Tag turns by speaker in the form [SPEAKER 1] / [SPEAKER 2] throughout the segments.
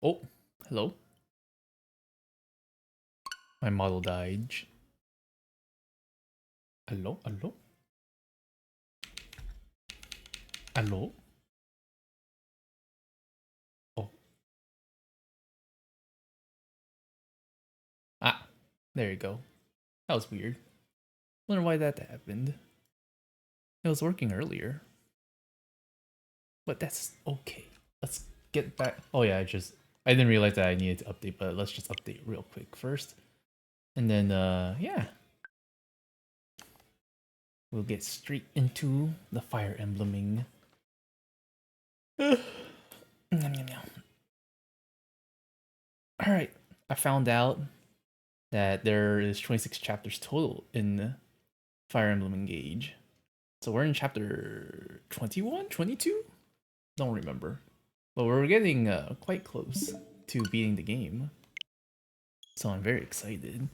[SPEAKER 1] Oh, hello. My model died. Hello, hello, hello. Oh, ah, there you go. That was weird. Wonder why that happened. It was working earlier, but that's okay. Let's get back. Oh yeah, I didn't realize that I needed to update, but let's just update real quick first, and then yeah, we'll get straight into the Fire Embleming. Yum, yum, yum. All right, I found out that there is 26 chapters total in Fire Emblem Engage. So we're in chapter 21, 22? Don't remember. But we're getting quite close to beating the game. So I'm very excited.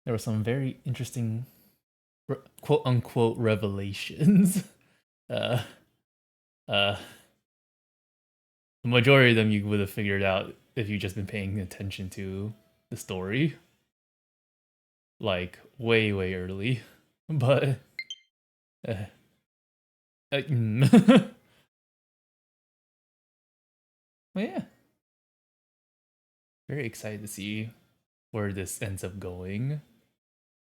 [SPEAKER 1] There were some very interesting quote unquote revelations. uh, uh, the majority of them you would have figured out if you've just been paying attention to the story. Like way, way early. But uh, but yeah, very excited to see where this ends up going,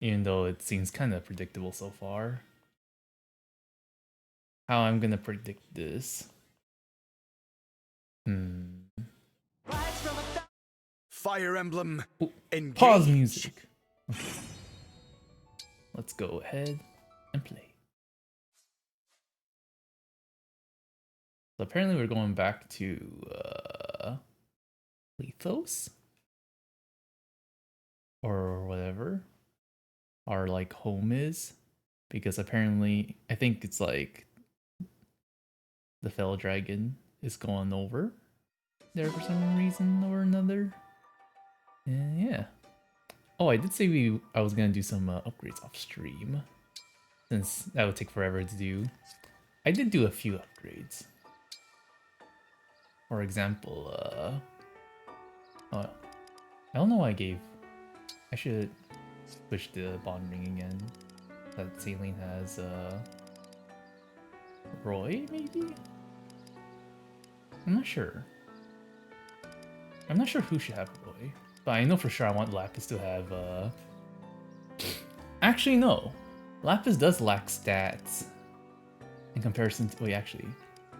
[SPEAKER 1] even though it seems kind of predictable so far. How I'm gonna predict this?
[SPEAKER 2] Fire Emblem.
[SPEAKER 1] Ooh,
[SPEAKER 2] Engage.
[SPEAKER 1] pause music. Let's go ahead and play. So apparently we're going back to Lethos or whatever our like home is, because apparently I think it's like the Fell Dragon is going over there for some reason or another. And yeah. Oh, I did say I was gonna do some upgrades off stream, since that would take forever to do. I did do a few upgrades. For example, oh, I don't know why I should switch the bond ring again. That Saline has Roy, maybe? I'm not sure. I'm not sure who should have Roy, but I know for sure I want Lapis to have Actually, no. Lapis does lack stats in comparison to. Wait, actually,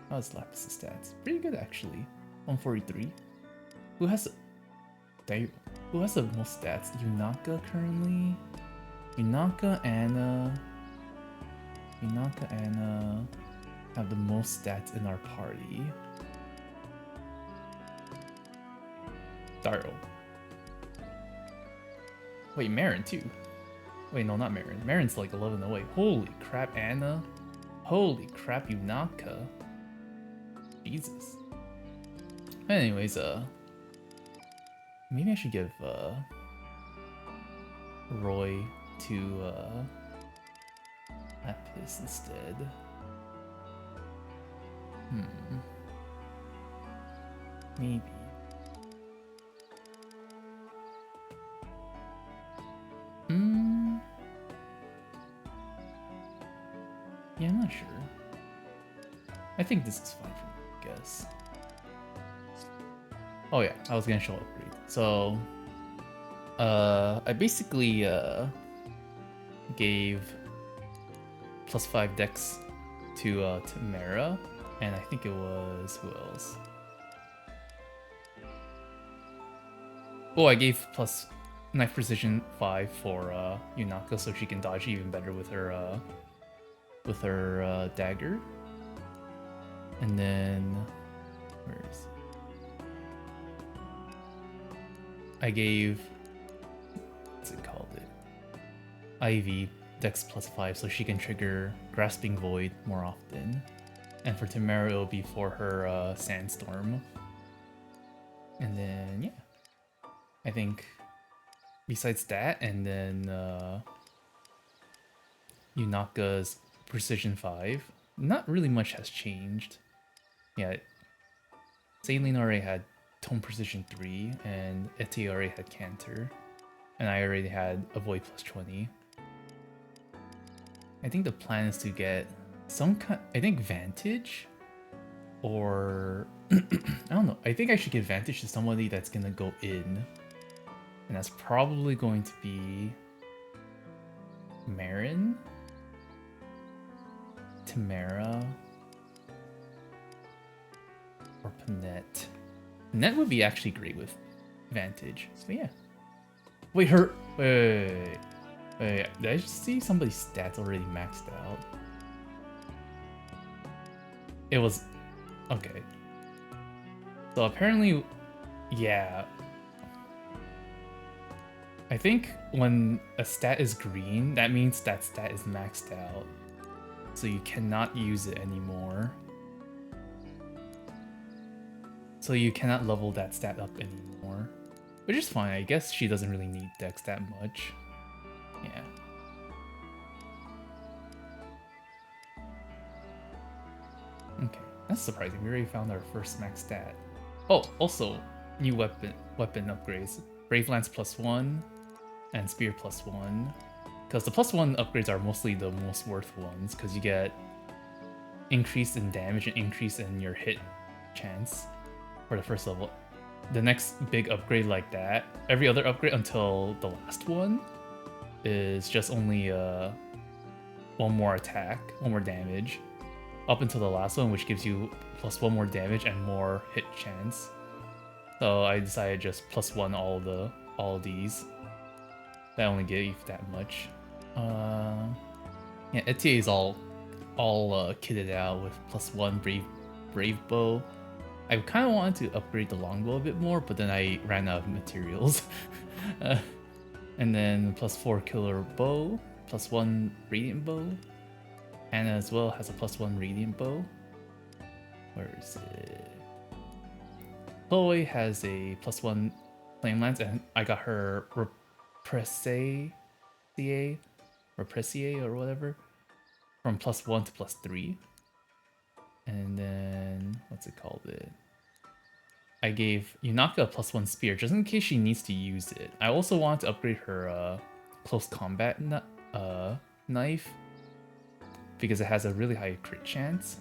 [SPEAKER 1] how's Lapis' stats? Pretty good, actually. 143. Who has Who has the most stats? Yunaka currently. Yunaka, Anna have the most stats in our party. Daryl. Wait, Marin too. Wait, no, not Marin. Marin's like 11 away. Holy crap, Anna. Holy crap, Yunaka. Jesus. Anyways, maybe I should give Roy to Lapis instead. Maybe. Yeah, I'm not sure. I think this is fine for me, I guess. Oh yeah, I was gonna show upgrade. So, I basically gave +5 dex to Tamara, and I think it was who else? Oh, I gave plus knife precision 5 for Yunaka, so she can dodge even better with her dagger. And then where is it? I gave, what's it called? Ivy dex +5, so she can trigger Grasping Void more often. And for Tamara, it'll be for her Sandstorm. And then yeah, I think besides that, and then Yunaka's Precision 5, not really much has changed. Yeah, Saline already had Tone Precision 3, and Eti already had Canter, and I already had Avoid plus 20. I think the plan is to get some kind. I think Vantage, or I don't know. I think I should give Vantage to somebody that's gonna go in, and that's probably going to be Marin, Tamara, or Panette. Panette would be actually great with Vantage. So yeah. Wait, her. Wait. Did I just see somebody's stats already maxed out? It was. Okay. So apparently, yeah. I think when a stat is green, that means that stat is maxed out. So you cannot use it anymore. So you cannot level that stat up anymore. Which is fine, I guess she doesn't really need Dex that much. Yeah. Okay, that's surprising. We already found our first max stat. Oh, also, new weapon upgrades. Brave Lance +1 and Spear +1. Because the +1 upgrades are mostly the most worth ones, because you get increase in damage and increase in your hit chance for the first level. The next big upgrade like that, every other upgrade until the last one, is just only one more attack, one more damage, up until the last one, which gives you +1 more damage and more hit chance. So I decided just +1 all of these. That only gave that much. Yeah, Etier is all kitted out with +1 brave bow. I kind of wanted to upgrade the longbow a bit more, but then I ran out of materials. And then +4 killer bow, +1 radiant bow. Anna as well has a +1 radiant bow. Where is it? Chloe has a +1 flame lance, and I got her Repressier or whatever, from +1 to +3. And then, what's it called? I gave Yunaka a +1 spear, just in case she needs to use it. I also want to upgrade her close combat knife, because it has a really high crit chance.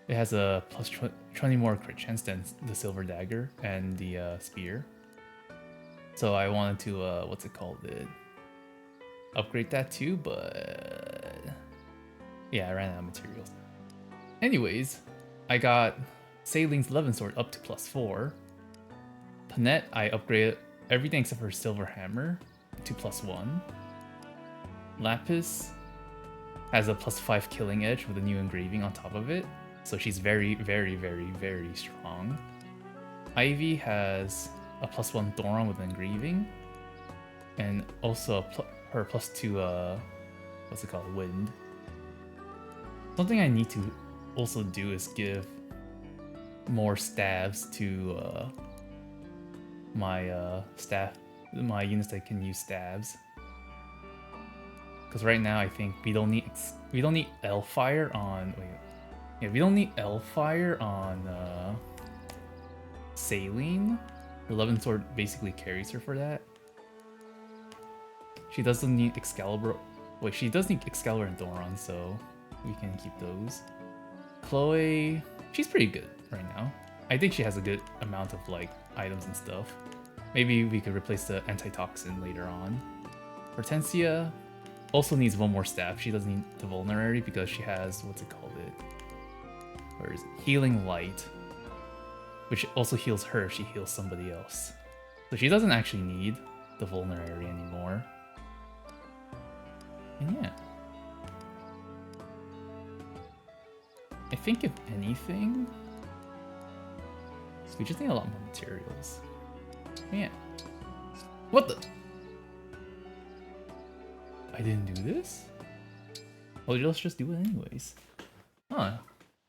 [SPEAKER 1] It has a +20 more crit chance than the silver dagger and the spear. So I wanted to, upgrade that too, but yeah, I ran out of materials. Anyways, I got Sailing's Levin Sword up to +4. Panette, I upgraded everything except for Silver Hammer to +1. Lapis has a +5 killing edge with a new engraving on top of it, so she's very, very, very, very strong. Ivy has a +1 Thoron with engraving, and also her +2 wind. Something I need to also do is give more stabs to my units that can use stabs. Because right now I think we don't need L-Fire on we don't need L-Fire on Saline. The Levin Sword basically carries her for that. She doesn't need Excalibur. Wait, she does need Excalibur and Thoron, so we can keep those. Chloe, she's pretty good right now. I think she has a good amount of like items and stuff. Maybe we could replace the antitoxin later on. Hortensia also needs one more staff. She doesn't need the vulnerary because she has, where is it? Healing Light, which also heals her if she heals somebody else. So she doesn't actually need the vulnerary anymore. And yeah. I think if anything, we just need a lot more materials. Yeah. What the? I didn't do this? Well, let's just do it anyways. Huh.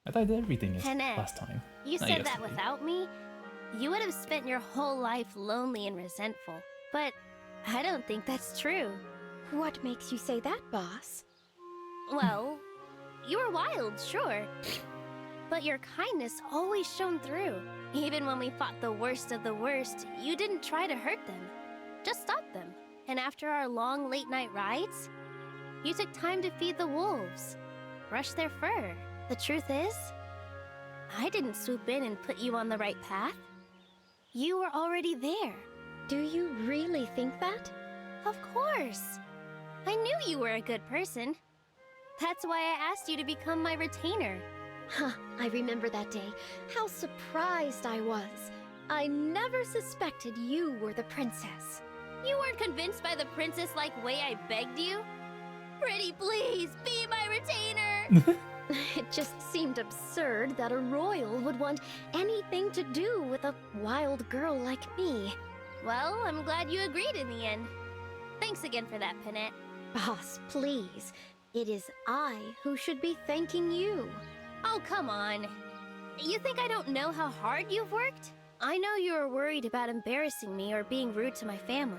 [SPEAKER 1] I thought I did everything last time.
[SPEAKER 3] You said that without me, you would have spent your whole life lonely and resentful. But I don't think that's true.
[SPEAKER 4] What makes you say that, boss?
[SPEAKER 3] Well, you were wild, sure. But your kindness always shone through. Even when we fought the worst of the worst, you didn't try to hurt them. Just stop them. And after our long late-night rides, you took time to feed the wolves, brush their fur. The truth is, I didn't swoop in and put you on the right path. You were already there.
[SPEAKER 4] Do you really think that?
[SPEAKER 3] Of course. I knew you were a good person. That's why I asked you to become my retainer.
[SPEAKER 4] Huh, I remember that day. How surprised I was. I never suspected you were the princess.
[SPEAKER 3] You weren't convinced by the princess-like way I begged you? Pretty please, be my retainer!
[SPEAKER 4] It just seemed absurd that a royal would want anything to do with a wild girl like me.
[SPEAKER 3] Well, I'm glad you agreed in the end. Thanks again for that, Panette.
[SPEAKER 4] Boss, please. It is I who should be thanking you.
[SPEAKER 3] Oh, come on. You think I don't know how hard you've worked? I know you were worried about embarrassing me or being rude to my family.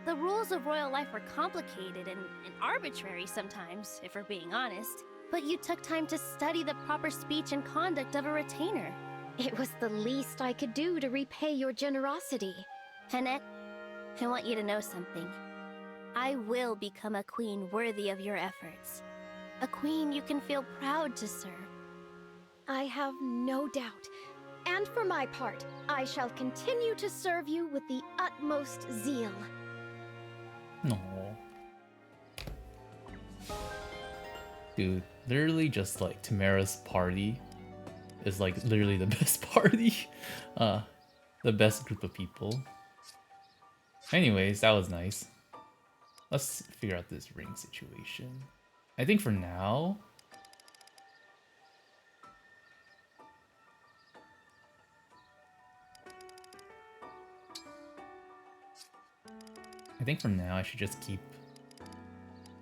[SPEAKER 3] The rules of royal life are complicated and arbitrary sometimes, if we're being honest. But you took time to study the proper speech and conduct of a retainer.
[SPEAKER 4] It was the least I could do to repay your generosity.
[SPEAKER 3] Panette, I want you to know something. I will become a queen worthy of your efforts. A queen you can feel proud to serve.
[SPEAKER 4] I have no doubt. And for my part, I shall continue to serve you with the utmost zeal.
[SPEAKER 1] No. Dude, literally just like Tamara's party is like literally the best party. The best group of people. Anyways, that was nice. Let's figure out this ring situation. I think for now, I should just keep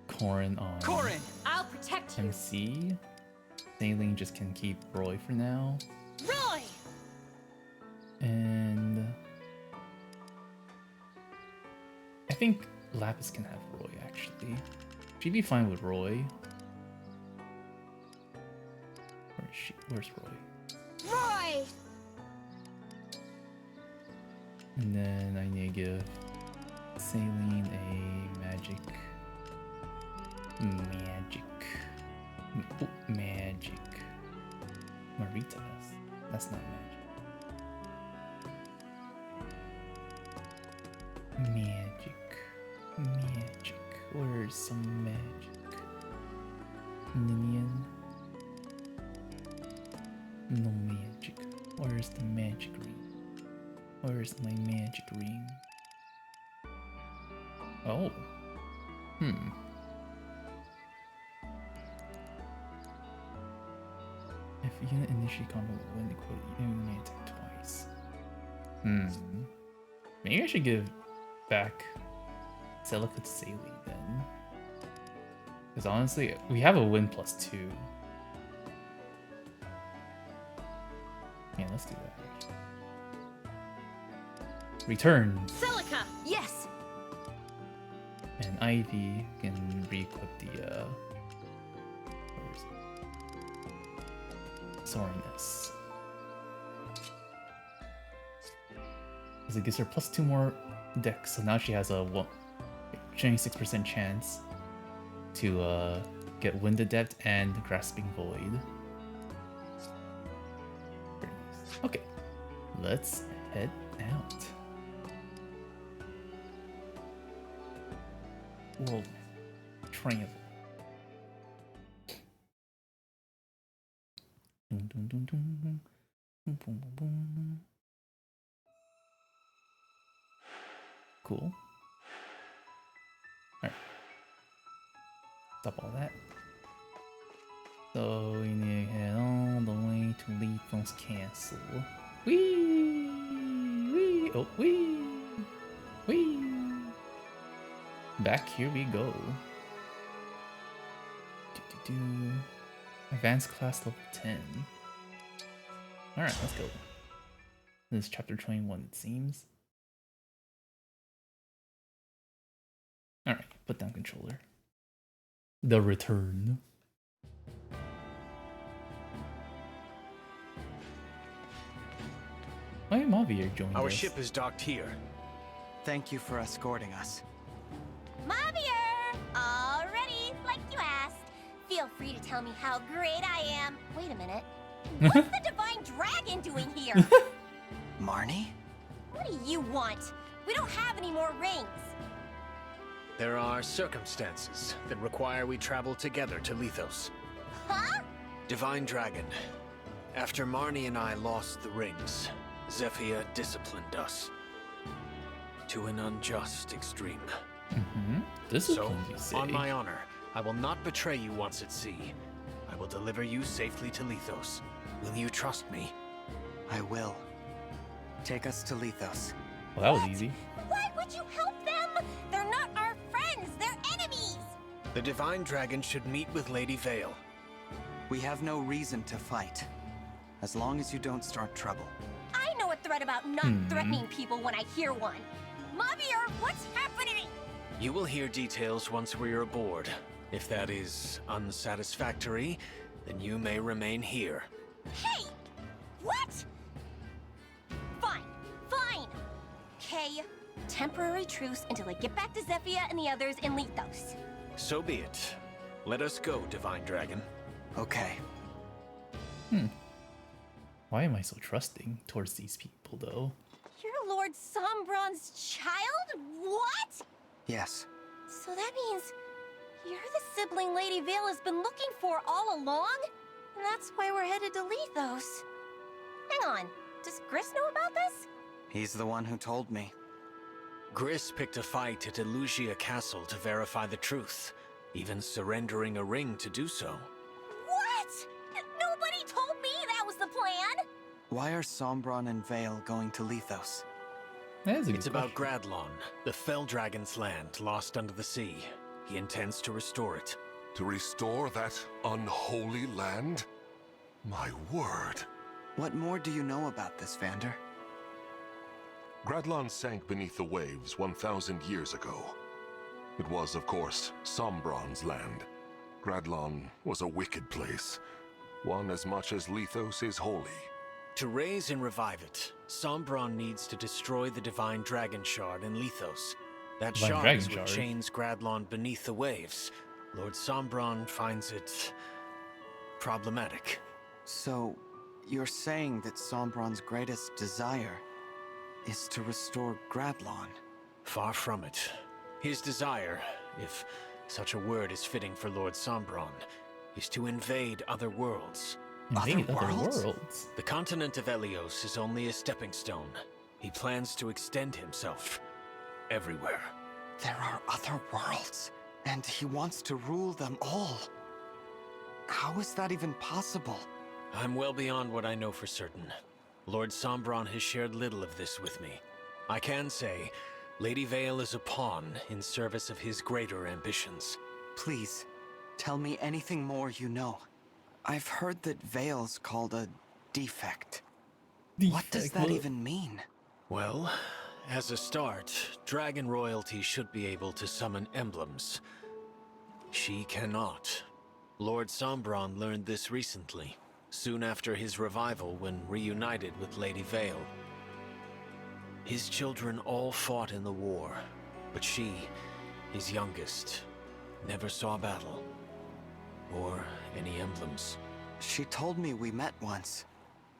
[SPEAKER 1] Corin on
[SPEAKER 2] Corin!
[SPEAKER 3] I'll protect you.
[SPEAKER 1] MC. Sailing just can keep Roy for now.
[SPEAKER 3] Roy!
[SPEAKER 1] And I think Lapis can have Roy actually. She'd be fine with Roy. Where is she? Where's Roy?
[SPEAKER 3] Roy!
[SPEAKER 1] And then I need to give Saline a magic. Marita. That's not magic. Magic. Where's some magic? Ninian. No magic. Where's the magic ring? Where's my magic ring? Oh. If you unit initiate combat with wind equivalent, you may attack twice. Maybe I should give back Celica to Salie then. Because honestly, we have a win +2. Yeah, let's do that. Return.
[SPEAKER 3] Celica! Yes!
[SPEAKER 1] And Ivy can re-equip the where is it? Soreness. Because it gives her +2 more dex, so now she has a 26% chance to get Wind Adept and Grasping Void. Very nice. Okay, let's head out. World travel. Dun, dun, dun, dun. Boom, boom, boom, boom. Cool. Alright. Stop all that. So we need to head all the way to Leaf's castle. Whee! Whee! Oh, whee! Whee! Back here we go. Advanced class level 10. Alright, let's go. This is chapter 21, it seems. Alright, put down controller. The return. Why Mavier joined
[SPEAKER 5] Our
[SPEAKER 1] us?
[SPEAKER 5] ship is docked here.
[SPEAKER 6] Thank you for escorting us.
[SPEAKER 3] Mavier! All ready, like you asked. Feel free to tell me how great I am. Wait a minute. What's the Divine Dragon doing here?
[SPEAKER 6] Marnie?
[SPEAKER 3] What do you want? We don't have any more rings.
[SPEAKER 5] There are circumstances that require we travel together to Lethos.
[SPEAKER 3] Huh?
[SPEAKER 5] Divine Dragon. After Marnie and I lost the rings, Zephyr disciplined us. To an unjust extreme.
[SPEAKER 1] Discipline,
[SPEAKER 5] So,
[SPEAKER 1] you say?
[SPEAKER 5] on my honor, I will not betray you once at sea. I will deliver you safely to Lethos. Will you trust me?
[SPEAKER 6] I will. Take us to Lethos.
[SPEAKER 1] Well, that was easy.
[SPEAKER 3] Why would you help them? They're not our friends, they're enemies.
[SPEAKER 5] The Divine Dragon should meet with Lady Vale.
[SPEAKER 6] We have no reason to fight. As long as you don't start trouble.
[SPEAKER 3] I know a threat about not threatening people when I hear one. Mavier, what's happening?
[SPEAKER 5] You will hear details once we're aboard. If that is unsatisfactory, then you may remain here.
[SPEAKER 3] Hey! What? Fine, fine. Okay, temporary truce until I get back to Zephyr and the others in Lethos.
[SPEAKER 5] So be it. Let us go, Divine Dragon.
[SPEAKER 6] Okay.
[SPEAKER 1] Why am I so trusting towards these people, though?
[SPEAKER 3] You're Lord Sombron's child? What?
[SPEAKER 6] Yes.
[SPEAKER 3] So that means you're the sibling Lady Vale has been looking for all along? And that's why we're headed to Lethos. Hang on, does Gris know about this?
[SPEAKER 6] He's the one who told me.
[SPEAKER 5] Gris picked a fight at Elusia Castle to verify the truth, even surrendering a ring to do so.
[SPEAKER 3] What? Nobody told me that was the plan!
[SPEAKER 6] Why are Sombron and Vale going to Lethos?
[SPEAKER 1] That is a
[SPEAKER 5] It's
[SPEAKER 1] good
[SPEAKER 5] about
[SPEAKER 1] question.
[SPEAKER 5] Gradlon, the Fell Dragon's land lost under the sea. He intends to restore it.
[SPEAKER 7] To restore that unholy land? My word.
[SPEAKER 6] What more do you know about this, Vander?
[SPEAKER 7] Gradlon sank beneath the waves 1,000 years ago. It was, of course, Sombron's land. Gradlon was a wicked place, one as much as Lethos is holy.
[SPEAKER 5] To raise and revive it, Sombron needs to destroy the Divine Dragon Shard in Lethos. That
[SPEAKER 1] Divine
[SPEAKER 5] shard
[SPEAKER 1] Dragon
[SPEAKER 5] is what
[SPEAKER 1] Shard?
[SPEAKER 5] chains Gradlon beneath the waves. Lord Sombron finds it problematic.
[SPEAKER 6] So, you're saying that Sombron's greatest desire is to restore Gradlon?
[SPEAKER 5] Far from it. His desire, if such a word is fitting for Lord Sombron, is to invade other worlds.
[SPEAKER 1] Invade
[SPEAKER 6] Other
[SPEAKER 1] other
[SPEAKER 6] worlds?
[SPEAKER 1] worlds.
[SPEAKER 5] The continent of Elios is only a stepping stone. He plans to extend himself everywhere.
[SPEAKER 6] There are other worlds, and he wants to rule them all. How is that even possible?
[SPEAKER 5] I'm well beyond what I know for certain. Lord Sombron has shared little of this with me. I can say, Lady Vale is a pawn in service of his greater ambitions.
[SPEAKER 6] Please, tell me anything more you know. I've heard that Vale's called a defect. What does that even mean?
[SPEAKER 5] Well, as a start, Dragon Royalty should be able to summon emblems. She cannot. Lord Sombron learned this recently, soon after his revival when reunited with Lady Vale. His children all fought in the war, but she, his youngest, never saw battle. Or any emblems.
[SPEAKER 6] She told me we met once,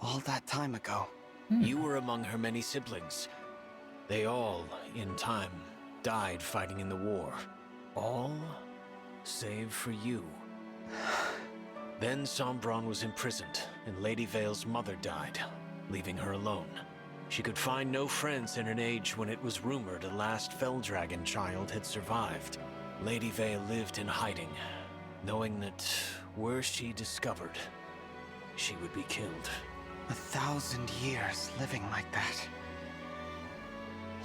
[SPEAKER 6] all that time ago.
[SPEAKER 5] You were among her many siblings. They all, in time, died fighting in the war. All save for you. Then Sombron was imprisoned, and Lady Vale's mother died, leaving her alone. She could find no friends in an age when it was rumored a last Fell Dragon child had survived. Lady Vale lived in hiding, knowing that were she discovered, she would be killed.
[SPEAKER 6] 1,000 years living like that.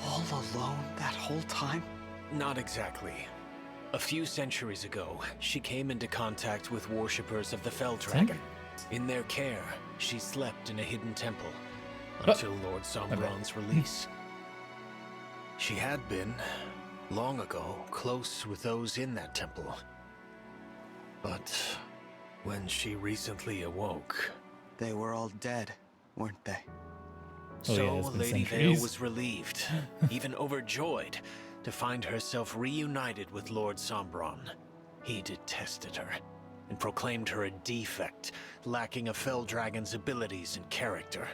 [SPEAKER 6] All alone that whole time?
[SPEAKER 5] Not exactly. A few centuries ago, she came into contact with worshippers of the Fell Dragon. In their care, she slept in a hidden temple until Lord Sombron's release. She had been, long ago, close with those in that temple. But when she recently awoke...
[SPEAKER 6] They were all dead, weren't they?
[SPEAKER 1] Oh, yeah,
[SPEAKER 5] So
[SPEAKER 1] it's been
[SPEAKER 5] Lady Vale
[SPEAKER 1] centuries.
[SPEAKER 5] was relieved, even overjoyed, to find herself reunited with Lord Sombron. He detested her and proclaimed her a defect, lacking a fell dragon's abilities and character.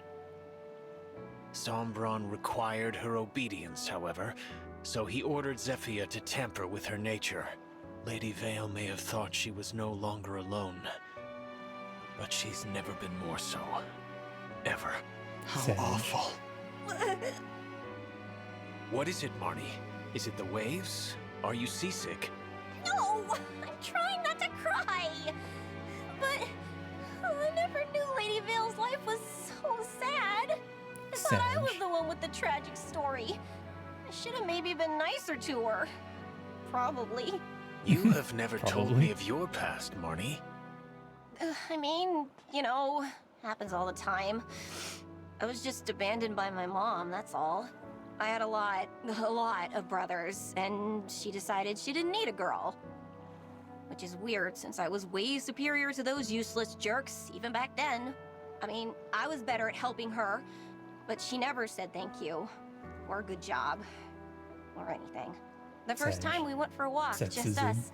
[SPEAKER 5] Sombron required her obedience, however, so he ordered Zephyr to tamper with her nature. Lady Vale may have thought she was no longer alone, but she's never been more so. Ever.
[SPEAKER 6] How
[SPEAKER 1] Savage.
[SPEAKER 6] awful.
[SPEAKER 5] What is it, Marnie? Is it the waves? Are you seasick?
[SPEAKER 3] No! I'm trying not to cry! But I never knew Lady Vale's life was so sad. I thought I was
[SPEAKER 1] Sag.
[SPEAKER 3] the one with the tragic story. I should have maybe been nicer to her. Probably.
[SPEAKER 5] You have never told
[SPEAKER 1] Probably.
[SPEAKER 5] me of your past, Marnie.
[SPEAKER 3] I mean, you know, happens all the time. I was just abandoned by my mom, that's all. I had a lot of brothers, and she decided she didn't need a girl. Which is weird, since I was way superior to those useless jerks, even back then. I mean, I was better at helping her, but she never said thank you, or good job, or anything. The first
[SPEAKER 1] Sag.
[SPEAKER 3] time we went for a walk, just
[SPEAKER 1] Sexism.
[SPEAKER 3] us,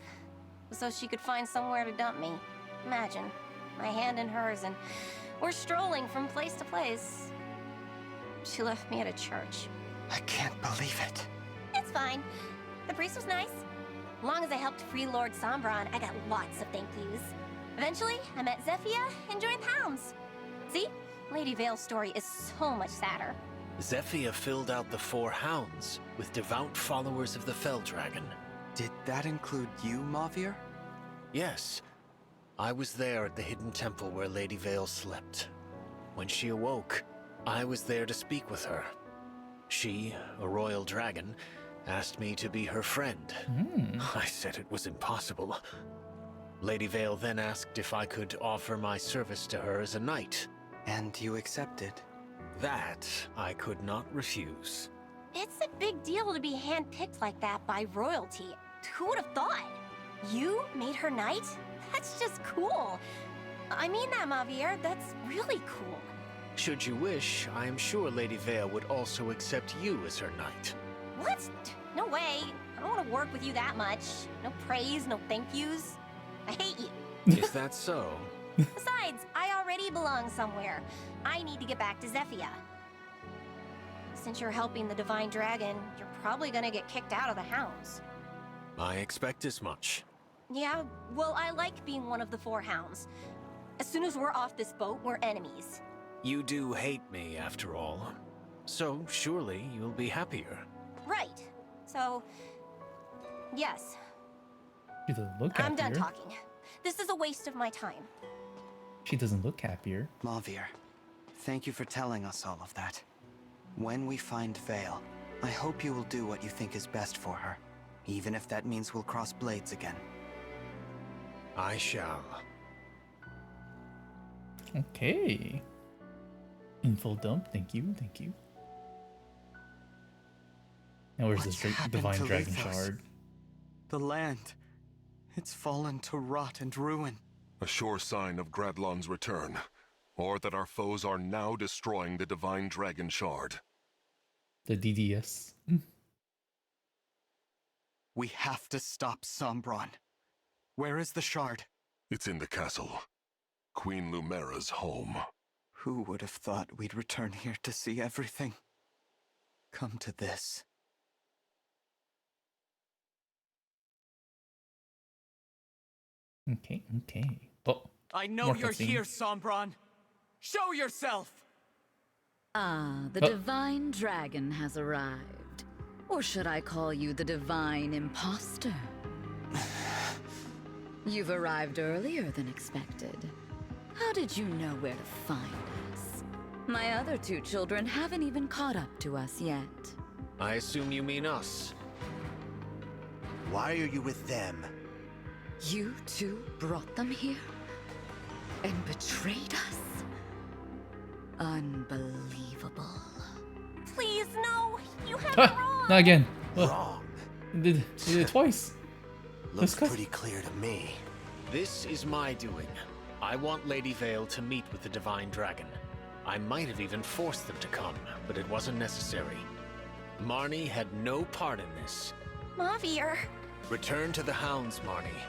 [SPEAKER 3] so she could find somewhere to dump me. Imagine, my hand in hers, and we're strolling from place to place. She left me at a church.
[SPEAKER 6] I can't believe it.
[SPEAKER 3] It's fine. The priest was nice. As long as I helped free Lord Sombron, I got lots of thank yous. Eventually, I met Zephyr and joined the Hounds. See? Lady Vale's story is so much sadder.
[SPEAKER 5] Zephyr filled out the 4 hounds with devout followers of the Fell Dragon.
[SPEAKER 6] Did that include you, Mavir?
[SPEAKER 5] Yes, I was there at the hidden temple where Lady Vale slept. When she awoke, I was there to speak with her. She, a royal dragon, asked me to be her friend. I said it was impossible. Lady Vale then asked if I could offer my service to her as a knight.
[SPEAKER 6] And you accepted.
[SPEAKER 5] That I could not refuse.
[SPEAKER 3] It's a big deal to be handpicked like that by royalty. Who would have thought? You made her knight? That's just cool. I mean that, Mavir. That's really cool.
[SPEAKER 5] Should you wish, I am sure Lady Vale would also accept you as her knight.
[SPEAKER 3] What? No way. I don't want to work with you that much. No praise, no thank yous. I hate you.
[SPEAKER 5] Is that so?
[SPEAKER 3] Besides, I already belong somewhere. I need to get back to Zephyr. Since you're helping the Divine Dragon, you're probably gonna get kicked out of the Hounds.
[SPEAKER 5] I expect as much.
[SPEAKER 3] Yeah, well, I like being one of the 4 Hounds. As soon as we're off this boat, we're enemies.
[SPEAKER 5] You do hate me, after all. So surely you'll be happier.
[SPEAKER 3] Right. So, yes,
[SPEAKER 1] She doesn't look happier.
[SPEAKER 3] I'm done talking. This is a waste of my time.
[SPEAKER 1] She doesn't look happier.
[SPEAKER 6] Mavir, thank you for telling us all of that. When we find Vale, I hope you will do what you think is best for her, even if that means we'll cross blades again.
[SPEAKER 5] I shall.
[SPEAKER 1] Okay. Info dump. Thank you. Thank you. Now where's
[SPEAKER 6] What's
[SPEAKER 1] this
[SPEAKER 6] happened
[SPEAKER 1] divine
[SPEAKER 6] to
[SPEAKER 1] dragon
[SPEAKER 6] Lethos?
[SPEAKER 1] shard?
[SPEAKER 6] The land, it's fallen to rot and ruin.
[SPEAKER 7] A sure sign of Gradlon's return, or that our foes are now destroying the Divine Dragon Shard.
[SPEAKER 1] The DDS.
[SPEAKER 6] We have to stop Sombron. Where is the shard?
[SPEAKER 7] It's in the castle. Queen Lumera's home.
[SPEAKER 6] Who would have thought we'd return here to see everything come to this?
[SPEAKER 1] Okay. Okay. Oh.
[SPEAKER 6] I know
[SPEAKER 1] More
[SPEAKER 6] you're
[SPEAKER 1] cutscene.
[SPEAKER 6] here, Sombron. Show yourself!
[SPEAKER 8] Ah, the Divine Dragon has arrived. Or should I call you the Divine Imposter? You've arrived earlier than expected. How did you know where to find us? My other 2 children haven't even caught up to us yet.
[SPEAKER 5] I assume you mean us.
[SPEAKER 2] Why are you with them?
[SPEAKER 8] You 2 brought them here? And betrayed us? Unbelievable.
[SPEAKER 3] Please, no! You have it
[SPEAKER 1] Ah,
[SPEAKER 3] wrong!
[SPEAKER 1] not again. Oh,
[SPEAKER 2] Wrong.
[SPEAKER 1] did it twice.
[SPEAKER 2] Looks
[SPEAKER 1] Discuss-
[SPEAKER 2] pretty clear to me.
[SPEAKER 5] This is my doing. I want Lady Vale to meet with the Divine Dragon. I might have even forced them to come, but it wasn't necessary. Marnie had no part in this.
[SPEAKER 3] Mavier.
[SPEAKER 5] Return to the hounds, Marnie.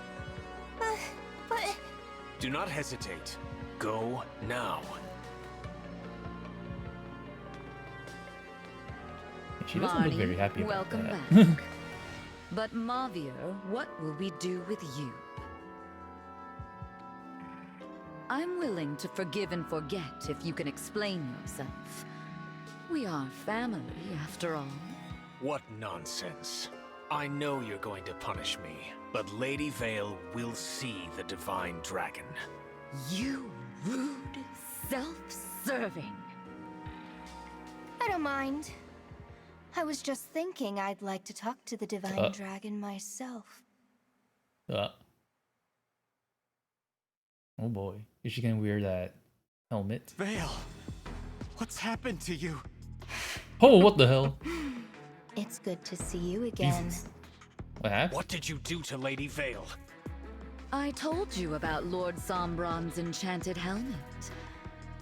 [SPEAKER 3] But...
[SPEAKER 5] Do not hesitate. Go now.
[SPEAKER 1] She doesn't look very happy about
[SPEAKER 8] welcome
[SPEAKER 1] that.
[SPEAKER 8] back. But Mavier, what will we do with you? I'm willing to forgive and forget if you can explain yourself. We are family, after all.
[SPEAKER 5] What nonsense. I know you're going to punish me, but Lady Vale will see the divine dragon.
[SPEAKER 8] You rude, self-serving.
[SPEAKER 4] I don't mind. I was just thinking I'd like to talk to the Divine Dragon myself.
[SPEAKER 1] Oh boy. Is she gonna wear that helmet?
[SPEAKER 6] Vale, what's happened to you?
[SPEAKER 1] Oh, what the hell?
[SPEAKER 4] It's good to see you again.
[SPEAKER 1] Jesus. What happened?
[SPEAKER 5] What did you do to Lady Vale?
[SPEAKER 8] I told you about Lord Sombron's enchanted helmet.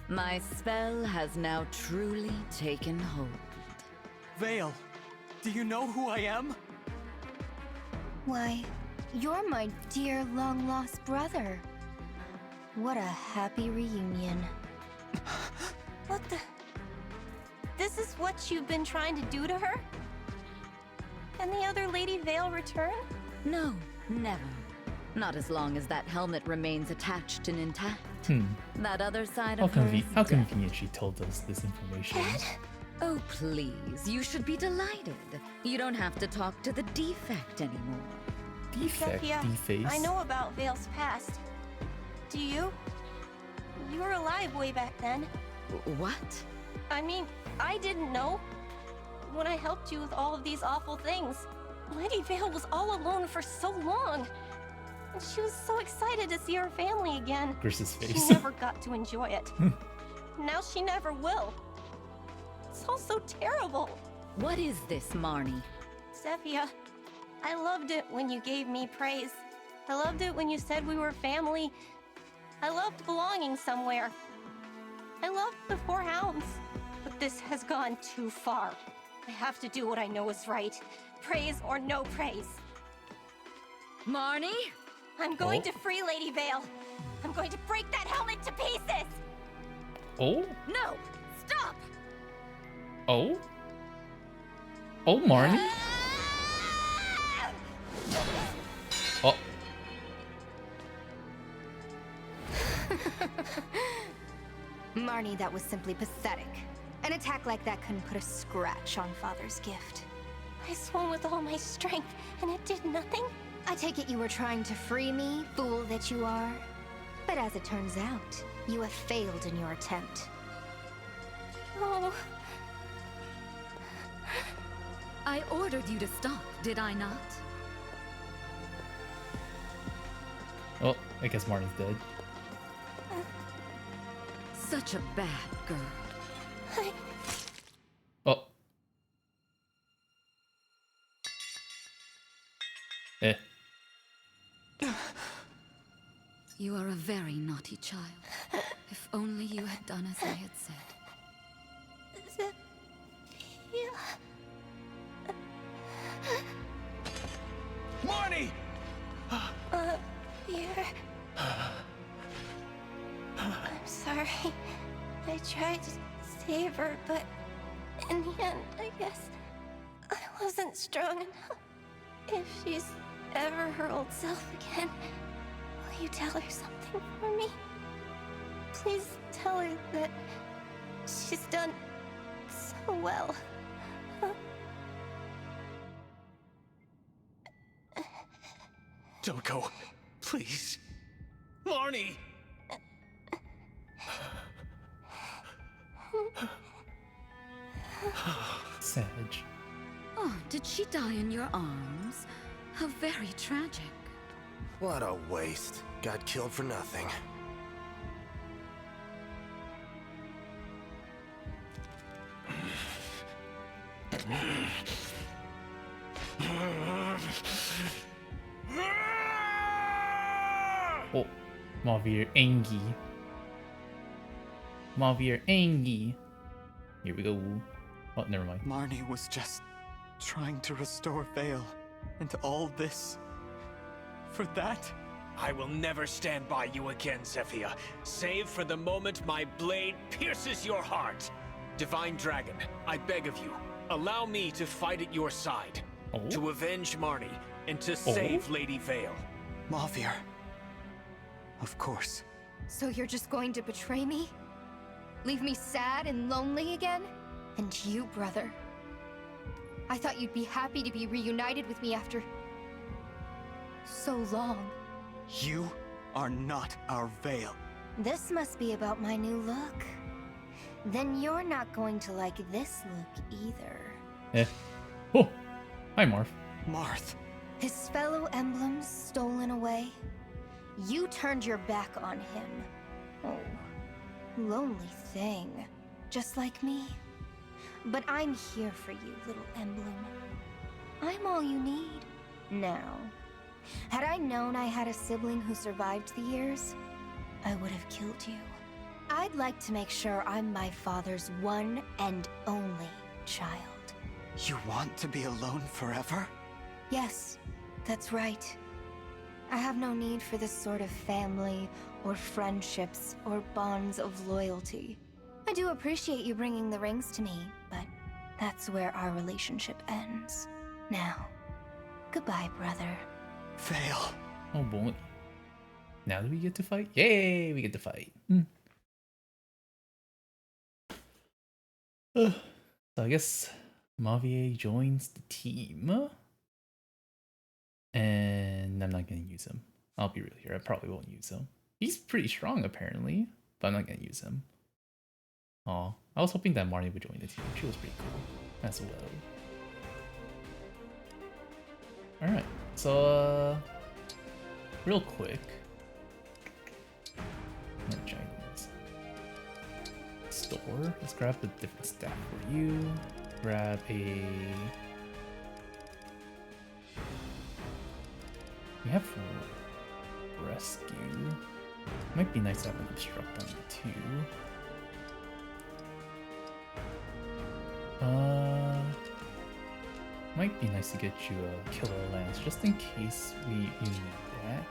[SPEAKER 8] My spell has now truly taken hold.
[SPEAKER 6] Vale, do you know who I am?
[SPEAKER 4] Why, you're my dear long-lost brother. What a happy reunion.
[SPEAKER 3] What the... This is what you've been trying to do to her? Can the other Lady Vale return?
[SPEAKER 8] No, never. Not as long as that helmet remains attached and intact. That other side
[SPEAKER 1] How,
[SPEAKER 8] of her is
[SPEAKER 1] how
[SPEAKER 8] dead.
[SPEAKER 1] convenient she told us this information.
[SPEAKER 8] Oh, please. You should be delighted. You don't have to talk to the defect anymore.
[SPEAKER 1] Defect,
[SPEAKER 3] Sophia,
[SPEAKER 1] deface.
[SPEAKER 3] I know about Vale's past. Do you? You were alive way back then.
[SPEAKER 8] What?
[SPEAKER 3] I mean, I didn't know. When I helped you with all of these awful things, Lady Vale was all alone for so long. And she was so excited to see her family again.
[SPEAKER 1] Chris's
[SPEAKER 3] She
[SPEAKER 1] face.
[SPEAKER 3] never got to enjoy it. Now she never will. It's all so terrible.
[SPEAKER 8] What is this, Marnie?
[SPEAKER 3] Sophia, I loved it when you gave me praise. I loved it when you said we were family. I loved belonging somewhere. I loved the four hounds. But this has gone too far. I have to do what I know is right. Praise or no praise.
[SPEAKER 8] Marnie?
[SPEAKER 3] I'm going to free Lady Vale. I'm going to break that helmet to pieces.
[SPEAKER 1] Oh?
[SPEAKER 8] No! Stop!
[SPEAKER 1] Oh? Oh, Marnie? Oh.
[SPEAKER 4] Marnie, that was simply pathetic. An attack like that couldn't put a scratch on Father's gift.
[SPEAKER 3] I swung with all my strength, and it did nothing?
[SPEAKER 4] I take it you were trying to free me, fool that you are. But as it turns out, you have failed in your attempt.
[SPEAKER 3] Oh.
[SPEAKER 8] I ordered you to stop, did I not?
[SPEAKER 1] Oh, I guess Marnie's dead.
[SPEAKER 8] Such a bad girl.
[SPEAKER 1] Oh. Eh.
[SPEAKER 8] You are a very naughty child. If only you had done as I had said.
[SPEAKER 6] Marnie!
[SPEAKER 3] Here. I'm sorry. I tried to save her, but in the end, I guess I wasn't strong enough. If she's ever her old self again, will you tell her something for me? Please tell her that she's done so well.
[SPEAKER 5] Don't go. Please. Marnie!
[SPEAKER 1] Sag.
[SPEAKER 8] Oh, did she die in your arms? How very tragic.
[SPEAKER 2] What a waste. Got killed for nothing.
[SPEAKER 1] Oh, Mavier angry. Mavier Angie. Here we go. Oh, never mind.
[SPEAKER 6] Marnie was just trying to restore Vale, and all this for that?
[SPEAKER 5] I will never stand by you again, Zephyr, save for the moment my blade pierces your heart. Divine Dragon, I beg of you, allow me to fight at your side, to avenge Marnie, and to save Lady Vale.
[SPEAKER 6] Mavier. Of course.
[SPEAKER 4] So you're just going to betray me? Leave me sad and lonely again? And you, brother. I thought you'd be happy to be reunited with me after so long.
[SPEAKER 6] You are not our Vale.
[SPEAKER 3] This must be about my new look. Then you're not going to like this look either.
[SPEAKER 1] Eh. Oh, hi, Marth.
[SPEAKER 6] Marth.
[SPEAKER 3] His fellow emblems stolen away. You turned your back on him. Oh, lonely thing. Just like me. But I'm here for you, little emblem. I'm all you need. Now, had I known I had a sibling who survived the years, I would have killed you. I'd like to make sure I'm my father's one and only child.
[SPEAKER 6] You want to be alone forever?
[SPEAKER 3] Yes, that's right. I have no need for this sort of family, or friendships, or bonds of loyalty. I do appreciate you bringing the rings to me, but that's where our relationship ends. Now, goodbye, brother.
[SPEAKER 6] Vale.
[SPEAKER 1] Oh boy. Now do we get to fight? Yay, we get to fight. So I guess Mavier joins the team. And I'm not going to use him. I'll be real here. I probably won't use him. He's pretty strong, apparently. But I'm not going to use him. Aw. I was hoping that Marnie would join the team. She was pretty cool as well. Alright. So, real quick. I'm gonna try this. Store. Let's grab a different staff for you. Grab a... We have rescue. Might be nice to have an obstruct on it too. Might be nice to get you a killer lance just in case you need that.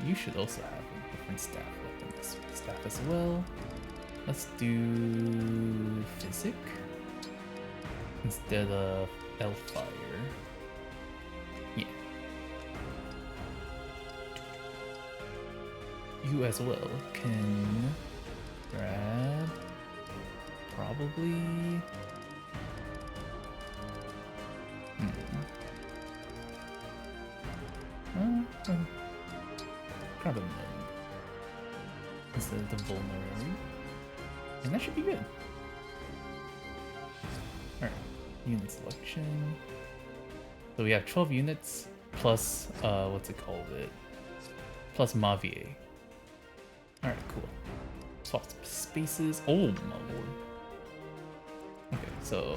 [SPEAKER 1] You should also have a different staff as well. Let's do physic instead of Hellfire. Yeah. You as well can grab probably grab a mend instead of the vulnerary. And that should be good. Alright. Unit selection. So we have 12 units plus what's it called? Plus Mavier. Alright, cool. Swap spaces. Oh my lord. Okay, so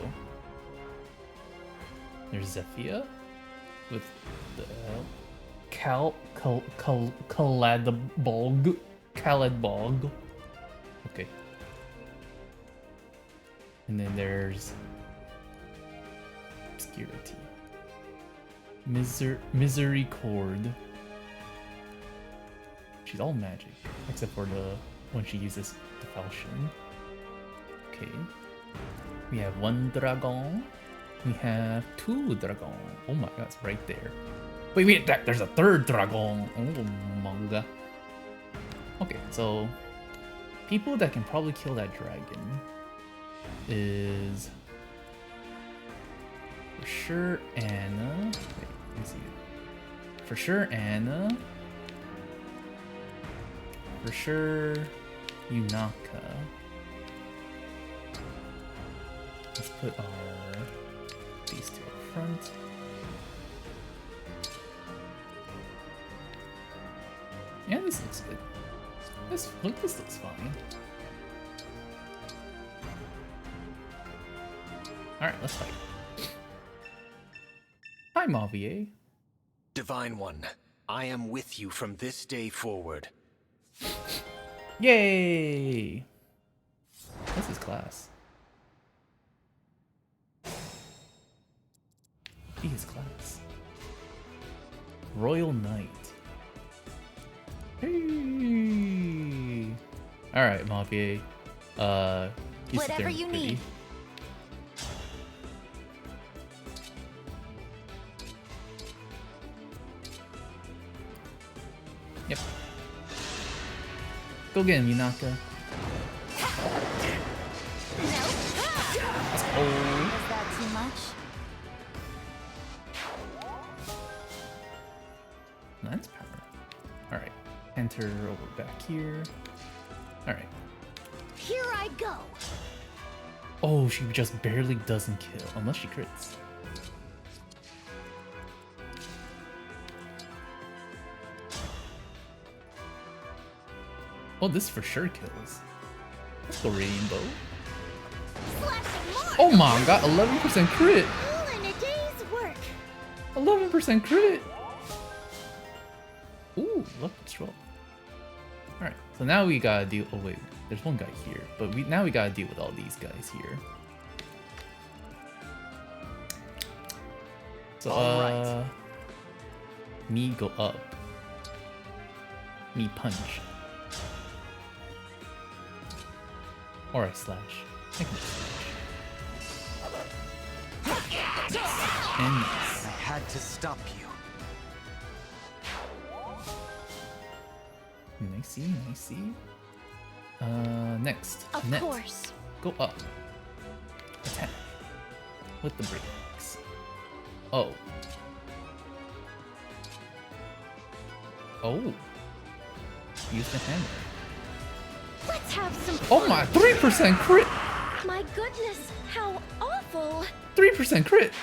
[SPEAKER 1] there's Zephyr with the Caladbog. Okay. And then there's Obscurity. Misericord. She's all magic, except for the when she uses the falchion. Okay. We have one dragon. We have two dragon. Oh my god, it's right there. Wait, there's a third dragon. Oh manga. Okay, so people that can probably kill that dragon is for sure Anna. Wait, let me see it. For sure Anna. For sure Yunaka. Let's put these two up front. Yeah, this looks good. This looks fine. Alright, let's fight. Hi, Mavier.
[SPEAKER 5] Divine One, I am with you from this day forward.
[SPEAKER 1] Yay! What's his class? Be his class. Royal Knight. Hey! Alright, Mavier. You sit there
[SPEAKER 3] Whatever
[SPEAKER 1] and
[SPEAKER 3] you
[SPEAKER 1] be pretty.
[SPEAKER 3] need.
[SPEAKER 1] Yep. Go get him, Yunaka. Let's go.
[SPEAKER 3] Was that too much?
[SPEAKER 1] Lance power. Alright. Enter over back here. Alright.
[SPEAKER 3] Here I go.
[SPEAKER 1] Oh, she just barely doesn't kill, unless she crits. Oh, this for sure kills. Let's go Rainbow.
[SPEAKER 3] Slashing more.
[SPEAKER 1] Oh my god, 11% crit!
[SPEAKER 3] All in a day's work.
[SPEAKER 1] 11% crit! Ooh, look, it's roll. Alright, so now we gotta deal. Oh, wait, there's one guy here, but now we gotta deal with all these guys here. So,
[SPEAKER 6] Alright.
[SPEAKER 1] me go up. Me punch. Or I slash. I can just slash. And nice.
[SPEAKER 6] I had to stop you.
[SPEAKER 1] Nicey, nicey. Next.
[SPEAKER 3] Of
[SPEAKER 1] Net.
[SPEAKER 3] course.
[SPEAKER 1] Go up. Attack. With the breaks. Oh. Oh. Use the hammer.
[SPEAKER 3] Let's have some fun.
[SPEAKER 1] Oh my, 3% crit!
[SPEAKER 3] My goodness, how awful.
[SPEAKER 1] 3% crit!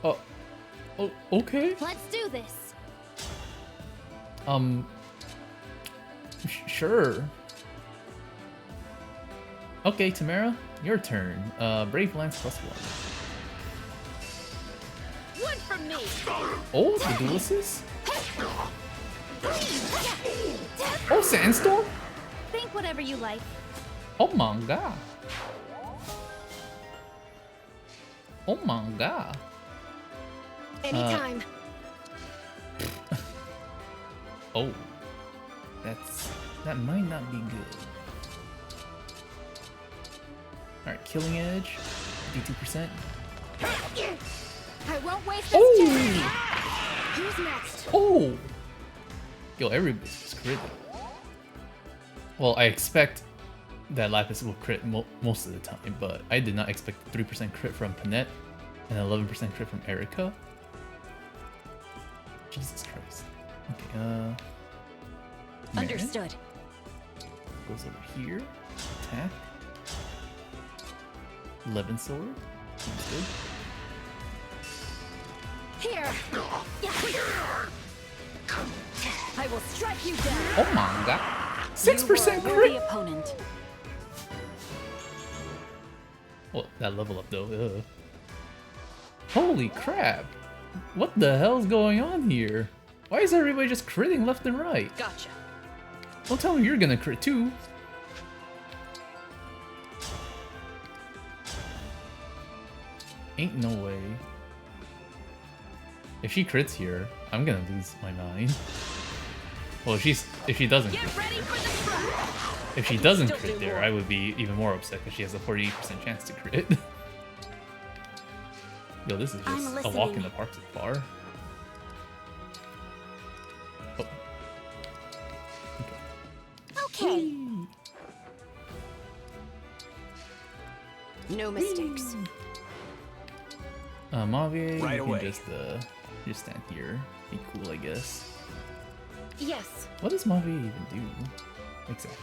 [SPEAKER 1] Oh. Oh, okay.
[SPEAKER 3] Let's do this.
[SPEAKER 1] Sure. Okay, Tamara, your turn. Brave Lance +1.
[SPEAKER 3] One from me.
[SPEAKER 1] Oh, the Duelists? Oh, Sandstorm?
[SPEAKER 3] Think whatever you like.
[SPEAKER 1] Oh my god. Oh my god.
[SPEAKER 3] Anytime.
[SPEAKER 1] Oh. That might not be good. Alright, Killing Edge. Do 2%.
[SPEAKER 3] I won't waste this
[SPEAKER 1] Oh!
[SPEAKER 3] chance. Who's next?
[SPEAKER 1] Oh! Yo, everybody's just critting. Well, I expect that Lapis will crit most of the time, but I did not expect 3% crit from Panette and 11% crit from Erica. Jesus Christ. Okay, Marin
[SPEAKER 3] Understood.
[SPEAKER 1] goes over here. Attack. 11 sword. Seems good.
[SPEAKER 3] Here. I will strike you down.
[SPEAKER 1] Oh my god. 6%
[SPEAKER 3] You were
[SPEAKER 1] crit!
[SPEAKER 3] the opponent.
[SPEAKER 1] Well, that level up though. Ugh. Holy crap! What the hell's going on here? Why is everybody just critting left and right?
[SPEAKER 3] Gotcha.
[SPEAKER 1] Don't tell me you're gonna crit too. Ain't no way. If she crits here, I'm gonna lose my mind. Well, if she doesn't
[SPEAKER 3] Get
[SPEAKER 1] crit
[SPEAKER 3] ready
[SPEAKER 1] there.
[SPEAKER 3] for the trap.
[SPEAKER 1] If she doesn't
[SPEAKER 3] still
[SPEAKER 1] crit
[SPEAKER 3] do
[SPEAKER 1] there,
[SPEAKER 3] more.
[SPEAKER 1] I would be even more upset because she has a 48% chance to crit. Yo, this is
[SPEAKER 3] I'm
[SPEAKER 1] just a walk in
[SPEAKER 3] listening.
[SPEAKER 1] the park so far. Oh.
[SPEAKER 3] Okay. No mistakes.
[SPEAKER 1] Mavier,
[SPEAKER 5] Right
[SPEAKER 1] you
[SPEAKER 5] away.
[SPEAKER 1] can just stand here. Be cool, I guess.
[SPEAKER 3] Yes.
[SPEAKER 1] What does Mavier even do? Exactly.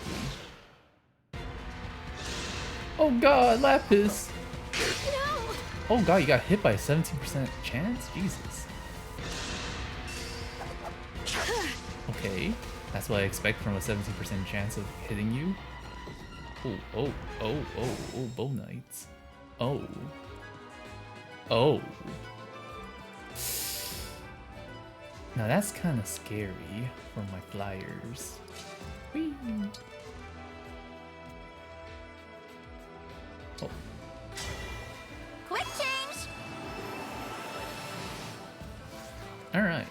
[SPEAKER 1] Oh god, Lapis!
[SPEAKER 3] No.
[SPEAKER 1] Oh god, you got hit by a 17% chance? Jesus. Okay, that's what I expect from a 17% chance of hitting you. Oh, bow knights. Oh. Oh. Now that's kind of scary for my flyers. Whee! Oh.
[SPEAKER 3] Quick change!
[SPEAKER 1] Alright.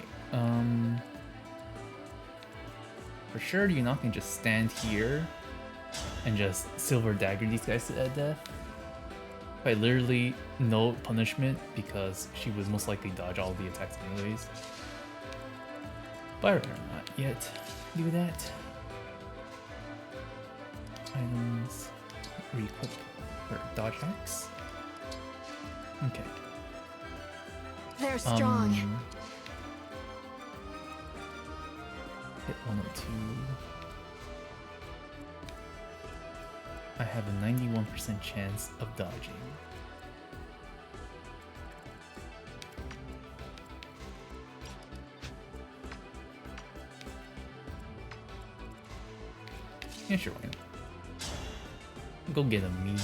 [SPEAKER 1] For sure, you're not gonna just stand here and just silver dagger these guys to death. By literally no punishment because she was most likely dodge all the attacks anyways. But I'd rather not yet do that. Items. Re-equip her dodge axe. Okay.
[SPEAKER 4] They're strong.
[SPEAKER 1] Hit 102. I have a 91% chance of dodging. Yeah, sure, why not? Go get him, me.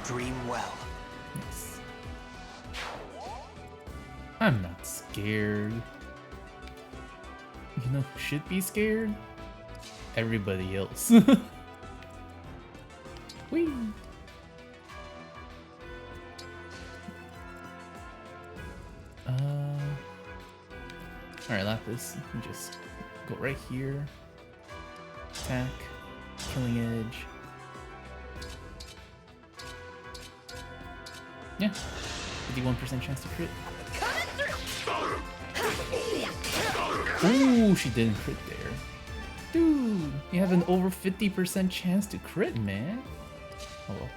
[SPEAKER 6] Dream well.
[SPEAKER 1] Yes. I'm not scared. You know who should be scared? Everybody else. Whee! Alright, Lapis, you can just go right here. Attack. Killing Edge. Yeah. 51% chance to crit. Ooh, she didn't crit there. Dude, you have an over 50% chance to crit, man. Oh well.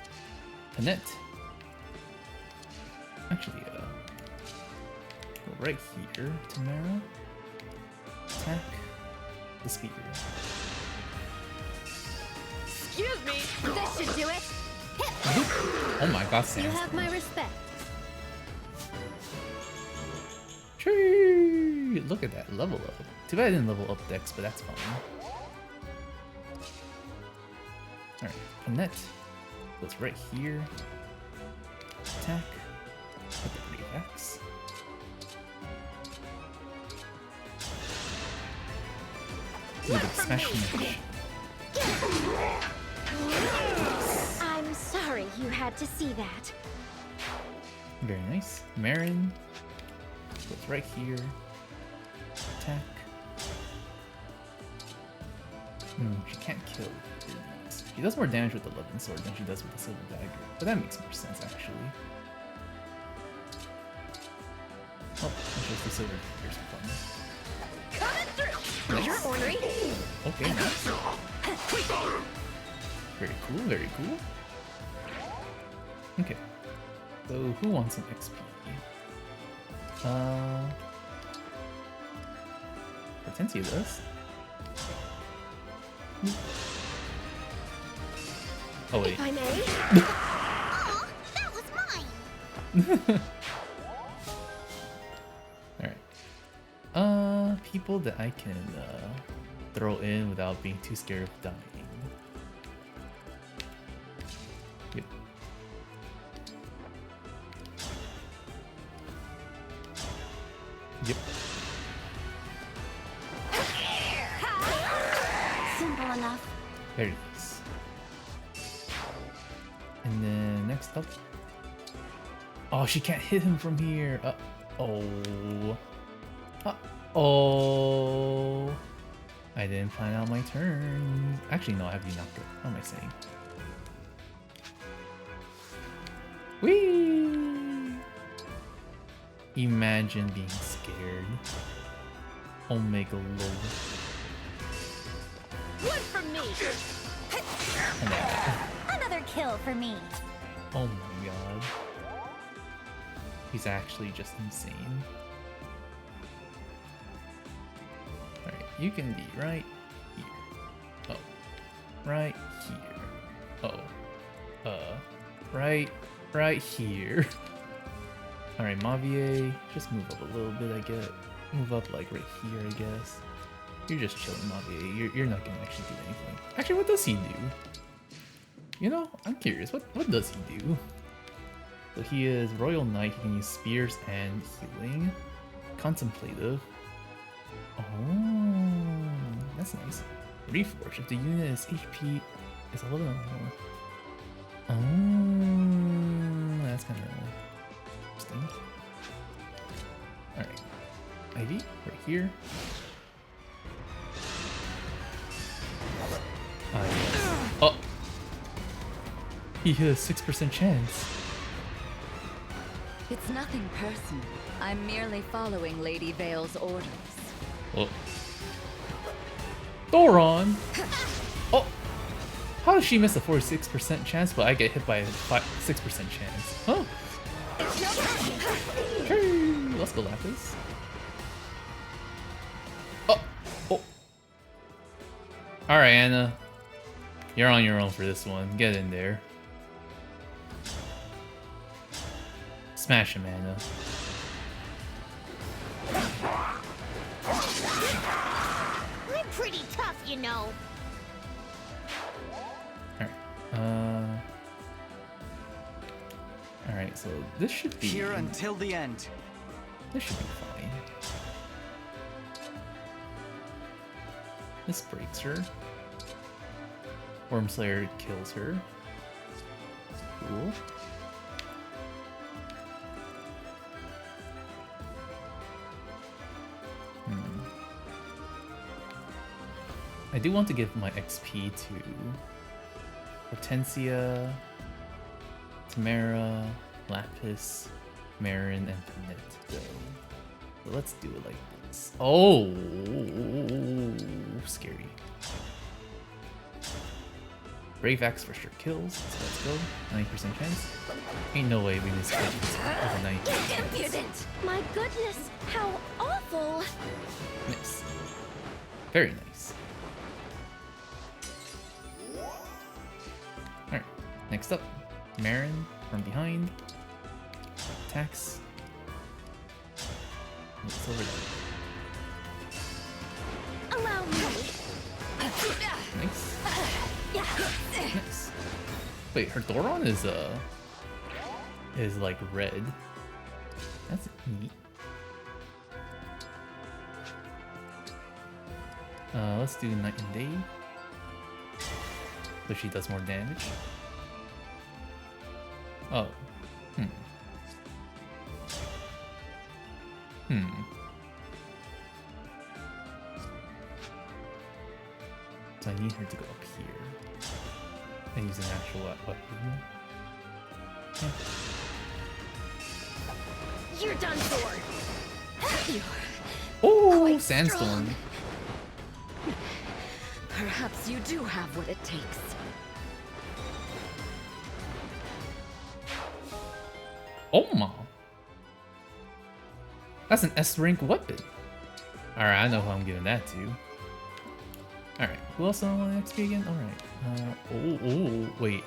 [SPEAKER 1] Panette. Actually, go right here, Tamara. Attack the speaker.
[SPEAKER 3] Excuse me! This should do it!
[SPEAKER 1] Oh my god,
[SPEAKER 3] You
[SPEAKER 1] Sam.
[SPEAKER 3] have my respect.
[SPEAKER 1] Tree! Look at that, level up. Too bad I didn't level up Dex, but that's fine. Alright, Panette goes right here. Attack. With the reflex. With a smash damage.
[SPEAKER 3] I'm sorry you had to see that.
[SPEAKER 1] Very nice. Marin goes right here. Attack. She can't kill with these. She does more damage with the 11 sword than she does with the silver dagger, but that makes more sense actually. Oh, let's just the silver dagger some fun.
[SPEAKER 3] You're ornery.
[SPEAKER 1] Okay. Very cool, very cool. Okay. So who wants some XP? Hortensia does. Oh wait.
[SPEAKER 3] If I may. Aw, that was mine.
[SPEAKER 1] Alright. People that I can throw in without being too scared of dying. Yep. Yep.
[SPEAKER 3] Simple enough.
[SPEAKER 1] Very nice. And then next up. Oh, she can't hit him from here. Oh. Oh. I didn't plan out my turn. Actually, no, I have the knocker. What am I saying? Whee! Imagine being scared. Omega lol.
[SPEAKER 3] One from me.
[SPEAKER 1] And then,
[SPEAKER 3] Another kill for me.
[SPEAKER 1] oh my god. He's actually just insane. Alright, you can be right here. Oh. Right here. Oh. Right here. Alright, Mavier, just move up a little bit, I get. Move up like right here, I guess. You're just chilling, Mavier. You're not gonna actually do anything. Actually, what does he do? You know, I'm curious. What does he do? So he is Royal Knight. He can use spears and healing. Contemplative. Oh, that's nice. Reforge. If the unit's HP is a little more. Oh, that's kind of interesting. Alright. Ivy, right here. Yes. Oh! He hit a 6% chance.
[SPEAKER 8] It's nothing personal. I'm merely following Lady Vale's orders.
[SPEAKER 1] Oh. Thoron! Oh! How does she miss a 46% chance, but I get hit by a 6% chance? Huh? Hey, let's go, Lapis. Oh! Oh! Alright, Anna. You're on your own for this one. Get in there. Smash him, Anna.
[SPEAKER 3] I'm pretty tough, you know.
[SPEAKER 1] Alright, so this should be...
[SPEAKER 6] Here until the end.
[SPEAKER 1] This should be fine. This breaks her. Wormslayer kills her. Cool. I do want to give my XP to Hortensia, Tamara, Lapis, Marin, and Panette, though. So let's do it like this. Oh, scary. Brave Axe for sure kills, so let's go. 90% chance. Ain't no way we miss this over 90% chance.
[SPEAKER 3] Impudent! My goodness, how awful!
[SPEAKER 1] Nice. Very nice. Alright, next up, Marin from behind. Attacks. What's over there?
[SPEAKER 3] Allow me.
[SPEAKER 1] Nice. Nice. Wait, her Thoron is like red. That's neat. Let's do Night and Day. So she does more damage. Oh. So I need her to go up here and use an actual weapon.
[SPEAKER 3] You're done for.
[SPEAKER 1] Oh, Sandstorm.
[SPEAKER 8] Perhaps you do have what it takes.
[SPEAKER 1] Oh my. That's an S rank weapon. Alright, I know who I'm giving that to. Alright, who else I want XP again? Alright. Wait.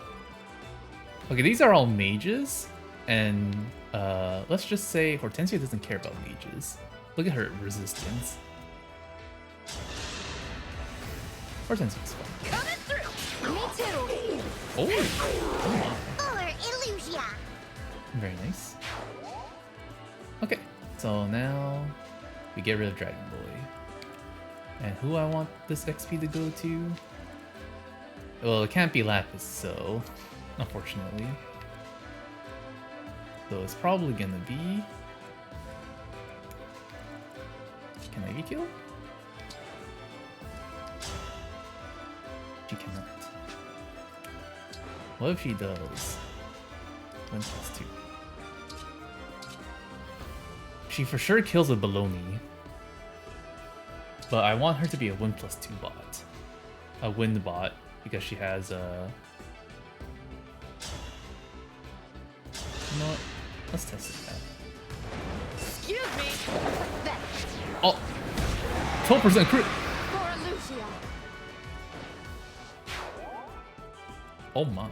[SPEAKER 1] Okay, these are all mages. And let's just say Hortensia doesn't care about mages. Look at her resistance. Hortensia's fine.
[SPEAKER 3] Coming through. Me too.
[SPEAKER 1] Oh my.
[SPEAKER 3] Or Illusia.
[SPEAKER 1] Very nice. Okay, so now we get rid of Dragon Boy. And who I want this XP to go to? Well, it can't be Lapis, so unfortunately. So it's probably gonna be... Can Ivy kill? She cannot. What if she does? 1+2. She for sure kills a baloney. But I want her to be a 1+2 bot. A wind bot, because she has a... You know what? Let's test it out.
[SPEAKER 3] Excuse me.
[SPEAKER 1] Oh! 12% crit!
[SPEAKER 3] For Illusia.
[SPEAKER 1] Oh my.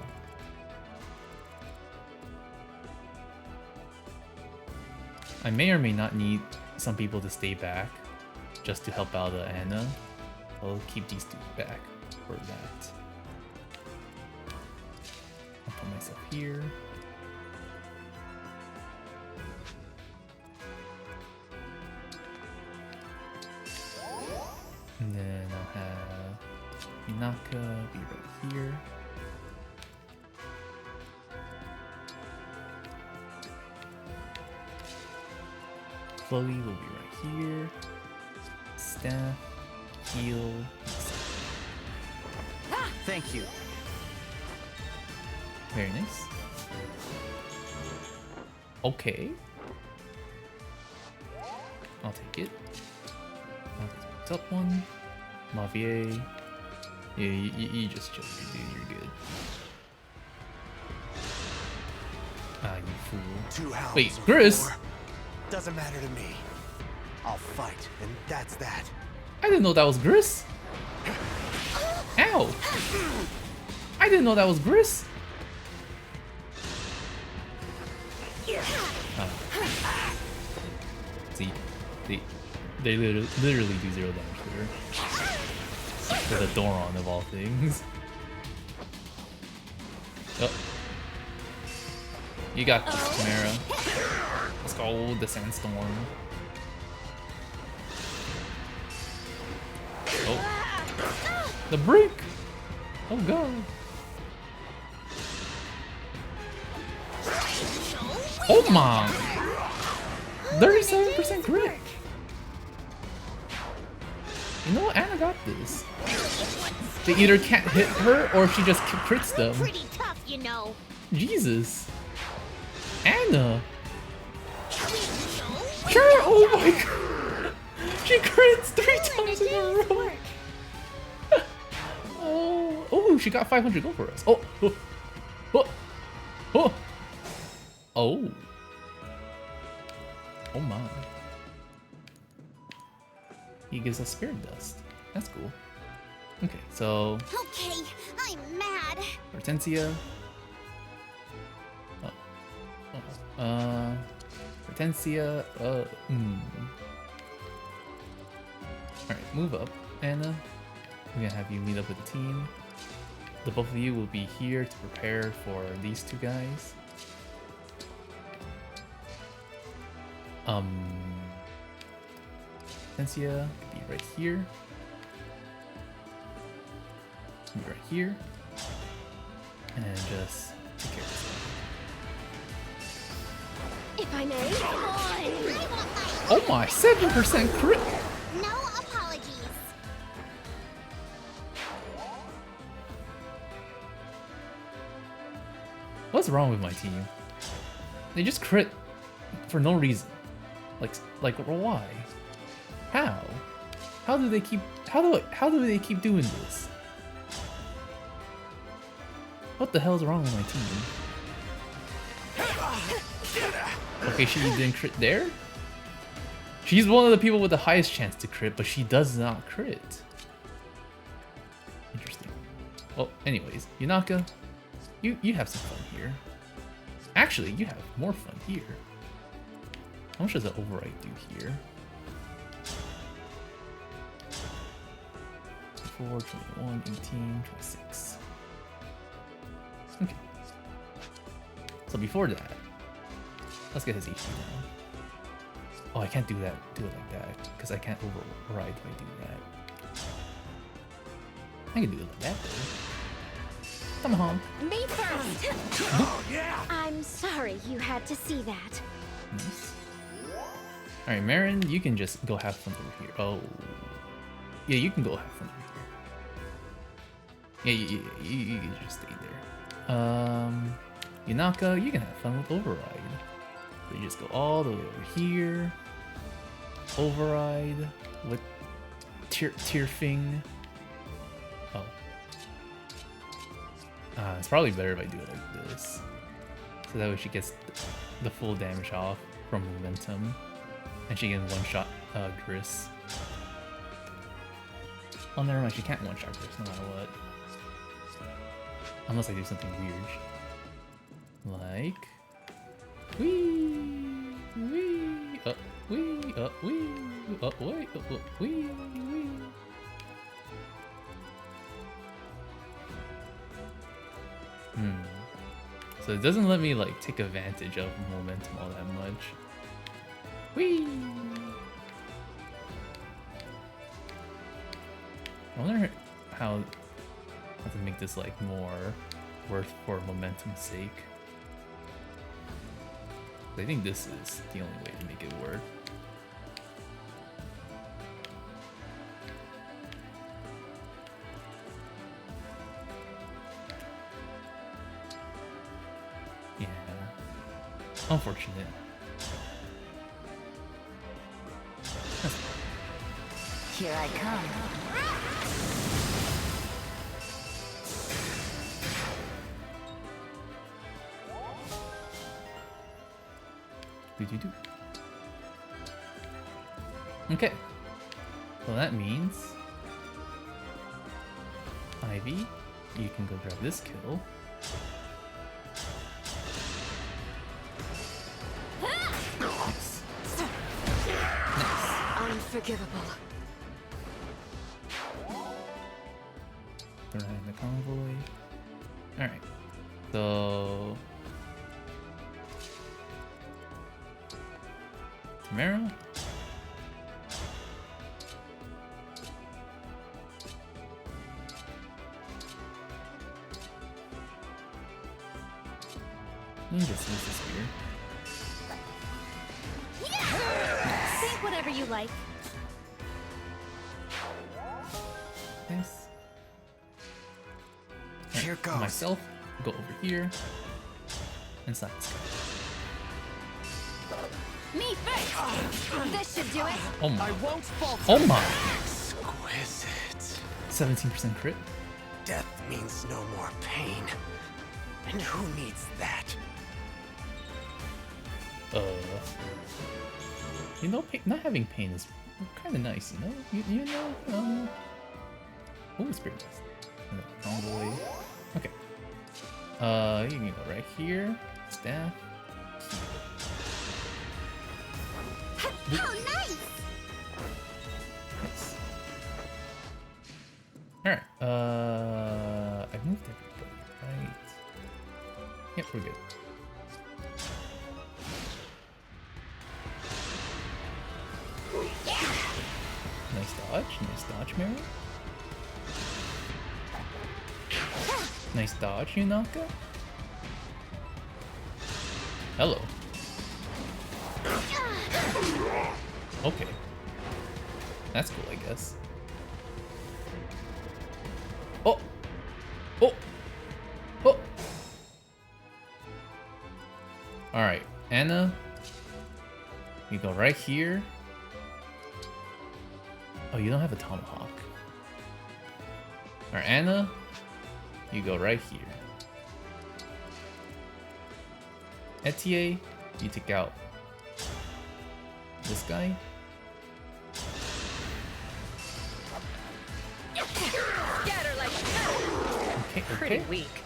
[SPEAKER 1] I may or may not need some people to stay back just to help out Anna. I'll keep these two back for that. I'll put myself here. And then I'll have Inaka be right here. Chloe will be right here. Staff, heal.
[SPEAKER 6] Thank you.
[SPEAKER 1] Very nice. Okay. I'll take it. I'll pick up one. Mavier. Yeah, you just chill, dude. You're good. Ah, you fool.
[SPEAKER 2] 2 hours.
[SPEAKER 1] Wait,
[SPEAKER 2] or
[SPEAKER 1] Chris?
[SPEAKER 2] 4. Doesn't matter to me. I'll fight, and that's that.
[SPEAKER 1] I didn't know that was Gris. Ow! I didn't know that was Gris. See, they literally do 0 damage there. With a Doron of all things. Oh. You got this, Chimera. Let's go, the Sandstorm. Oh. The brick! Oh god. Oh my! 37% crit! You know what? Anna got this. They either can't hit her or she just crits them.
[SPEAKER 3] Pretty tough, you know.
[SPEAKER 1] Jesus. Anna! Sure! Oh my god! She crits 3 times in a row! Oh, she got 500 gold for us. Oh! Oh! Oh my. He gives us spirit dust. That's cool. Okay, so
[SPEAKER 3] Okay, I'm mad.
[SPEAKER 1] Hortensia. Hortensia. Alright, move up, Anna. I'm gonna have you meet up with the team. The both of you will be here to prepare for these 2 guys. Hortensia could be right here. Be right here. And just take care of this guy.
[SPEAKER 3] If I may. Come on.
[SPEAKER 1] Oh my, 7% crit!
[SPEAKER 3] No apologies.
[SPEAKER 1] What's wrong with my team? They just crit for no reason. Like why? How? How do they keep doing this? What the hell's wrong with my team? Okay, she didn't crit there? She's one of the people with the highest chance to crit, but she does not crit. Interesting. Well, anyways, Yunaka, you have some fun here. Actually, you have more fun here. How much does the override do here? 4, 21, 18, 26. Okay. So before that, let's get his HP down. Oh, I can't do it like that, because I can't override if I do that. I can do it like that though. Come on.
[SPEAKER 3] Me first.
[SPEAKER 2] Oh, yeah!
[SPEAKER 3] I'm sorry you had to see that.
[SPEAKER 1] Nice. Alright, Marin, you can just go have fun over here. Oh. Yeah, you can go have fun over here. Yeah, you can just stay there. Yunaka, you can have fun with override. So you just go all the way over here. Override with Tierfing. Oh. It's probably better if I do it like this. So that way she gets the full damage off from momentum. And she can one-shot Gris. Oh, never mind, she can't one-shot Gris no matter what. Unless I do something weird. Like... Wee! Wee! Up, wee! Up, wee! Up, wait! Up, wee! Wee! So it doesn't let me like take advantage of momentum all that much. Whee! I wonder how to make this like more worth for momentum's sake. I think this is the only way to make it work. Yeah. Unfortunate.
[SPEAKER 8] Here I come.
[SPEAKER 1] Do. Okay. So that means Ivy, you can go grab this kill. Nice. Nice.
[SPEAKER 8] Unforgivable.
[SPEAKER 1] Behind the convoy. Alright. So Tamara. You can just use this spear.
[SPEAKER 3] Think whatever you like.
[SPEAKER 1] Nice.
[SPEAKER 6] Here goes.
[SPEAKER 1] Myself, go over here and slap this guy.
[SPEAKER 4] Me first! This should do it.
[SPEAKER 1] Oh my.
[SPEAKER 2] I won't falter.
[SPEAKER 1] Oh my.
[SPEAKER 2] Exquisite.
[SPEAKER 1] 17% crit.
[SPEAKER 2] Death means no more pain. And who needs that?
[SPEAKER 1] You know, not having pain is kind of nice, you know? You know, oh, Spirit Dust. Convoy. Okay. You can go right here. Staff.
[SPEAKER 3] How nice!
[SPEAKER 1] Nice. Alright, I moved everybody, right? Yep, we're good. Nice dodge, Mary. Nice dodge, Yunaka. Hello. Okay. That's cool, I guess. Oh! Oh! Oh! Alright, Anna. You go right here. Oh, you don't have a tomahawk. Alright, Anna. You go right here. Etier, you take out this guy.
[SPEAKER 8] Scatter like
[SPEAKER 1] Okay,
[SPEAKER 8] pretty
[SPEAKER 1] okay.
[SPEAKER 8] weak.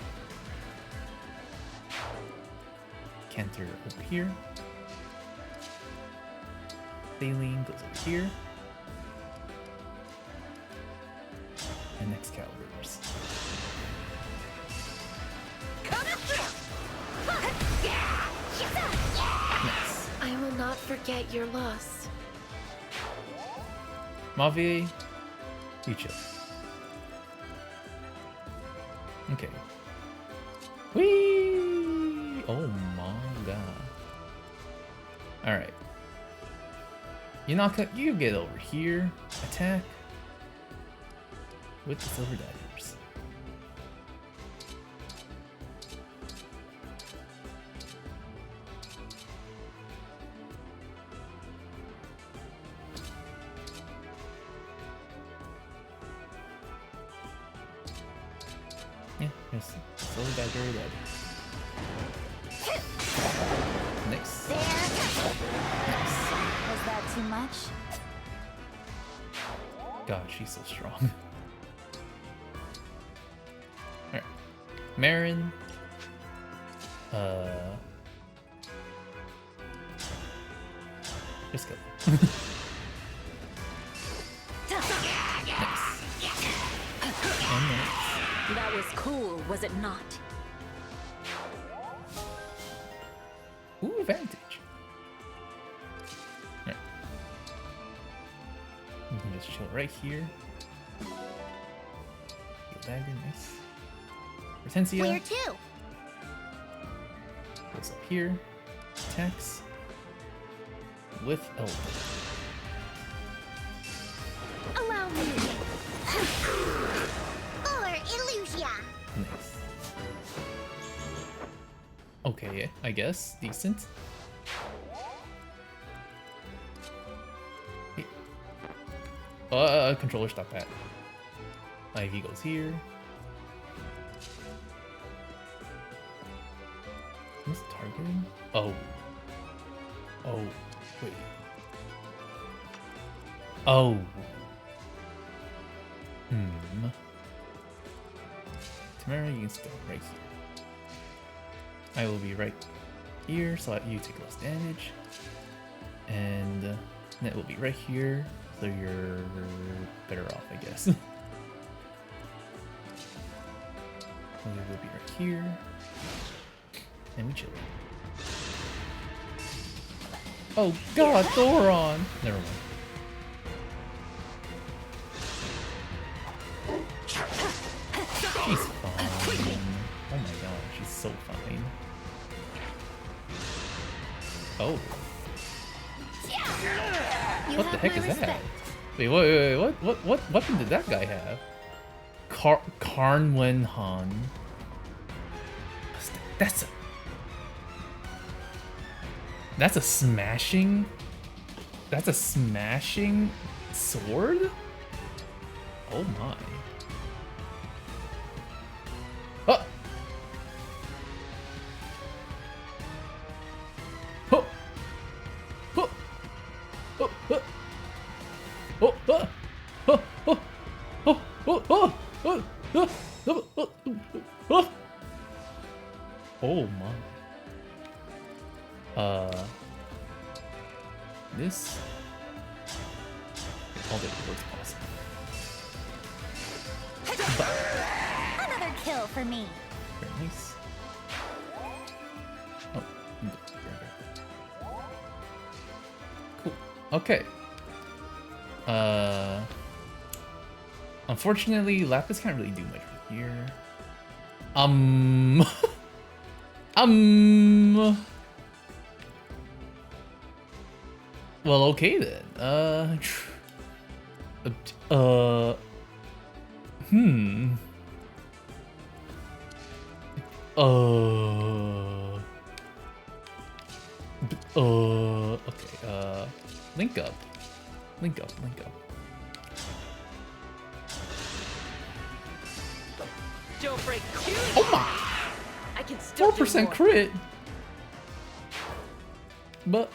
[SPEAKER 1] Canter over here. Saline goes over here. And Excalibur's. Nice.
[SPEAKER 3] I will not forget your loss.
[SPEAKER 1] Mavier, you chill. Okay. Whee! Oh my god. Alright. Yunaka, you get over here. Attack. With the silver daggers. Yeah, there's silver dagger ready. Nice. Nice.
[SPEAKER 8] Was that too much?
[SPEAKER 1] God, she's so strong. Alright. Marin. Just go. Nice. And nice.
[SPEAKER 8] That was cool, was it not?
[SPEAKER 1] Ooh, advantage. Alright. We can just chill right here. dagger, nice. Hortensia
[SPEAKER 3] Where to?
[SPEAKER 1] goes up here, attacks with Elder.
[SPEAKER 3] Allow me. Or Illusia.
[SPEAKER 1] Nice. Okay, I guess. Decent. Controller, stop that. Ivy goes here. Who's targeting? Oh. Oh, wait. Oh. Tamara, you can stay right here. I will be right here, so you take less damage. And Net will be right here, so you're better off, I guess. We will be right here. And we chill. Oh god, Thoron! Never mind. She's fine. Oh my god, she's so fine. Oh.
[SPEAKER 3] You
[SPEAKER 1] What the
[SPEAKER 3] have
[SPEAKER 1] heck
[SPEAKER 3] my
[SPEAKER 1] is that?
[SPEAKER 3] respect.
[SPEAKER 1] Wait, what weapon did that guy have? Karnwen Han. That's a smashing. That's a smashing sword? Oh my. Oh! Oh! Oh! Oh! Oh! Oh! Oh! Oh! Oh! Oh! Oh! Oh! Oh! Oh my. This all the words possible.
[SPEAKER 3] Another kill for me.
[SPEAKER 1] Very nice. Oh, cool. Okay. Unfortunately, Lapis can't really do much from here. Well, okay then. Okay, link up. Link up.
[SPEAKER 9] Don't break.
[SPEAKER 1] Oh my!
[SPEAKER 9] I can still
[SPEAKER 1] 4% crit! But...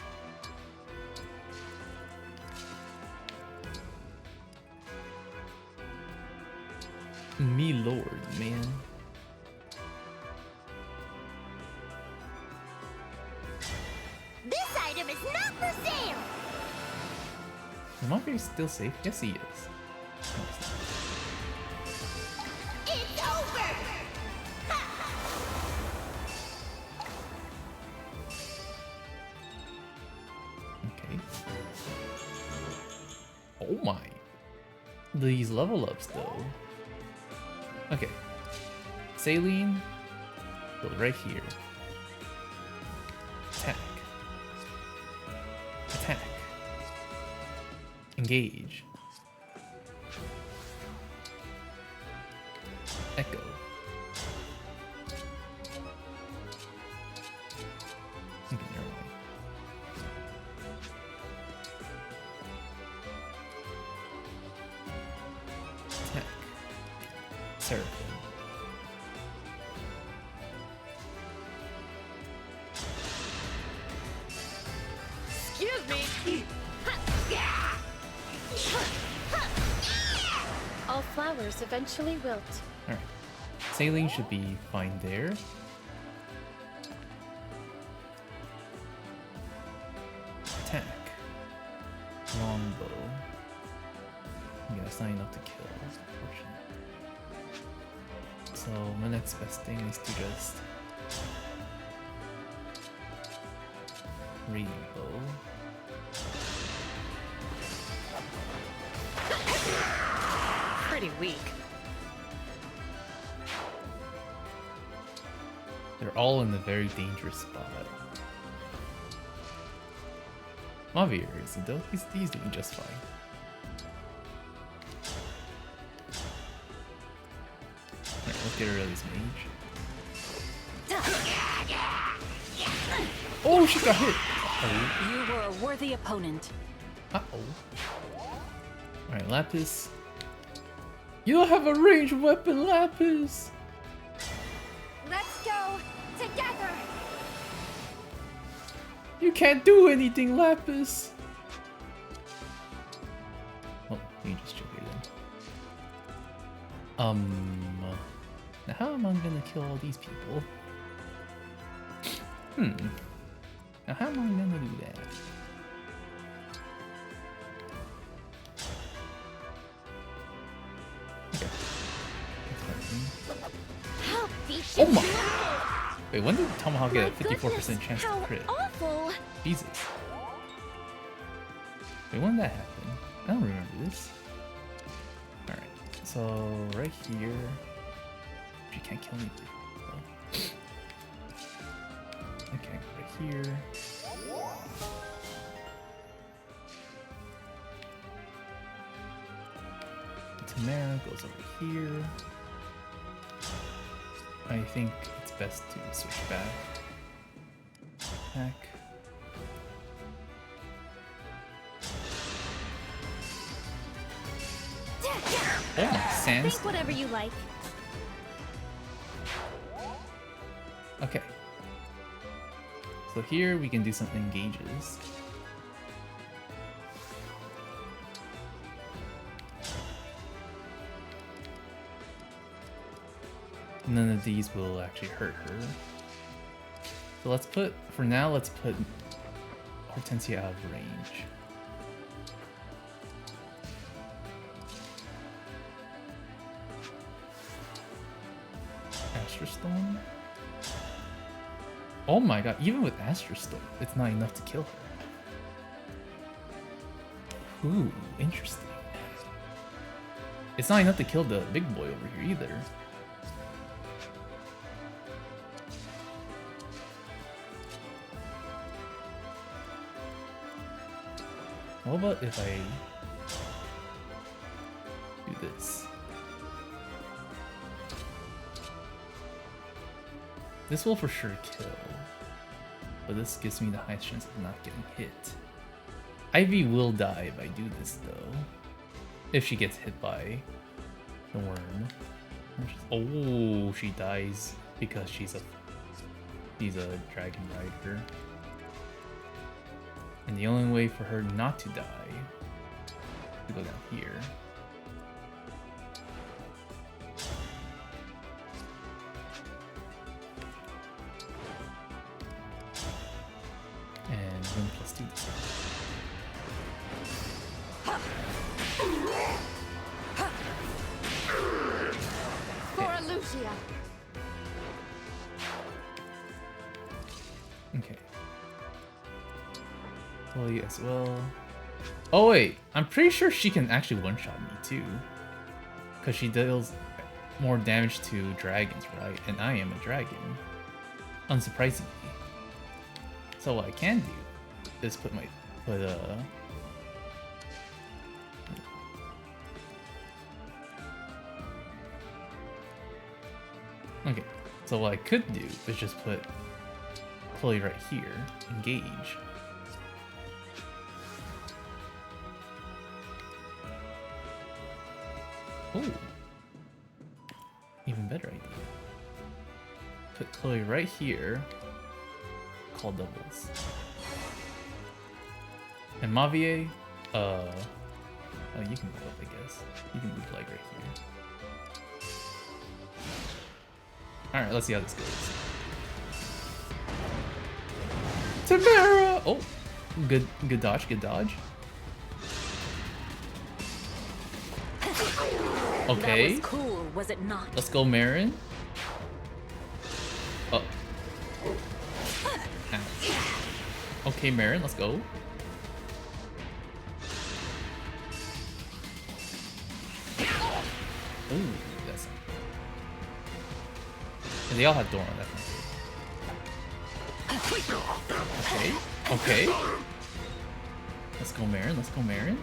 [SPEAKER 1] me lord, man.
[SPEAKER 3] This item is not for sale.
[SPEAKER 1] Is Mockery still safe? Yes, he is. No, he's not.
[SPEAKER 3] It's over.
[SPEAKER 1] Okay. Oh my. These level ups though. Okay. Saline. Go right here. Attack. Attack. Engage. Echo. Okay, never mind. Attack. Seraphim.
[SPEAKER 9] Excuse me.
[SPEAKER 10] All flowers eventually wilt.
[SPEAKER 1] Alright. Saline should be fine there. Attack. Longbow. Yeah, that's not enough to kill, unfortunately. So my next best thing is to just Radiant Bow.
[SPEAKER 9] Pretty weak.
[SPEAKER 1] They're all in a very dangerous spot. Mavier isn't though. He's doing just fine. Alright, let's get rid of this mage. Oh, she got hit! Uh-oh.
[SPEAKER 8] You were a worthy opponent.
[SPEAKER 1] Uh-oh. Alright, Lapis. You don't have a ranged weapon, Lapis!
[SPEAKER 4] Let's go together.
[SPEAKER 1] You can't do anything, Lapis! Oh, you just chill here then. Now how am I gonna kill all these people? Now how am I gonna do that? Oh my! Wait, when did Tomahawk get a 54% chance to crit?
[SPEAKER 3] Awful.
[SPEAKER 1] Jesus. Wait, when did that happen? I don't remember this. Alright, so right here. She can't kill me. Okay, right here. Tamara goes over here. I think it's best to switch back. Oh my sands.
[SPEAKER 3] Think whatever you like.
[SPEAKER 1] Okay. So here we can do some engages. None of these will actually hurt her. So let's put, for now, let's put Hortensia out of range. Astra Stone? Oh my god, even with Astra Stone, it's not enough to kill her. Ooh, interesting. It's not enough to kill the big boy over here either. What about if I do this? This will for sure kill, but this gives me the highest chance of not getting hit. Ivy will die if I do this though, if she gets hit by the worm. Oh, she dies because she's a dragon rider. And the only way for her not to die is to go down here. And 1+2 this time.
[SPEAKER 4] For Lucia.
[SPEAKER 1] Okay. Chloe as well. Oh wait, I'm pretty sure she can actually one-shot me too. Because she deals more damage to dragons, right? And I am a dragon. Unsurprisingly. So what I can do is put okay, so what I could do is just put Chloe right here, engage. Ooh. Even better idea. Put Chloe right here. Call doubles. And Mavier, oh, you can move up, I guess. You can move like right here. Alright, let's see how this goes. Tamara! Oh, good dodge, good dodge. Okay.
[SPEAKER 8] That was cool, was it not?
[SPEAKER 1] Let's go, Marin. Oh. Ow. Okay, Marin, let's go. Ooh, that's. And they all have Doran, that's not good. Okay. Okay. Let's go, Marin. Let's go, Marin.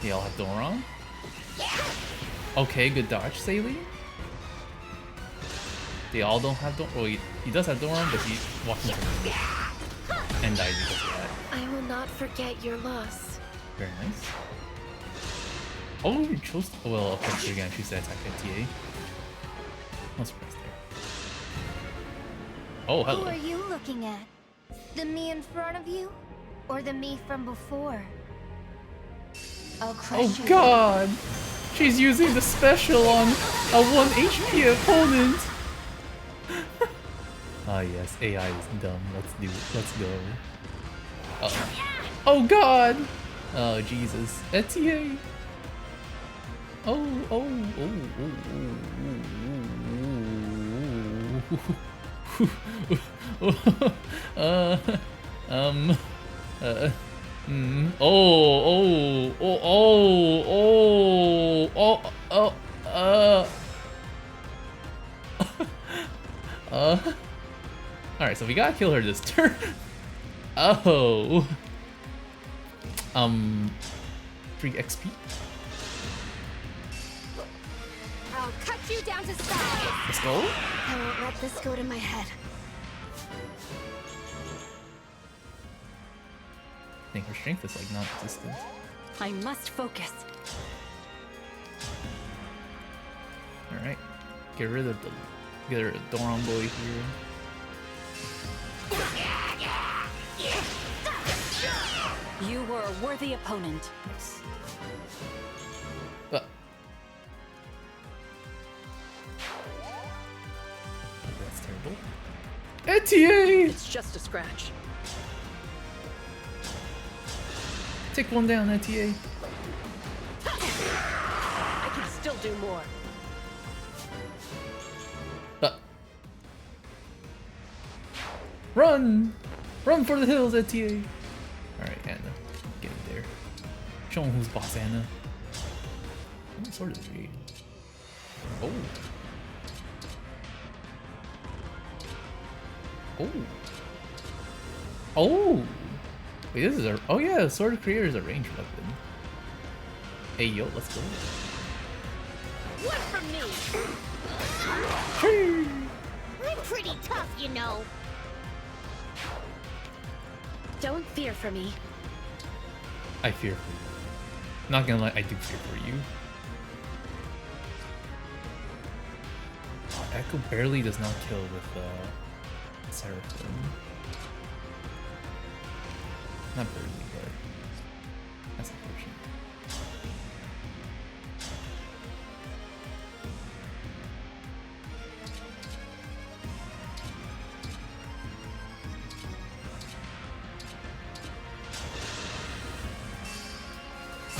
[SPEAKER 1] They all have Doron. Okay, good dodge, Saline. They all don't have Doron. Well, he does have Doron, but he walked into the and died because of that.
[SPEAKER 10] I will not forget your loss.
[SPEAKER 1] Very nice. Oh, you chose. Well, of course, again, she said attack at TA. No surprise there. Oh, hello.
[SPEAKER 4] Who are you looking at? The me in front of you? Or the me from before? I'll crush
[SPEAKER 1] Oh
[SPEAKER 4] you.
[SPEAKER 1] god! She's using the special on a 1 HP opponent! Ah yes, AI is dumb. Let's do it. Let's go. Oh god! Oh Jesus. Etienne! Oh, oh, oh, oh, oh, oh. Alright, so we gotta kill her this turn. Oh. Free XP.
[SPEAKER 4] I'll cut you down to size.
[SPEAKER 1] Let's go.
[SPEAKER 4] I won't let this go to my head.
[SPEAKER 1] I think her strength is like non-existent.
[SPEAKER 10] I must focus.
[SPEAKER 1] Alright. Get rid of the Doron boy here.
[SPEAKER 10] You were a worthy opponent.
[SPEAKER 1] Nice. That's terrible. Etienne!
[SPEAKER 9] It's just a scratch.
[SPEAKER 1] Take one down, Etienne.
[SPEAKER 9] I can still do more.
[SPEAKER 1] Run! Run for the hills, Etienne! Alright, Anna. Get in there. Show him who's boss, Anna. What sword is she? Oh. Oh. Oh! Wait, this is a... Oh yeah, Sword of Creator is a ranged weapon. Hey, yo, let's go.
[SPEAKER 3] What from me? I'm pretty tough, you know.
[SPEAKER 10] Don't fear for me.
[SPEAKER 1] I fear for you. Not gonna lie, I do fear for you. Oh, Echo barely does not kill with Seraphim. Not barely, but that's unfortunate.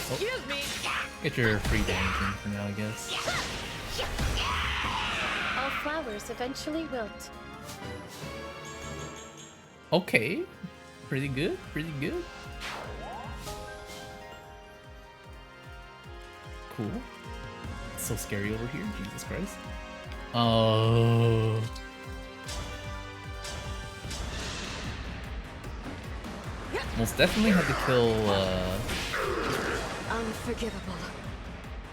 [SPEAKER 9] Excuse me.
[SPEAKER 1] Get your free damage in for now, I guess.
[SPEAKER 10] All flowers eventually wilt.
[SPEAKER 1] Okay. Pretty good, pretty good. Cool. It's so scary over here, Jesus Christ. Oh. Most definitely had to kill,
[SPEAKER 10] Unforgivable.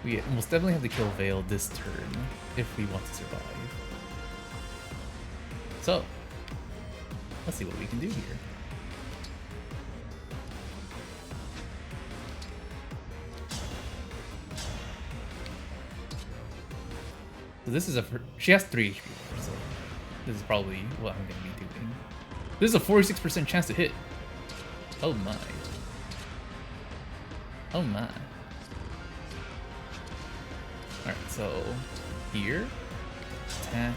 [SPEAKER 1] we most definitely have to kill Vale this turn if we want to survive. So, let's see what we can do here. So this is she has 3 HP left, so this is probably what I'm going to be doing. This is a 46% chance to hit. Oh my. Oh my. Alright, so here, attack.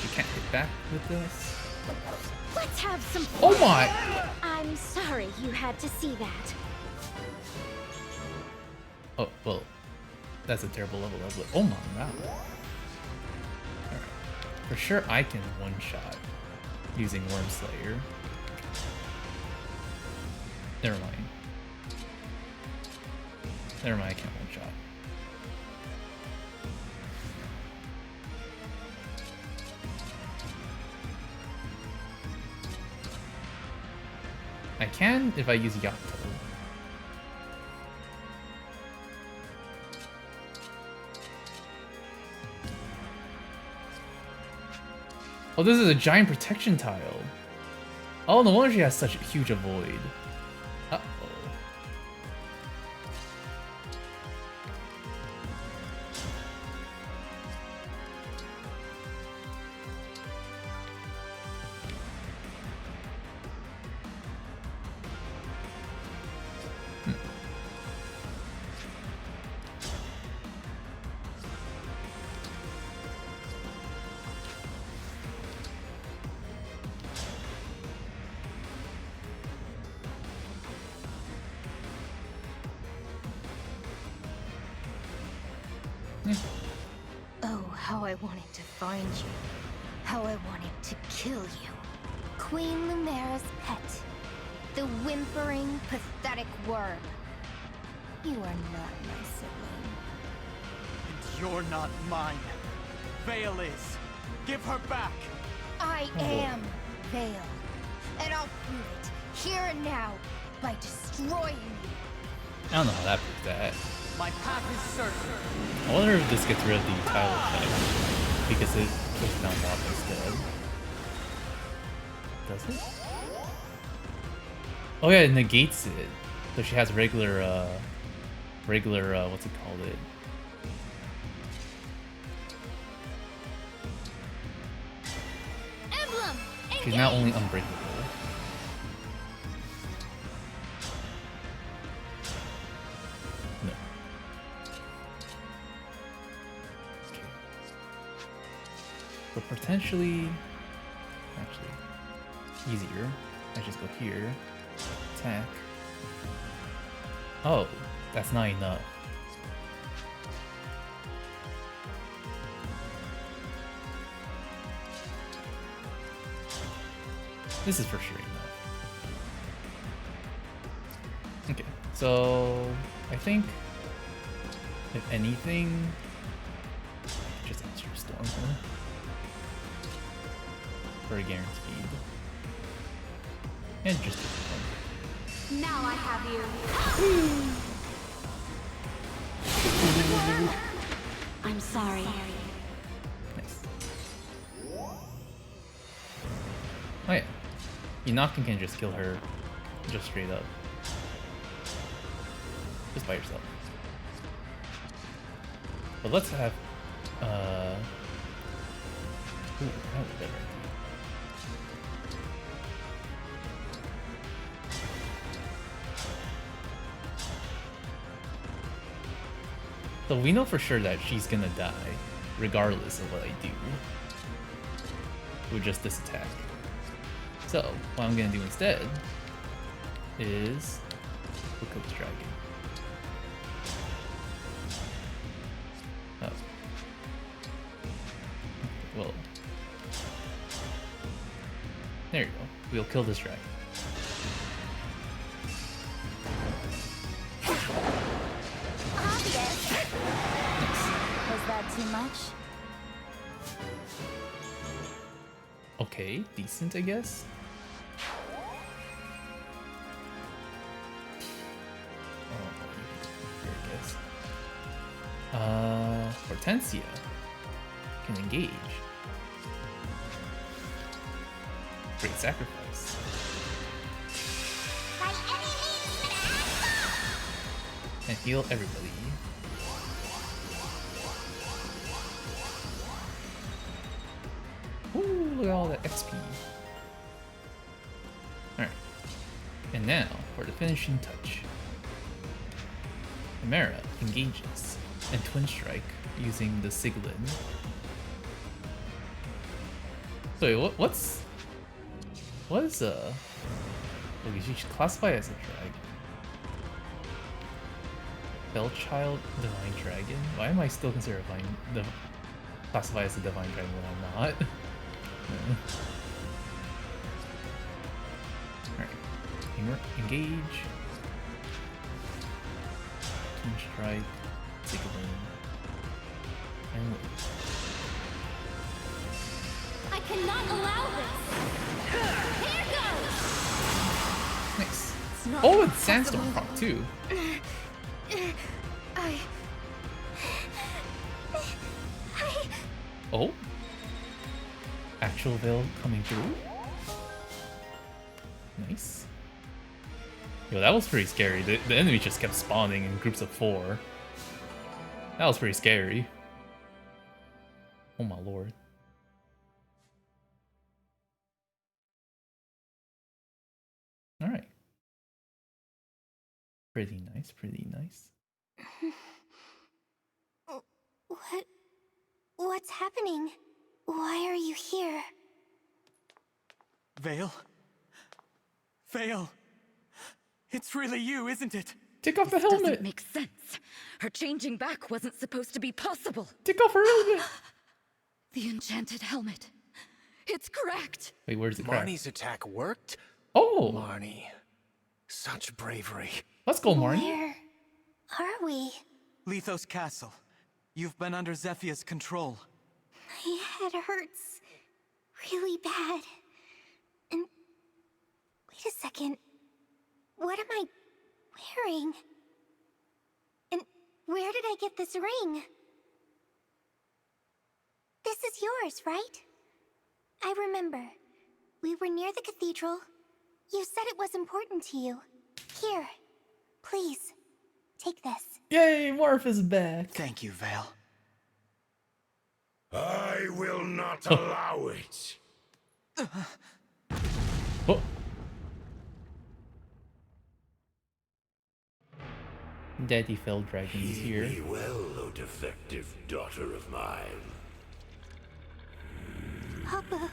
[SPEAKER 1] You can't hit back with this.
[SPEAKER 3] Let's have some fun.
[SPEAKER 1] Oh my!
[SPEAKER 3] I'm sorry you had to see that.
[SPEAKER 1] Oh, well, that's a terrible level up. Oh my god. Alright. For sure I can one-shot using Worm Slayer. Never mind. Never mind, I can't one-shot. I can if I use Yato. Oh, this is a giant protection tile. Oh, no wonder she has such a huge avoid. Uh-oh.
[SPEAKER 4] Oh, how I wanted to find you. How I wanted to kill you. Queen Lumera's pet. The whimpering, pathetic worm. You are not my sibling.
[SPEAKER 6] And you're not mine. Vale is. Give her back.
[SPEAKER 4] I am Vale. And I'll prove it, here and now, by destroying you.
[SPEAKER 1] I don't know how that proves that.
[SPEAKER 6] My path is certain.
[SPEAKER 1] I wonder if this gets rid of the tile effect. Because it pushes down block instead. Does it? Oh yeah, it negates it. So she has regular, what's it called it?
[SPEAKER 3] Emblem!
[SPEAKER 1] She's now only unbreakable. No. Okay. But potentially, actually, easier. I just go here, attack. Oh, that's not enough. This is for sure enough. Okay, so I think if anything, I could just extra storm her for a guaranteed. And just
[SPEAKER 10] Now I have you. I'm sorry.
[SPEAKER 1] nice. Oh yeah. Inakin can just kill her just straight up. Just by yourself. But let's have ooh, that would be better. So we know for sure that she's gonna die, regardless of what I do. With just this attack. So, what I'm gonna do instead is look up this dragon. Oh. Well. There you go. We'll kill this dragon.
[SPEAKER 10] Was that too much?
[SPEAKER 1] Okay, decent, I guess. Oh, here, I guess. Hortensia can engage. Great sacrifice. And heal everybody. Ooh, look at all that XP. Alright. And now, for the finishing touch. Chimera engages and Twin Strike using the Siglin. So wait, what is okay, she should classify as a dragon. Bellchild Divine Dragon? Why am I still considered classified as a Divine Dragon when I'm not? Alright. Engage. Twin Strike. Siglin. And wait.
[SPEAKER 3] I cannot allow this! Here goes!
[SPEAKER 1] Nice.
[SPEAKER 8] not
[SPEAKER 1] Oh, it's Sandstorm Croc too. Oh? Actual Veil coming through? Nice. Yo, that was pretty scary. The enemy just kept spawning in groups of 4. That was pretty scary. Oh my lord. Alright. Pretty nice, pretty nice.
[SPEAKER 3] What's happening? Why are you here?
[SPEAKER 6] Veil? Veil! It's really you, isn't it?
[SPEAKER 1] Take off the
[SPEAKER 8] This
[SPEAKER 1] helmet!
[SPEAKER 8] doesn't make sense. Her changing back wasn't supposed to be possible.
[SPEAKER 1] Take off her helmet!
[SPEAKER 8] The enchanted helmet. It's cracked.
[SPEAKER 1] Wait, where's the crack?
[SPEAKER 5] Marnie's attack worked?
[SPEAKER 1] Oh!
[SPEAKER 5] Marnie. Such bravery.
[SPEAKER 1] Let's go, Marnie.
[SPEAKER 3] Where are we?
[SPEAKER 6] Lithos Castle. You've been under Zephia's control.
[SPEAKER 3] My head hurts really bad. And wait a second. What am I wearing? And where did I get this ring? This is yours, right? I remember. We were near the cathedral. You said it was important to you. Here, please, take this.
[SPEAKER 1] Yay, Morph is back.
[SPEAKER 6] Thank you, Veil.
[SPEAKER 11] I will not allow it.
[SPEAKER 1] Oh. Daddy Fell Dragon is here.
[SPEAKER 11] Heed me well, O defective daughter of mine.
[SPEAKER 3] Papa.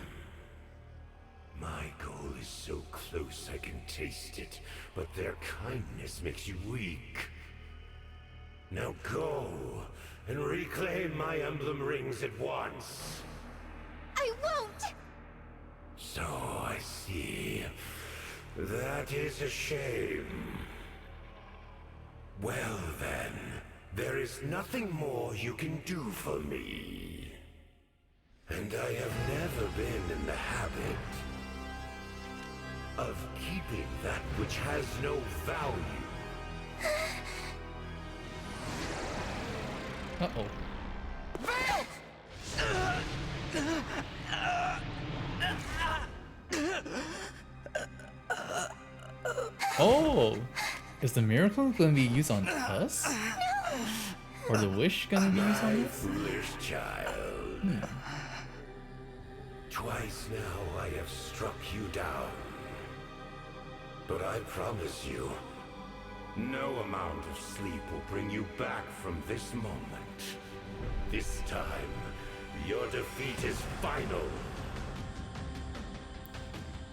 [SPEAKER 11] My goal is so close I can taste it, but their kindness makes you weak. Now go and reclaim my emblem rings at once.
[SPEAKER 3] I won't!
[SPEAKER 11] So I see. That is a shame. Well then, there is nothing more you can do for me. And I have never been in the habit of keeping that which has no value.
[SPEAKER 1] Uh-oh. Oh! Is the miracle gonna be used on us? Or the wish gonna be used on
[SPEAKER 11] My
[SPEAKER 1] us?
[SPEAKER 11] foolish child. Twice now I have struck you down. But I promise you, no amount of sleep will bring you back from this moment. This time, your defeat is final.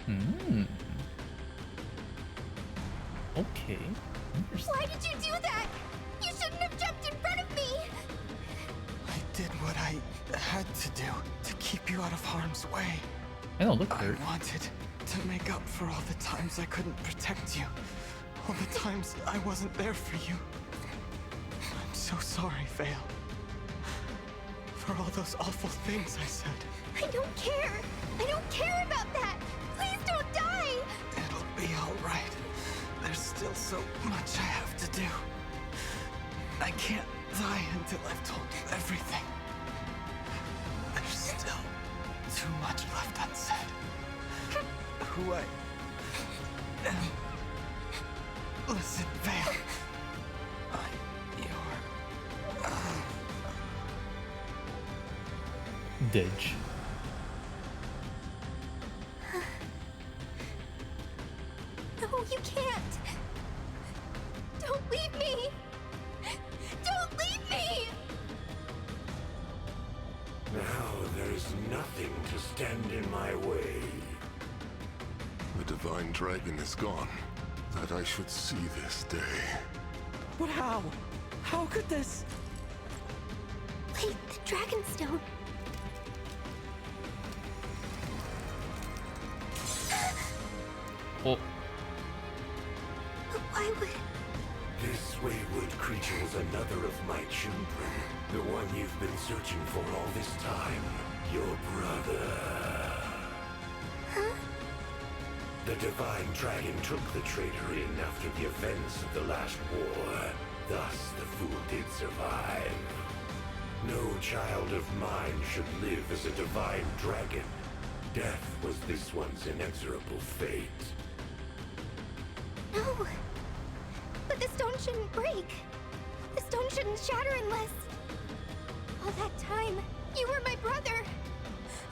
[SPEAKER 1] Hmm. Okay. Interesting.
[SPEAKER 3] Why did you do that? You shouldn't have jumped in front of me!
[SPEAKER 6] I did what I had to do to keep you out of harm's way.
[SPEAKER 1] I don't look
[SPEAKER 6] I
[SPEAKER 1] hurt.
[SPEAKER 6] wanted to make up for all the times I couldn't protect you. All the times I wasn't there for you. I'm so sorry, Vale. For all those awful things I said.
[SPEAKER 3] I don't care! I don't care about that! Please don't die!
[SPEAKER 6] It'll be alright. There's still so much I have to do. I can't die until I've told you everything. There's still too much left unsaid. Who I am. Listen, Vale. I'm your...
[SPEAKER 1] Didge.
[SPEAKER 3] No, you can't! Don't leave me! Don't leave me!
[SPEAKER 11] Now there is nothing to stand in my way.
[SPEAKER 7] The divine dragon is gone. That I should see this day.
[SPEAKER 6] But how? How could this...
[SPEAKER 3] Wait, the Dragonstone.
[SPEAKER 1] Oh.
[SPEAKER 3] But why would...
[SPEAKER 11] This wayward creature is another of my children. The one you've been searching for all this time. Your brother.
[SPEAKER 3] Huh?
[SPEAKER 11] The Divine Dragon took the traitor in after the events of the last war. Thus, the fool did survive. No child of mine should live as a Divine Dragon. Death was this one's inexorable fate.
[SPEAKER 4] No! But the stone shouldn't break. The stone shouldn't shatter unless... All that time, you were my brother.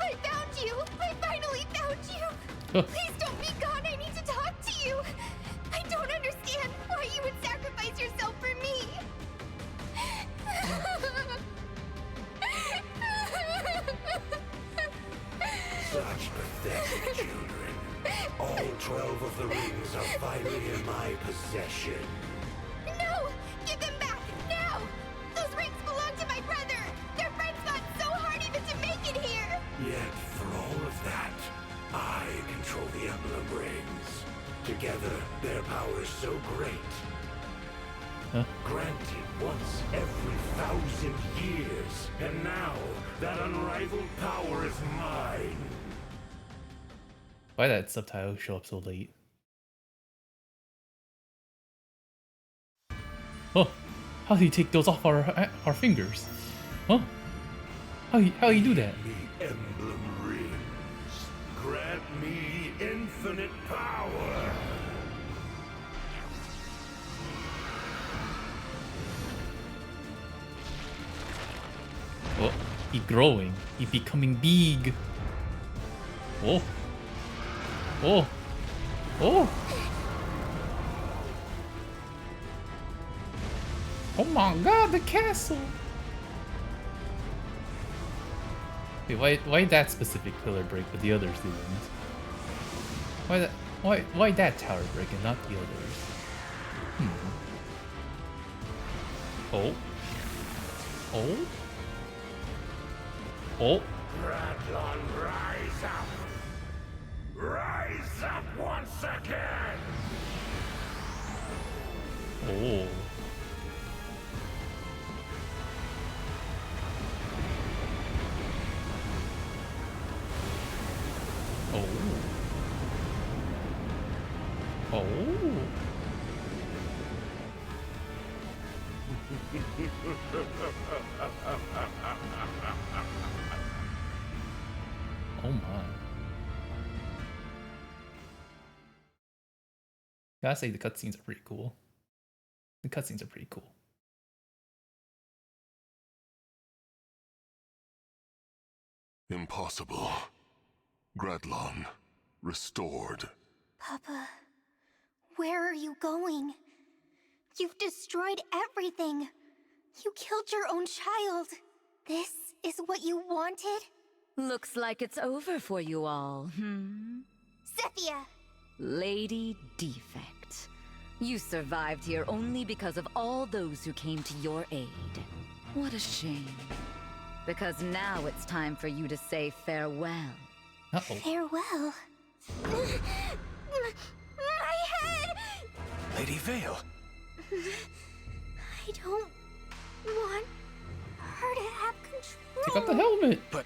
[SPEAKER 4] I found you! I finally found you! Please don't be gone, I need to talk to you! I don't understand why you would sacrifice yourself for me!
[SPEAKER 11] Such pathetic children. All 12 of the rings are finally in my possession.
[SPEAKER 4] No! Give them back, now! Those rings belong to my brother! Their friends fought so hard even to make it here!
[SPEAKER 11] Yet, for all of that, I control the emblem rings. Together, their power is so great. Granted once every 1,000 years, and now that unrivaled power is mine.
[SPEAKER 1] Why that subtitle show up so late? Oh, how do you take those off our fingers? Huh? How you do that?
[SPEAKER 11] The emblem rings grant me infinite power.
[SPEAKER 1] Oh, he growing. He becoming big. Oh. Oh. Oh. Oh my god, the castle. Wait, why that specific pillar break but the others didn't? Why that tower break and not the others? Oh. Oh. Oh.
[SPEAKER 11] Radlon, rise up! Rise up once again!
[SPEAKER 1] Oh. Oh. Oh. Oh my. Gotta say the cutscenes are pretty cool. The cutscenes are pretty cool.
[SPEAKER 7] Impossible. Gradlon, restored.
[SPEAKER 4] Papa, where are you going? You've destroyed everything. You killed your own child. This is what you wanted?
[SPEAKER 8] Looks like it's over for you all,
[SPEAKER 4] Zephyr!
[SPEAKER 8] Lady Defect. You survived here only because of all those who came to your aid. What a shame. Because now it's time for you to say farewell.
[SPEAKER 1] Uh-oh.
[SPEAKER 4] Farewell? My head!
[SPEAKER 5] Lady Vale.
[SPEAKER 4] I don't want her to have control.
[SPEAKER 1] Take off the helmet.
[SPEAKER 5] But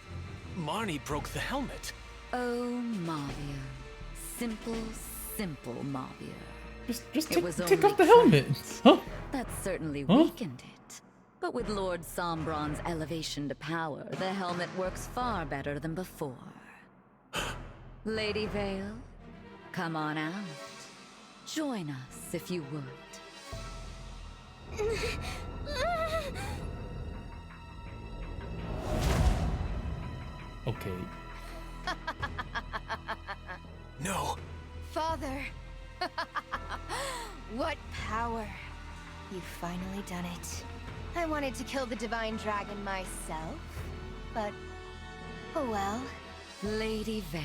[SPEAKER 5] Marnie broke the helmet.
[SPEAKER 8] Oh, Mavia. Simple, simple Mavia.
[SPEAKER 1] Just
[SPEAKER 8] It was
[SPEAKER 1] take
[SPEAKER 8] only
[SPEAKER 1] off the helmet. Huh?
[SPEAKER 8] That certainly
[SPEAKER 1] Huh?
[SPEAKER 8] weakened it. But with Lord Sombron's elevation to power, the helmet works far better than before. Lady Vale, come on out. Join us if you would.
[SPEAKER 1] Okay.
[SPEAKER 5] No.
[SPEAKER 4] Father! What power! You've finally done it. I wanted to kill the Divine Dragon myself, but... oh well.
[SPEAKER 8] Lady Vale,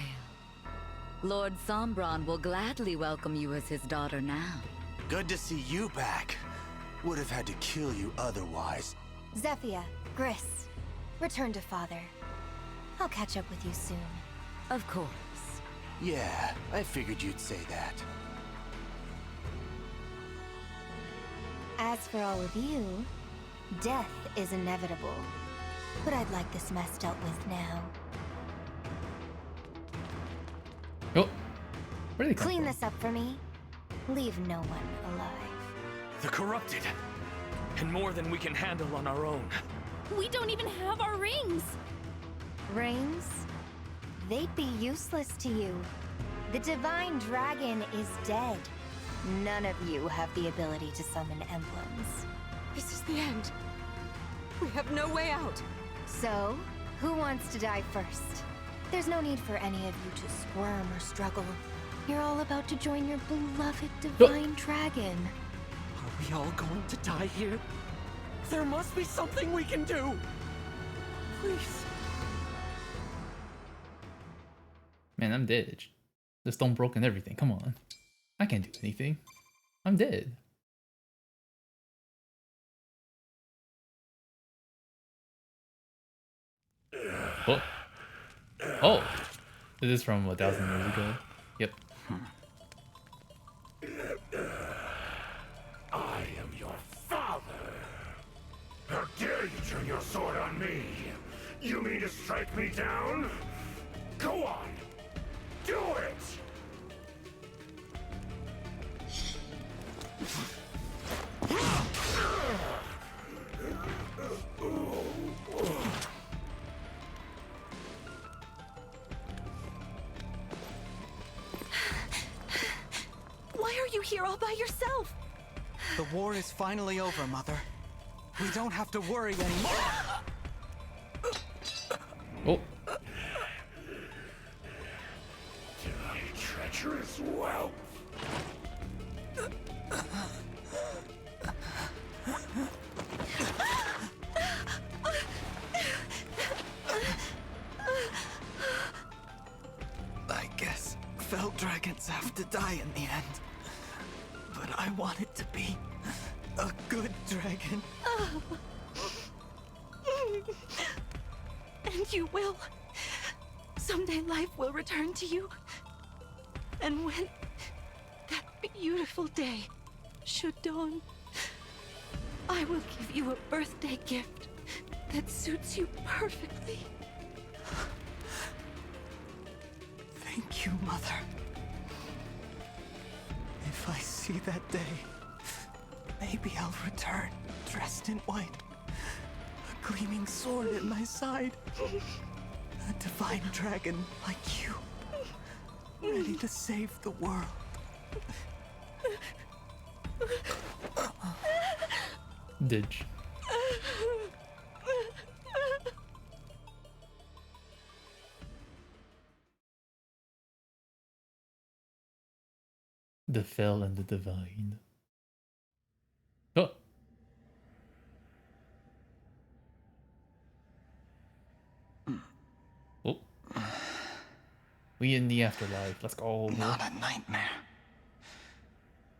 [SPEAKER 8] Lord Sombron will gladly welcome you as his daughter now.
[SPEAKER 2] Good to see you back. Would have had to kill you otherwise.
[SPEAKER 4] Zephyr, Gris, return to Father. I'll catch up with you soon.
[SPEAKER 8] Of course.
[SPEAKER 2] Yeah, I figured you'd say that.
[SPEAKER 4] As for all of you, death is inevitable. But I'd like this mess dealt with now.
[SPEAKER 1] Oh. Where did they come
[SPEAKER 4] Clean
[SPEAKER 1] from?
[SPEAKER 4] this up for me. Leave no one alive.
[SPEAKER 6] The corrupted. And more than we can handle on our own.
[SPEAKER 10] We don't even have our rings.
[SPEAKER 4] Rings? They'd be useless to you. The divine dragon is dead. None of you have the ability to summon emblems.
[SPEAKER 9] This is the end. We have no way out.
[SPEAKER 4] So, who wants to die first? There's no need for any of you to squirm or struggle. You're all about to join your beloved divine dragon.
[SPEAKER 6] Are we all going to die here? There must be something we can do. Please.
[SPEAKER 1] Man, I'm dead. The stone broke and everything. Come on. I can't do anything. I'm dead. Oh. Oh. This is from 1,000 years ago. Yep.
[SPEAKER 11] I am your father. How dare you turn your sword on me? You mean to strike me down? Go on. Do it!
[SPEAKER 9] Why are you here all by yourself?
[SPEAKER 6] The war is finally over, Mother. We don't have to worry anymore.
[SPEAKER 1] Oh.
[SPEAKER 11] Treacherous whelp.
[SPEAKER 6] I guess fell dragons have to die in the end. But I want it to be a good dragon.
[SPEAKER 9] And you will. Someday life will return to you. And when that beautiful day should dawn, I will give you a birthday gift that suits you perfectly.
[SPEAKER 6] Thank you, Mother. If I see that day, maybe I'll return dressed in white, a gleaming sword at my side, a divine dragon like you, ready to save the world.
[SPEAKER 1] Ditch. The fell and the divine. Oh. Oh. We in the afterlife. Let's go.
[SPEAKER 6] Not a nightmare.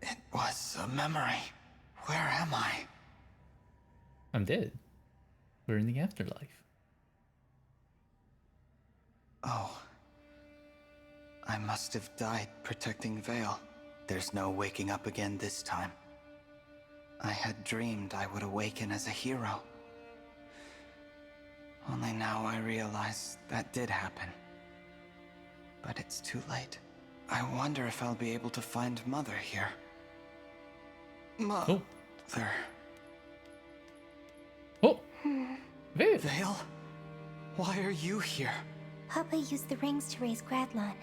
[SPEAKER 6] It was a memory. Where am I?
[SPEAKER 1] I'm dead. We're in the afterlife.
[SPEAKER 6] Oh. I must have died protecting Vale. There's no waking up again this time. I had dreamed I would awaken as a hero. Only now I realize that did happen. But it's too late. I wonder if I'll be able to find Mother here. Mother.
[SPEAKER 1] Oh. Vale.
[SPEAKER 6] Vale? Why are you here?
[SPEAKER 12] Papa used the rings to raise Gradlon.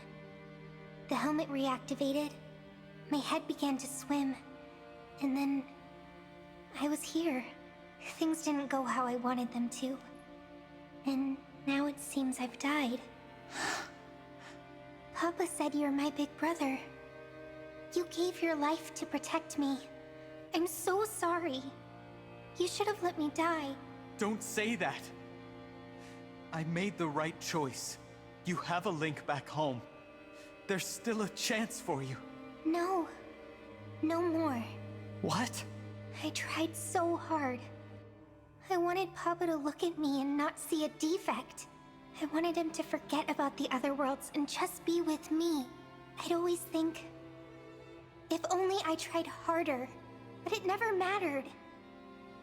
[SPEAKER 12] The helmet reactivated. My head began to swim. And then I was here. Things didn't go how I wanted them to. And now it seems I've died. Papa said you're my big brother. You gave your life to protect me. I'm so sorry. You should have let me die.
[SPEAKER 6] Don't say that. I made the right choice. You have a link back home. There's still a chance for you.
[SPEAKER 12] No. No more.
[SPEAKER 6] What?
[SPEAKER 12] I tried so hard. I wanted Papa to look at me and not see a defect. I wanted him to forget about the other worlds and just be with me. I'd always think, if only I tried harder, but it never mattered.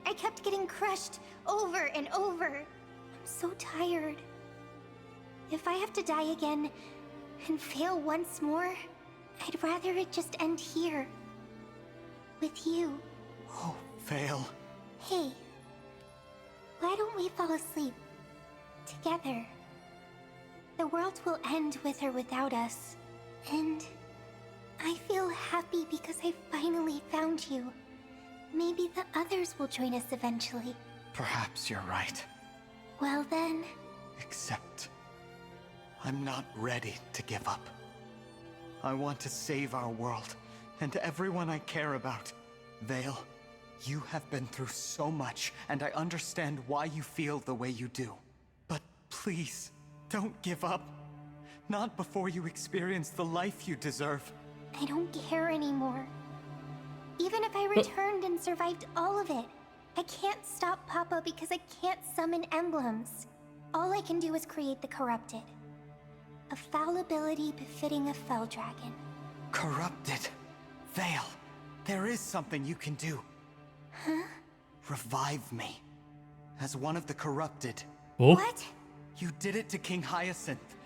[SPEAKER 12] I kept getting crushed over and over. I'm so tired. If I have to die again and fail once more, I'd rather it just end here. With you.
[SPEAKER 6] Oh, Vale.
[SPEAKER 12] Hey. Why don't we fall asleep? Together. The world will end with or without us. And I feel happy because I finally found you. Maybe the others will join us eventually.
[SPEAKER 6] Perhaps you're right.
[SPEAKER 12] Well then...
[SPEAKER 6] Except... I'm not ready to give up. I want to save our world, and everyone I care about. Vale, you have been through so much, and I understand why you feel the way you do. But please, don't give up. Not before you experience the life you deserve.
[SPEAKER 12] I don't care anymore. Even if I returned and survived all of it, I can't stop Papa because I can't summon emblems. All I can do is create the corrupted. A foul ability befitting a fell dragon.
[SPEAKER 6] Corrupted. Vale, there is something you can do.
[SPEAKER 12] Huh?
[SPEAKER 6] Revive me. As one of the corrupted.
[SPEAKER 1] Oh.
[SPEAKER 12] What?
[SPEAKER 6] You did it to King Hyacinth.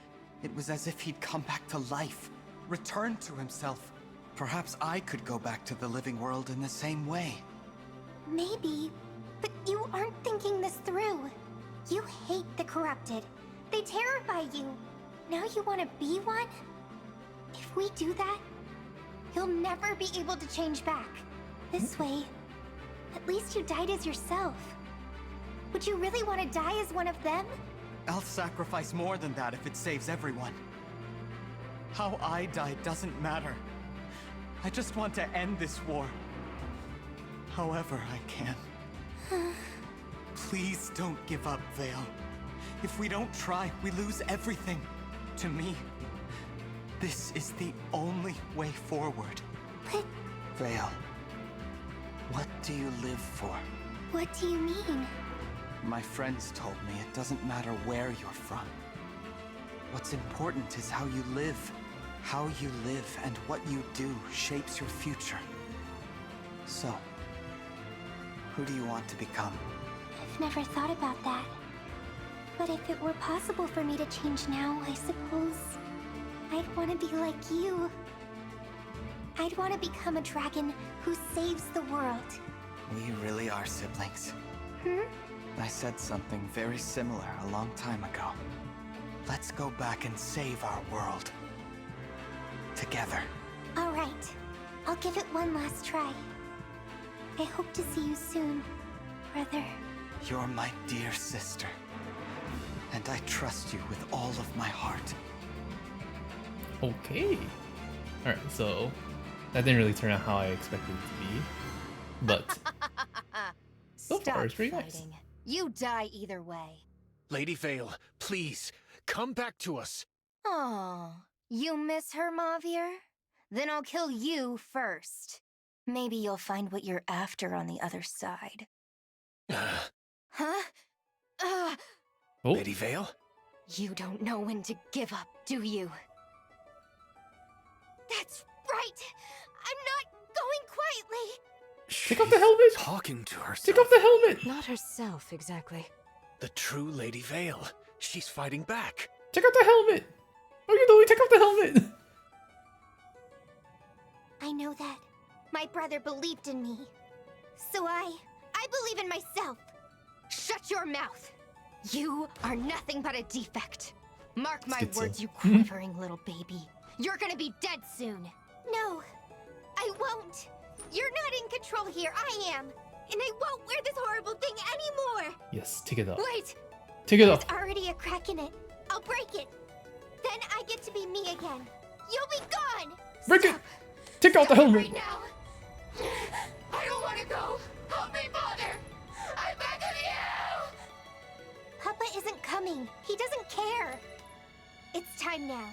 [SPEAKER 6] It was as if he'd come back to life, returned to himself. Perhaps I could go back to the living world in the same way.
[SPEAKER 12] Maybe, but you aren't thinking this through. You hate the corrupted. They terrify you. Now you want to be one? If we do that, you'll never be able to change back. This way, at least you died as yourself. Would you really want to die as one of them?
[SPEAKER 6] I'll sacrifice more than that if it saves everyone. How I die doesn't matter. I just want to end this war. However I can. Please don't give up, Vale. If we don't try, we lose everything. To me, this is the only way forward.
[SPEAKER 12] But...
[SPEAKER 6] Vale, what do you live for?
[SPEAKER 12] What do you mean?
[SPEAKER 6] My friends told me it doesn't matter where you're from. What's important is how you live. How you live and what you do shapes your future. So, who do you want to become?
[SPEAKER 12] I've never thought about that. But if it were possible for me to change now, I suppose I'd want to be like you. I'd want to become a dragon who saves the world.
[SPEAKER 6] We really are siblings.
[SPEAKER 12] Hmm?
[SPEAKER 6] I said something very similar a long time ago. Let's go back and save our world. Together.
[SPEAKER 12] All right. I'll give it one last try. I hope to see you soon, brother.
[SPEAKER 6] You're my dear sister. And I trust you with all of my heart.
[SPEAKER 1] Okay. Alright, so that didn't really turn out how I expected it to be. But so far it's pretty nice.
[SPEAKER 4] You die either way.
[SPEAKER 5] Lady Vale, please, come back to us.
[SPEAKER 4] Oh, you miss her, Mavier? Then I'll kill you first. Maybe you'll find what you're after on the other side. Huh?
[SPEAKER 1] Oh.
[SPEAKER 5] Lady Vale?
[SPEAKER 4] You don't know when to give up, do you?
[SPEAKER 12] That's right! I'm not going quietly!
[SPEAKER 1] Take off the helmet!
[SPEAKER 5] Talking to herself.
[SPEAKER 1] Take off the helmet!
[SPEAKER 9] Not herself, exactly.
[SPEAKER 5] The true Lady Vale. She's fighting back.
[SPEAKER 1] Take off the helmet! What are you doing? Take off the helmet!
[SPEAKER 12] I know that. My brother believed in me. So I believe in myself.
[SPEAKER 4] Shut your mouth! You are nothing but a defect. Mark my
[SPEAKER 1] Schizo.
[SPEAKER 4] words, you quivering little baby. You're gonna be dead soon.
[SPEAKER 12] No, I won't. You're not in control here, I am. And I won't wear this horrible thing anymore.
[SPEAKER 1] Yes, take it off.
[SPEAKER 12] Wait,
[SPEAKER 1] Take it off.
[SPEAKER 12] there's already a crack in it. I'll break it. Then I get to be me again. You'll be gone.
[SPEAKER 1] Break it! Take out the helmet!
[SPEAKER 12] Right now. I don't want to go. Help me, Father. I'm begging you. Papa isn't coming. He doesn't care. It's time now.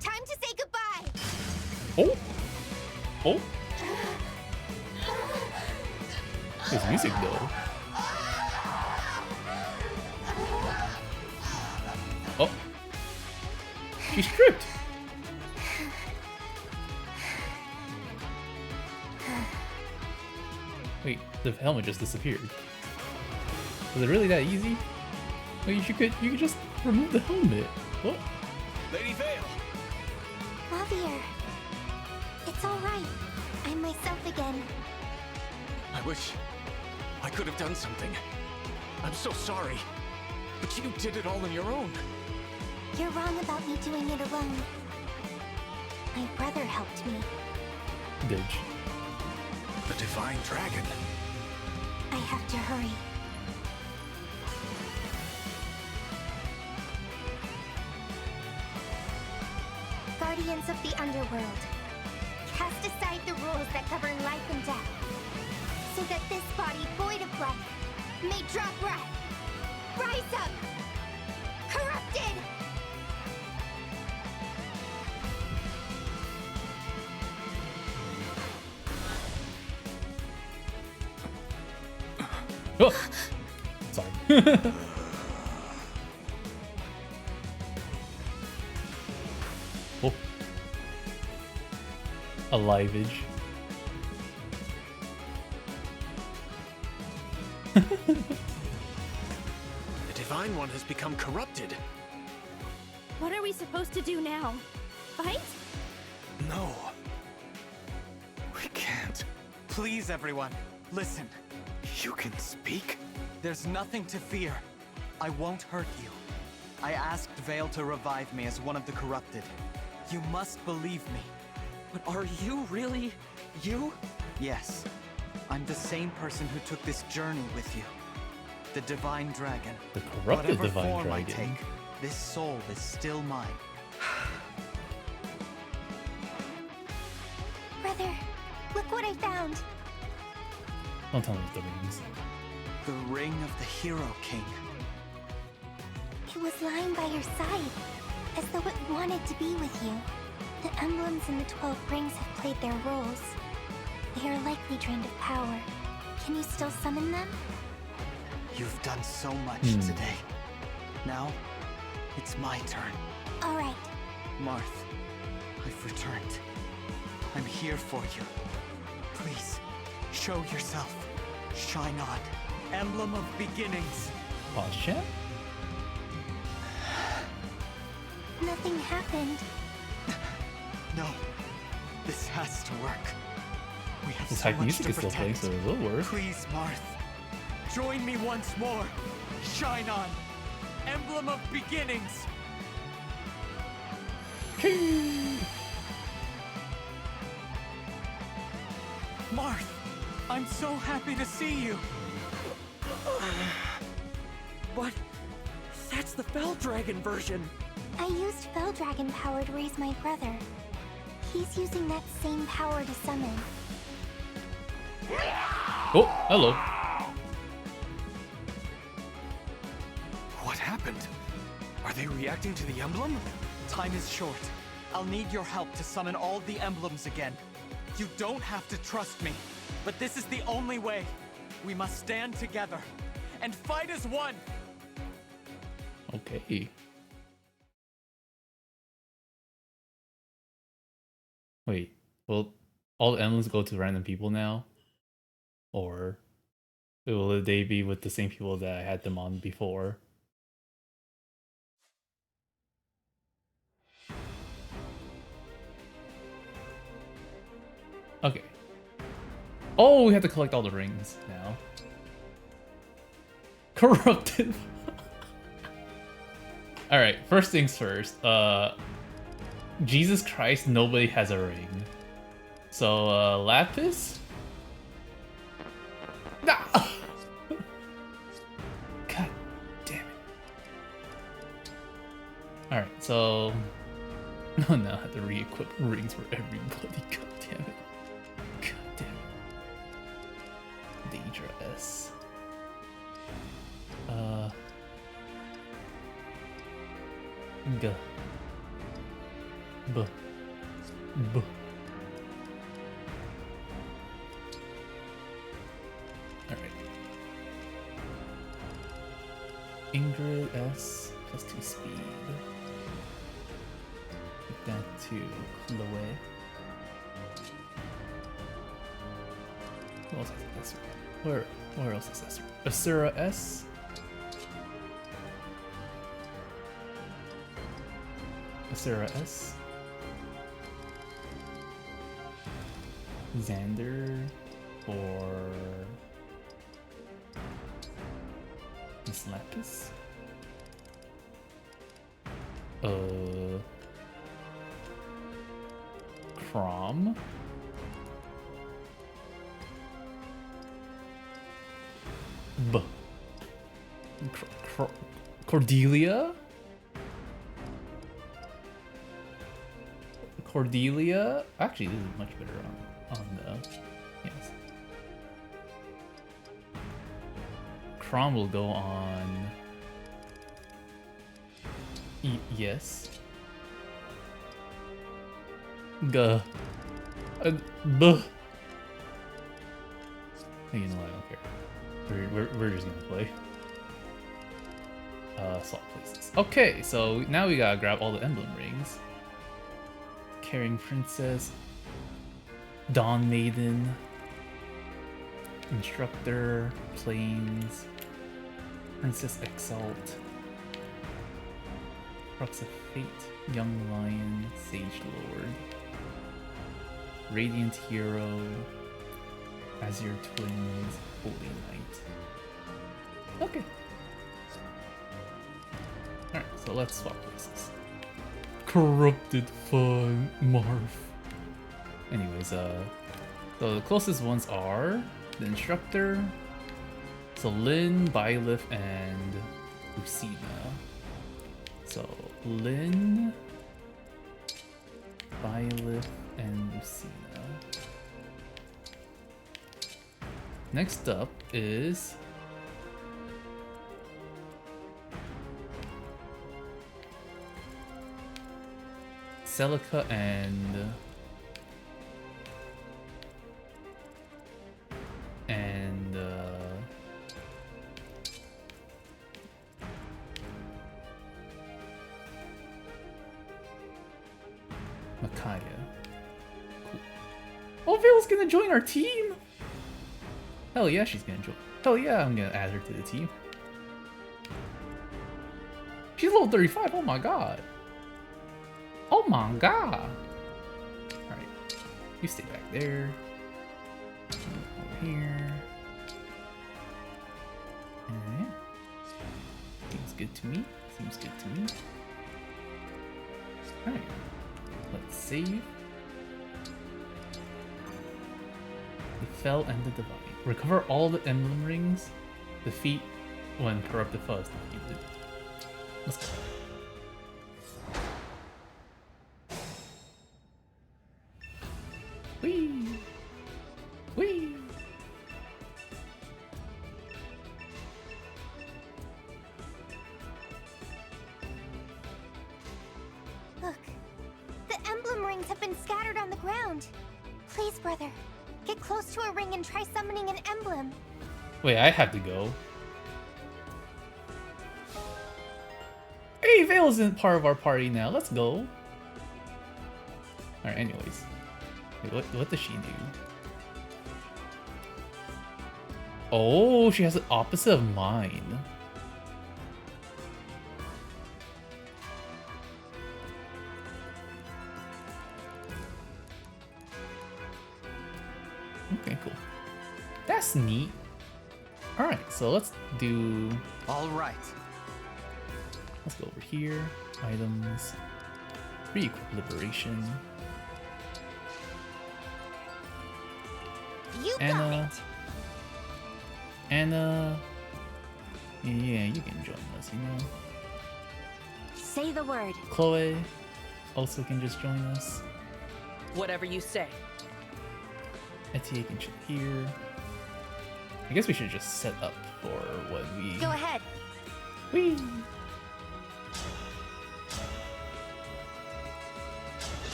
[SPEAKER 12] Time to say goodbye.
[SPEAKER 1] Oh! Oh! There's music though. Oh! She's stripped! Wait, the helmet just disappeared. Was it really that easy? Wait, you could just remove the helmet. What?
[SPEAKER 5] Lady Vale!
[SPEAKER 12] Javier.
[SPEAKER 5] wish I could have done something. I'm so sorry. But you did it all on your own.
[SPEAKER 12] You're wrong about me doing it alone. My brother helped me.
[SPEAKER 1] Ditch.
[SPEAKER 5] The Divine Dragon.
[SPEAKER 12] I have to hurry. Guardians of the Underworld, cast aside the rules that govern life and death, so that this body void of life may draw breath. Rise up! Corrupted!
[SPEAKER 1] Oh! Sorry. Oh. Alivage.
[SPEAKER 5] The Divine One has become corrupted.
[SPEAKER 10] What are we supposed to do now? Fight?
[SPEAKER 6] No. We can't.
[SPEAKER 13] Please, everyone, listen.
[SPEAKER 6] You can speak?
[SPEAKER 13] There's nothing to fear. I won't hurt you. I asked Vale to revive me as one of the corrupted. You must believe me.
[SPEAKER 6] But are you really you?
[SPEAKER 13] Yes. I'm the same person who took this journey with you. The Divine Dragon.
[SPEAKER 1] The corrupted
[SPEAKER 13] Whatever
[SPEAKER 1] Divine
[SPEAKER 13] form I
[SPEAKER 1] Dragon.
[SPEAKER 13] take, this soul is still mine.
[SPEAKER 12] Brother, look what I found.
[SPEAKER 1] Don't tell me it's the rings.
[SPEAKER 13] The Ring of the Hero King.
[SPEAKER 12] It was lying by your side, as though it wanted to be with you. The emblems in the 12 rings have played their roles. They are likely drained of power. Can you still summon them?
[SPEAKER 13] You've done so much today. Now, it's my turn.
[SPEAKER 12] All right.
[SPEAKER 13] Marth, I've returned. I'm here for you. Please, show yourself. Shine on. Emblem of Beginnings.
[SPEAKER 1] Pause chat?
[SPEAKER 12] Nothing happened.
[SPEAKER 13] No, this has to work. We have
[SPEAKER 1] This
[SPEAKER 13] so
[SPEAKER 1] hype
[SPEAKER 13] much
[SPEAKER 1] music
[SPEAKER 13] to
[SPEAKER 1] is still playing,
[SPEAKER 13] protect.
[SPEAKER 1] so it will work.
[SPEAKER 13] Please, Marth, join me once more. Shine on. Emblem of Beginnings. Marth, I'm so happy to see you.
[SPEAKER 6] But that's the Fell Dragon version.
[SPEAKER 12] I used Fell Dragon power to raise my brother. He's using that same power to summon.
[SPEAKER 1] Oh, hello.
[SPEAKER 6] What happened? Are they reacting to the emblem?
[SPEAKER 13] Time is short. I'll need your help to summon all the emblems again. You don't have to trust me, but this is the only way. We must stand together and fight as one.
[SPEAKER 1] Okay. Wait, will all the emblems go to random people now? Or will they be with the same people that I had them on before? Okay. Oh, we have to collect all the rings now. Corrupted. Alright, first things first. Jesus Christ, nobody has a ring. So, Lapis? Nah! God damn it. Alright, so... No, now I have to re-equip rings for everybody. God damn it. God damn it. Daedra S. G. B. B. Alright. Ingrid S plus 2 speed. Take that to Chloe. Who else has this one? Where else is this one? Asura S. Asura S. Xander or Lapis Lapis. Crom. B. Cordelia? Cordelia? Actually, this is much better on the... Yes. Crom will go on... yes. G. B. You know what, I don't care. We're just gonna play. Swap places. Okay, so now we gotta grab all the emblem rings. Caring Princess, Dawn Maiden, Instructor, Plains, Princess Exalt, Crux of Fate, Young Lion, Sage Lord, Radiant Hero, Azure Twins, Holy Knight. Okay. Alright, so let's swap places. Corrupted Fun, Marth. Anyways, so the closest ones are the Instructor, so Lynn, Byleth, and Lucina. So Lynn, Byleth, and Lucina. Next up is Celica and Micaiah. Cool. Oh, Vale's gonna join our team! Hell yeah, she's gonna join. Hell yeah, I'm gonna add her to the team. She's level 35, oh my god. Oh my god! Alright, you stay back there. Over here. Alright. Seems good to me. Seems good to me. Alright. Let's save. The Fell and the Divine. Recover all the emblem rings. Defeat when Corrupted Foe is defeated. Let's go. Whee! Whee!
[SPEAKER 12] Look, the emblem rings have been scattered on the ground. Please, brother, get close to a ring and try summoning an emblem.
[SPEAKER 1] Wait, I have to go. Hey, Vale isn't part of our party now. Let's go. Alright, anyways. Wait, what does she do? Oh, she has the opposite of mine. Okay, cool. That's neat. Alright, so let's do...
[SPEAKER 13] Alright.
[SPEAKER 1] Let's go over here. Items. Re-equip Liberation.
[SPEAKER 12] You
[SPEAKER 1] Anna. Anna. Yeah, you can join us, you know.
[SPEAKER 10] Say the word.
[SPEAKER 1] Chloe also can just join us.
[SPEAKER 9] Whatever you say.
[SPEAKER 1] Etienne can chill here. I guess we should just set up for what we...
[SPEAKER 12] Go ahead.
[SPEAKER 1] Whee!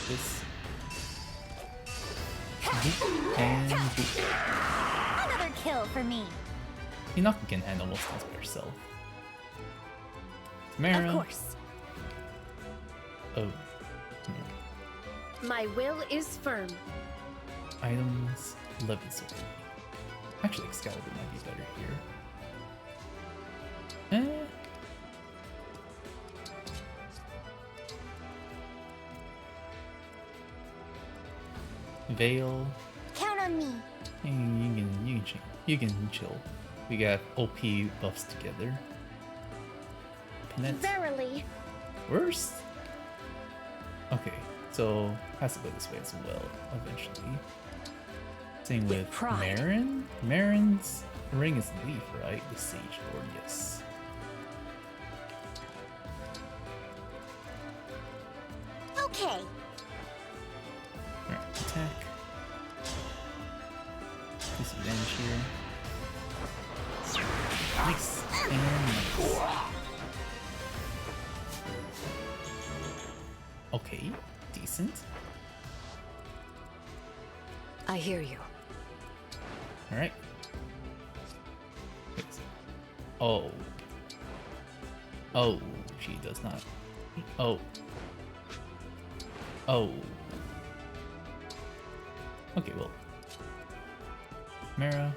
[SPEAKER 1] This. And...
[SPEAKER 12] Another kill for me.
[SPEAKER 1] Hinata can handle most things by herself. Tamara.
[SPEAKER 10] Of course.
[SPEAKER 1] Oh.
[SPEAKER 10] My will is firm.
[SPEAKER 1] Items. Levin sword. Actually, Excalibur might be better here. Veil.
[SPEAKER 12] Count on me.
[SPEAKER 1] You can chill. We got OP buffs together. Net.
[SPEAKER 10] Verily.
[SPEAKER 1] Worst? Okay, so has to go this way as well, eventually. Same with Marin. Marin's ring is Leaf, right? The Sage Lord, yes.
[SPEAKER 10] Okay.
[SPEAKER 1] Alright, attack. Do some damage here. Nice. And nice. Okay, decent.
[SPEAKER 8] I hear you.
[SPEAKER 1] Alright. Oh. Oh, she does not. Oh. Oh. Okay, well. Mara.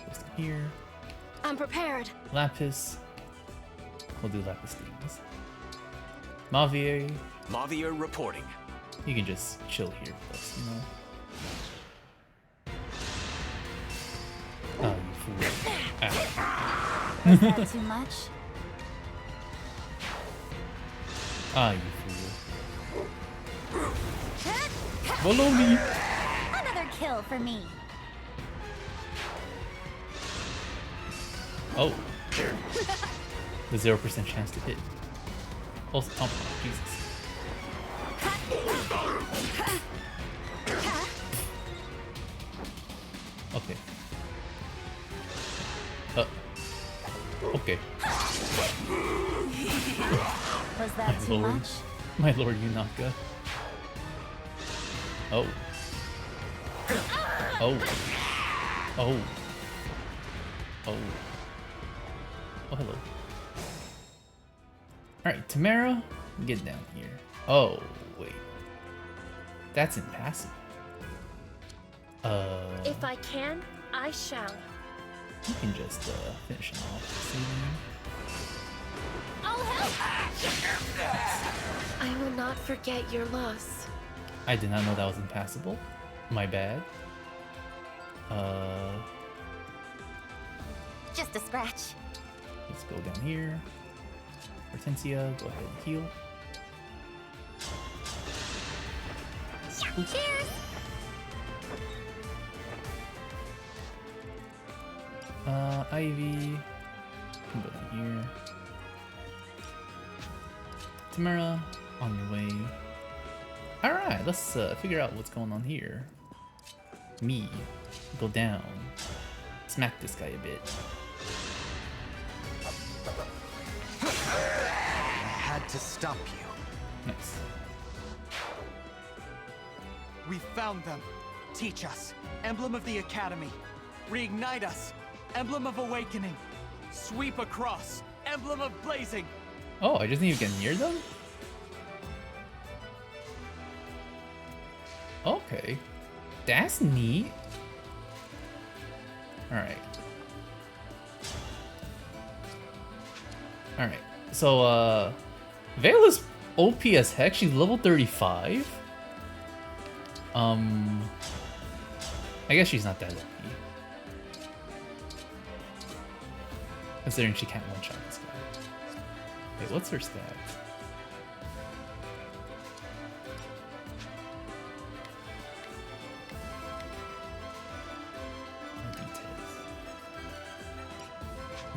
[SPEAKER 1] Goes to here.
[SPEAKER 10] I'm prepared.
[SPEAKER 1] Lapis. We'll do Lapis things. Mavier.
[SPEAKER 5] Mavier reporting.
[SPEAKER 1] You can just chill here with us, you know? Oh, you fool. Ah.
[SPEAKER 10] Was that too much?
[SPEAKER 1] Ah, you fool. Follow me.
[SPEAKER 10] Another kill for me.
[SPEAKER 1] Oh, there. The 0% chance to hit. Also, oh, Jesus. Okay. Okay.
[SPEAKER 10] Was that too much?
[SPEAKER 1] My lord Yunaka. Oh. Oh. Oh. Oh. Oh, hello. Alright, Tamara, get down here. Oh, wait. That's impassable.
[SPEAKER 10] If I can, I shall.
[SPEAKER 1] You can just finish him off.
[SPEAKER 10] I'll help! I will not forget your loss.
[SPEAKER 1] I did not know that was impassable. My bad.
[SPEAKER 10] Just a scratch.
[SPEAKER 1] Let's go down here. Hortensia, go ahead and heal.
[SPEAKER 10] Cheers!
[SPEAKER 1] Ivy. Can go down here. Tamara, on your way. Alright, let's figure out what's going on here. Me. Go down. Smack this guy a bit.
[SPEAKER 13] I had to stop you.
[SPEAKER 1] Nice.
[SPEAKER 13] We found them. Teach us. Emblem of the Academy. Reignite us. Emblem of Awakening. Sweep across. Emblem of Blazing.
[SPEAKER 1] Oh, I just need to get near them? Okay. That's neat. Alright. Alright. So, Veil is OP as heck. She's level 35. I guess she's not that lucky. Considering she can't one-shot this guy. Wait, what's her stats? No details.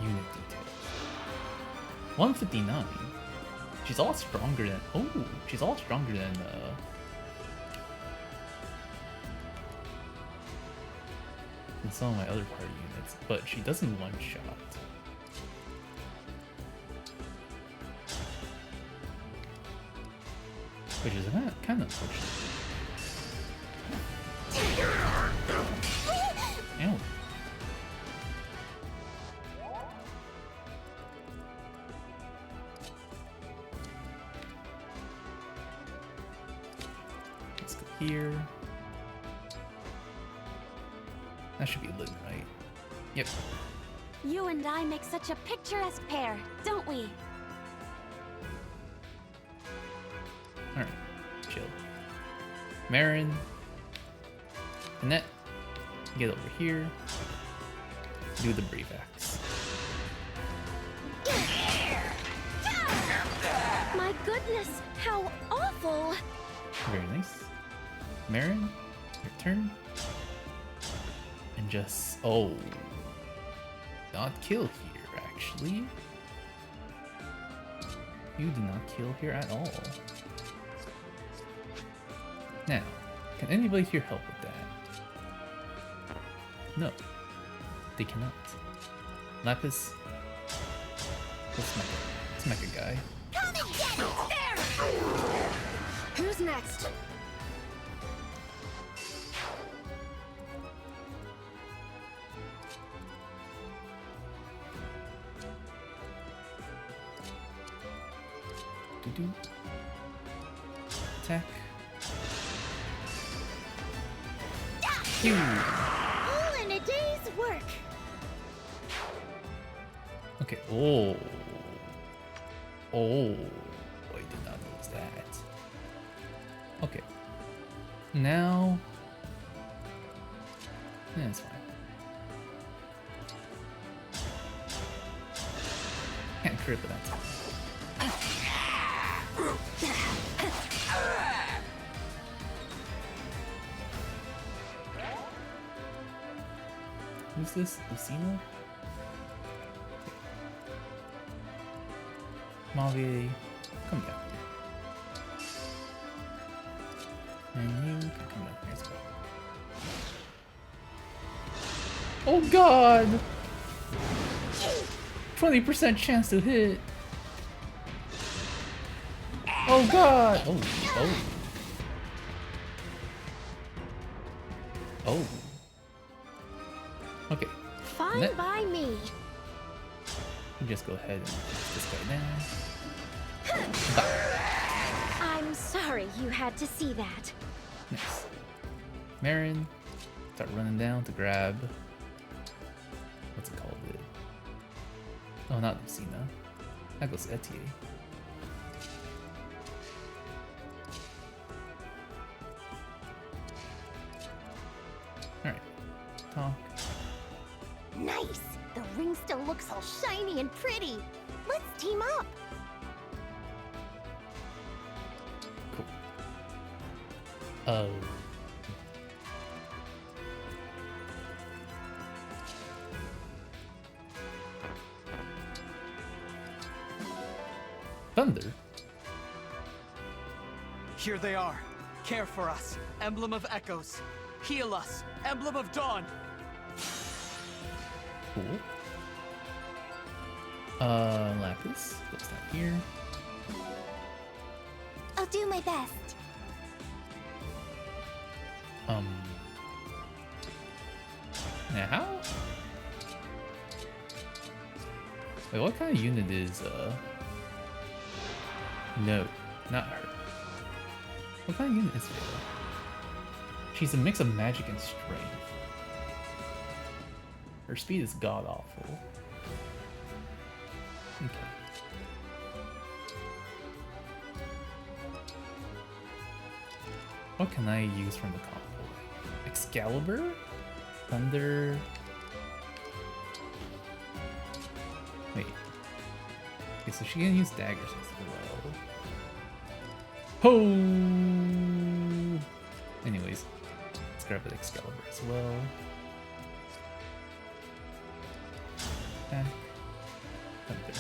[SPEAKER 1] Unit details. 159. She's all stronger than. Oh, she's all stronger than. Than some of my other party units, but she doesn't one-shot. Which is kind of unfortunate. Ow. Let's go here. That should be lit, right? Yep.
[SPEAKER 10] You and I make such a picturesque pair, don't we?
[SPEAKER 1] Alright, chill. Marin. Annette, get over here. Do the brief axe.
[SPEAKER 10] goodness, how awful!
[SPEAKER 1] Very nice. Marin, your turn. And just... oh. Not kill here, actually. You do not kill here at all. Now, can anybody here help with that? No. They cannot. Lapis. Let's make a guy.
[SPEAKER 10] Come and get it! There! Who's next?
[SPEAKER 1] Do-do. Attack. Pew!
[SPEAKER 10] All in a day's work.
[SPEAKER 1] Okay. Oh. Oh. I did not notice that. Okay. Now. Yeah, it's fine. Can't crit, but that's fine. Who's this? Lucina? Mavi, come down here. And you can come down here as well. Oh god! 20% chance to hit. Oh god! Oh, oh. Oh. Okay.
[SPEAKER 10] Fine by me.
[SPEAKER 1] You just go ahead and cast this guy down.
[SPEAKER 10] I'm sorry you had to see that.
[SPEAKER 1] Nice. Marin, start running down to grab. What's it called? Oh, not Lucina. That goes to Etier. Alright. Talk.
[SPEAKER 10] Nice! The ring still looks all shiny and pretty. Let's team up.
[SPEAKER 1] Cool. Oh. Thunder?
[SPEAKER 13] Here they are. Care for us, Emblem of Echoes. Heal us, Emblem of Dawn.
[SPEAKER 1] Cool. Lapis. What's that here?
[SPEAKER 12] I'll do my best.
[SPEAKER 1] Now? Wait, what kind of unit is, No, not her. What kind of unit is Vela? She's a mix of magic and strength. Her speed is god-awful. Okay. What can I use from the combo? Excalibur? Thunder? Wait. Okay, so she can use daggers as well. Ho! Anyways, let's grab an Excalibur as well. Back. Thunder.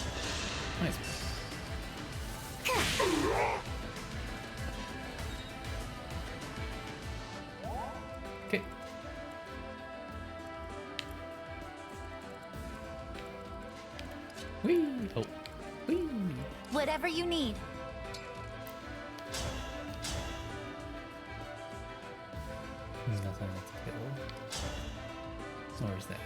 [SPEAKER 1] Nice one. Okay. Whee! Oh. Whee!
[SPEAKER 10] Whatever you need.
[SPEAKER 1] There's nothing to kill. Nor is that.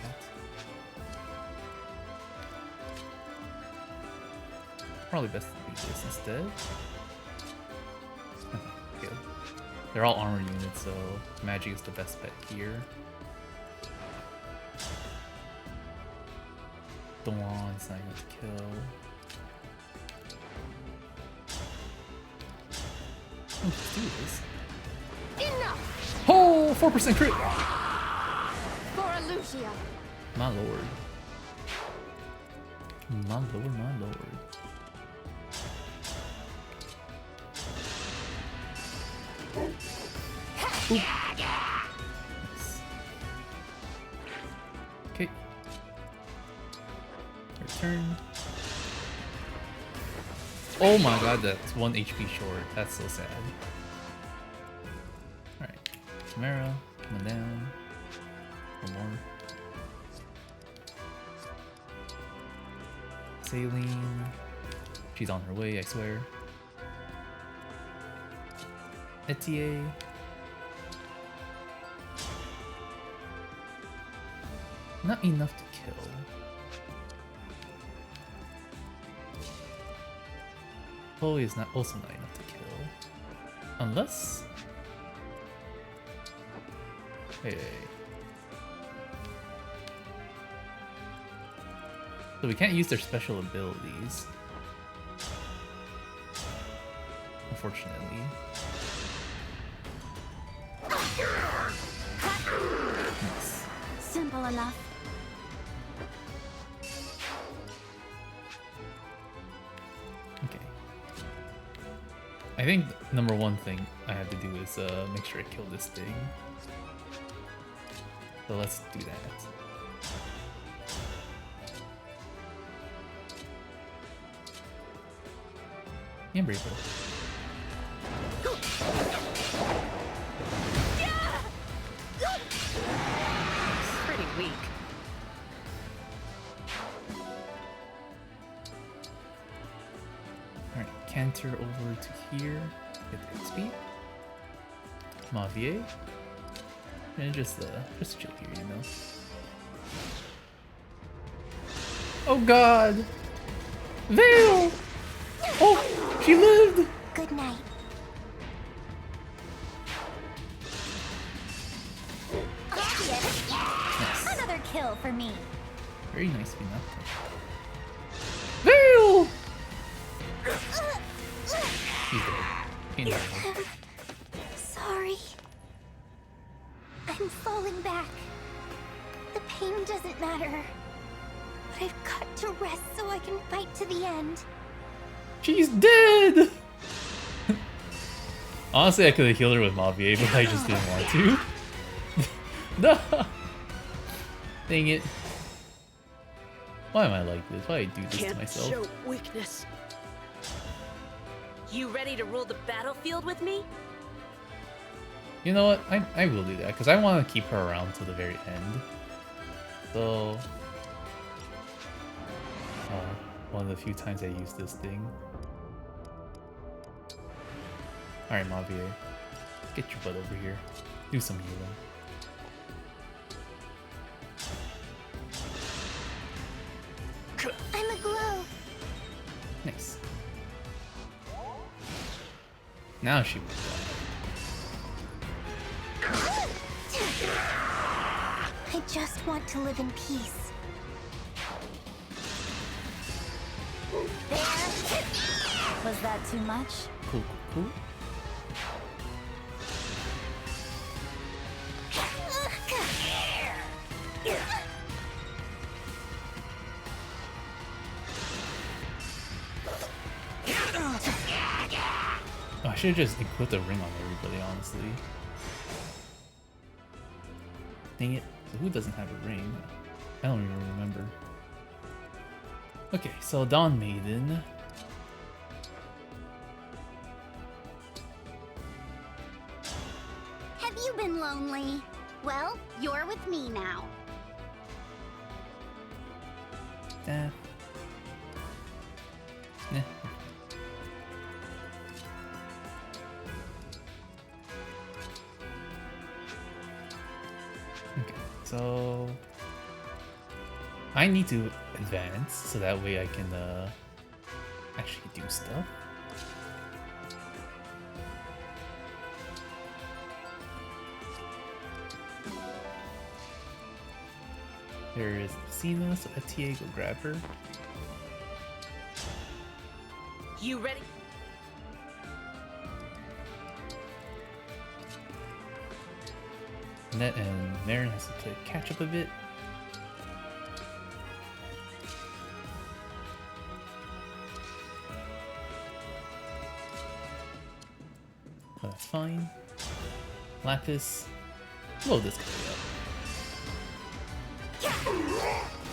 [SPEAKER 1] Probably best to do this instead. Good. They're all armor units, so magic is the best bet here. Dawn's not going to kill. Let's do this.
[SPEAKER 10] Enough!
[SPEAKER 1] Oh, 4% crit!
[SPEAKER 10] For Alucia.
[SPEAKER 1] My lord. My lord, my lord. Nice. Okay. Return. Oh my god, that's 1 HP short. That's so sad. Alright. Chimera, coming down. One more. Saline. She's on her way, I swear. Etier. Not enough to kill. Chloe is also not enough to kill. Unless... Hey. So we can't use their special abilities. Unfortunately. Nice.
[SPEAKER 10] Simple enough.
[SPEAKER 1] Okay. I think number one thing I have to do is make sure I kill this thing. So let's do that. And Braver.
[SPEAKER 8] Pretty weak.
[SPEAKER 1] Alright, canter over to here. Get the XP. Mavier. And just chill here, you know. Oh god! Veil! Oh, she lived!
[SPEAKER 12] Good night.
[SPEAKER 1] Nice.
[SPEAKER 10] Another kill for me.
[SPEAKER 1] Very nice, Vina. Veil! She's dead. Ain't no more.
[SPEAKER 12] Sorry. I'm falling back. The pain doesn't matter. But I've got to rest so I can fight to the end.
[SPEAKER 1] She's dead! Honestly, I could have healed her with Mavier, but I just didn't want to. No! Dang it. Why am I like this? Why do I do this to myself?
[SPEAKER 9] Show weakness.
[SPEAKER 14] You ready to rule the battlefield with me?
[SPEAKER 1] You know what? I will do that, because I want to keep her around till the very end. So... one of the few times I use this thing. Alright, Mavier. Get your butt over here. Do some healing.
[SPEAKER 12] I'm aglow.
[SPEAKER 1] Nice. Now she will
[SPEAKER 12] I just want to live in peace.
[SPEAKER 10] There. Was that too much?
[SPEAKER 1] Cool, cool, cool. Oh, I should have just equipped the ring on everybody, honestly. Dang it. So who doesn't have a ring? I don't even remember. Okay, so Dawn Maiden.
[SPEAKER 10] Have you been lonely? Well, you're with me now.
[SPEAKER 1] Eh. Okay, so I need to advance so that way I can actually do stuff. There is Lucina, so Etier, go grab her.
[SPEAKER 14] You ready?
[SPEAKER 1] Net and Marin has to play catch up a bit. But that's fine. Lapis. Blow this guy up.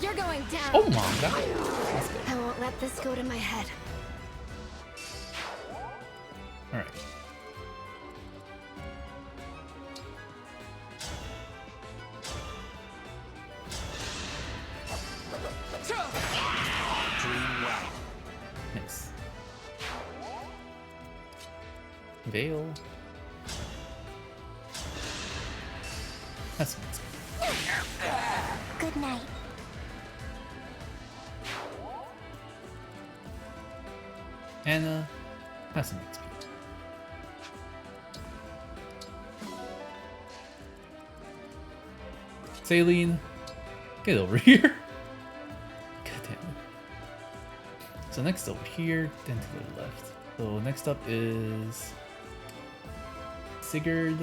[SPEAKER 4] You're going down.
[SPEAKER 1] Oh my god. Let's go.
[SPEAKER 4] I won't let this go to my head.
[SPEAKER 1] Alright.
[SPEAKER 13] Dream well.
[SPEAKER 1] Nice. Veil. That's nice.
[SPEAKER 12] Good night.
[SPEAKER 1] Anna. Have some XP. Saline. Get over here. God damn it. So next over here, then to the left. So next up is Sigurd,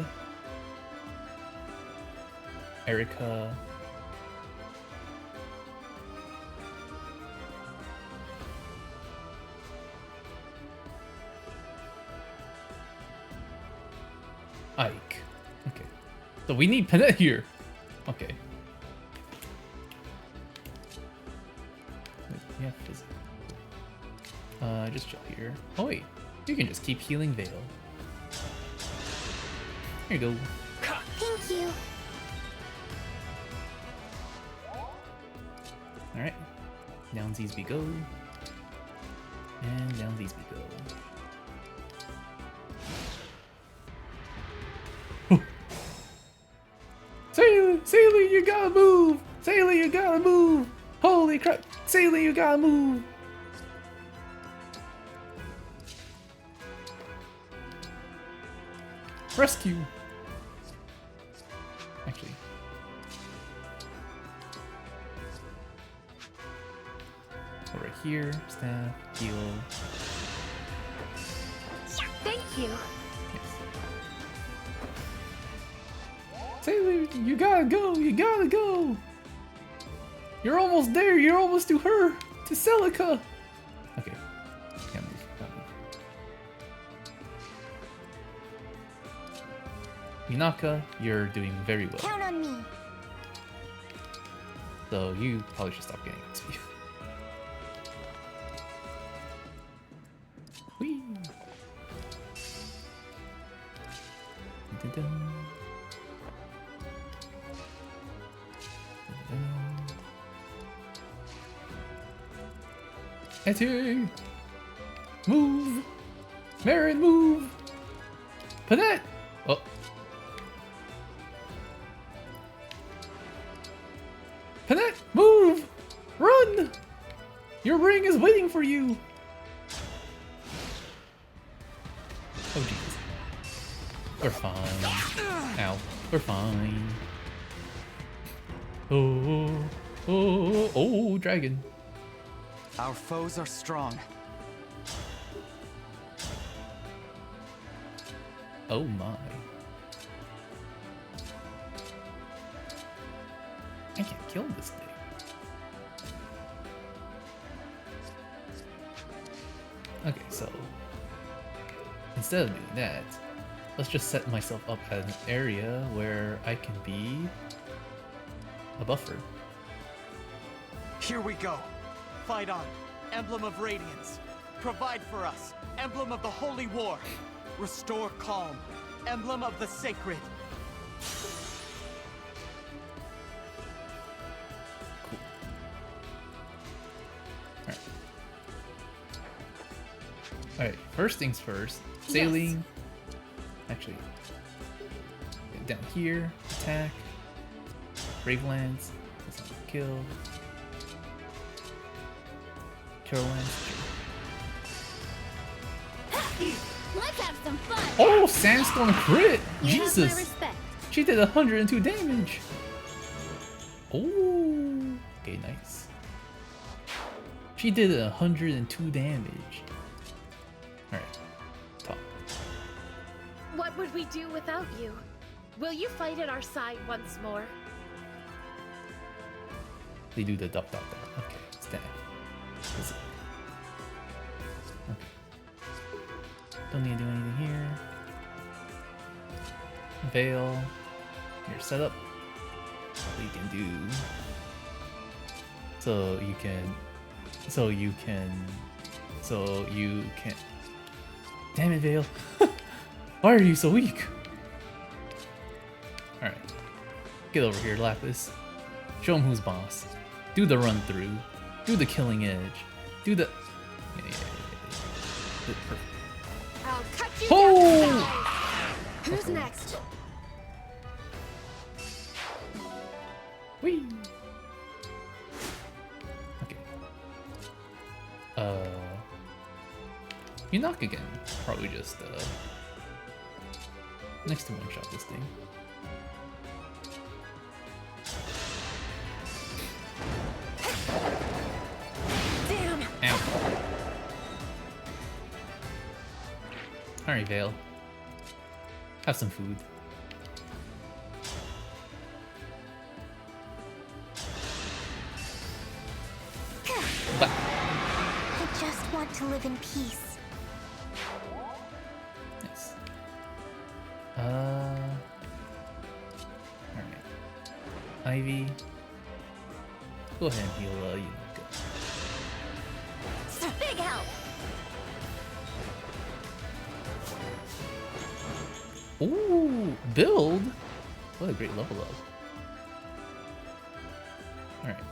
[SPEAKER 1] Erica, Ike. Okay. So we need Panette here. Okay. Wait, yeah, physics. Just chill here. Oh wait, you can just keep healing Veil. Here you go.
[SPEAKER 12] Thank you.
[SPEAKER 1] Alright. Downsies we go. And downsies we go. Sailor, you gotta move! Sailor, you gotta move! Holy crap! Sailor, you gotta move! Rescue! Actually. Over here, staff, heal.
[SPEAKER 4] Thank you.
[SPEAKER 1] Sailor, you gotta go! You gotta go! You're almost there! You're almost to her! To Celica! Okay. Can't move. Can't move. Minaka, you're doing very well.
[SPEAKER 12] Count on me.
[SPEAKER 1] So you probably should stop getting XP. Whee! Dun-dun-dun. Hetty! Move! Marin, move! Panette! Oh. Panette, move! Run! Your ring is waiting for you! Oh jeez. We're fine. Ow. We're fine. Oh, dragon.
[SPEAKER 13] Our foes are strong.
[SPEAKER 1] Oh my. I can't kill this thing. Okay, so instead of doing that, let's just set myself up at an area where I can be a buffer.
[SPEAKER 13] Here we go. Fight on. Emblem of Radiance. Provide for us. Emblem of the Holy War. Restore calm. Emblem of the Sacred.
[SPEAKER 1] Cool. Alright. Alright, first things first. Sailing. Actually. Get down here. Attack. Brave Lance. That's not a kill.
[SPEAKER 3] Let's have some fun.
[SPEAKER 1] Oh, Sandstorm crit!
[SPEAKER 3] You have my
[SPEAKER 1] Jesus!
[SPEAKER 3] respect.
[SPEAKER 1] She did 102 damage! Oh, okay, nice. She did 102 damage. Alright, top.
[SPEAKER 14] What would we do without you? Will you fight at our side once more?
[SPEAKER 1] They do the dot dot dot. Okay, stand. Okay. Don't need to do anything here. Veil. Your setup. What you can do. So you can. Damn it, Veil. Why are you so weak? Alright. Get over here, Lapis. Show him who's boss. Do the run through. Do the killing edge. Do the. Perfect.
[SPEAKER 4] I'll cut you
[SPEAKER 1] Oh!
[SPEAKER 4] down. Who's next?
[SPEAKER 1] Whee! Okay. You knock again. Probably just next to one shot this thing.
[SPEAKER 4] Damn.
[SPEAKER 1] Ow. Alright, Vale. Have some food. But
[SPEAKER 12] I just want to live in peace.
[SPEAKER 1] yes. Alright. Ivy. Go ahead and heal Yunoka.
[SPEAKER 10] It's a big help.
[SPEAKER 1] Ooh, build? What a great level up. Alright.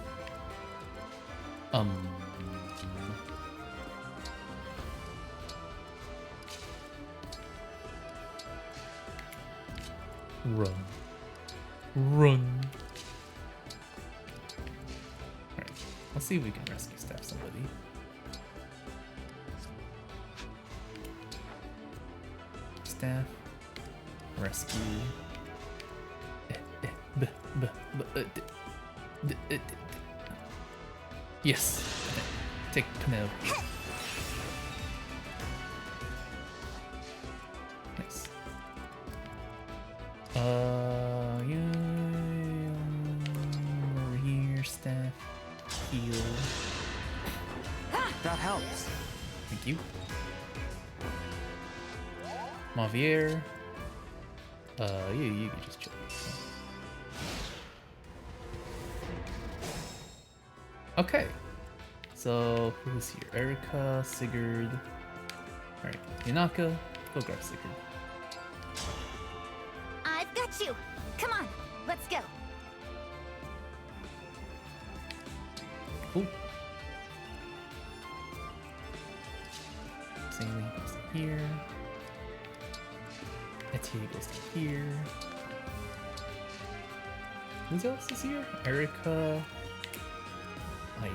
[SPEAKER 1] Run. Run. Alright, let's see if we can rescue staff somebody. Staff. Rescue. Yes. Take Penelope. Nice. Yeah, over here, staff, heal.
[SPEAKER 13] That helps.
[SPEAKER 1] Thank you. Mavier. You can just chill. Okay. So, who's here? Erika, Sigurd. Alright, Yanaka. Go grab Sigurd.
[SPEAKER 10] I've got you. Come on, let's go.
[SPEAKER 1] Cool. Sailing goes to here. Etienne goes to here. Who else is here? Erika. Ike.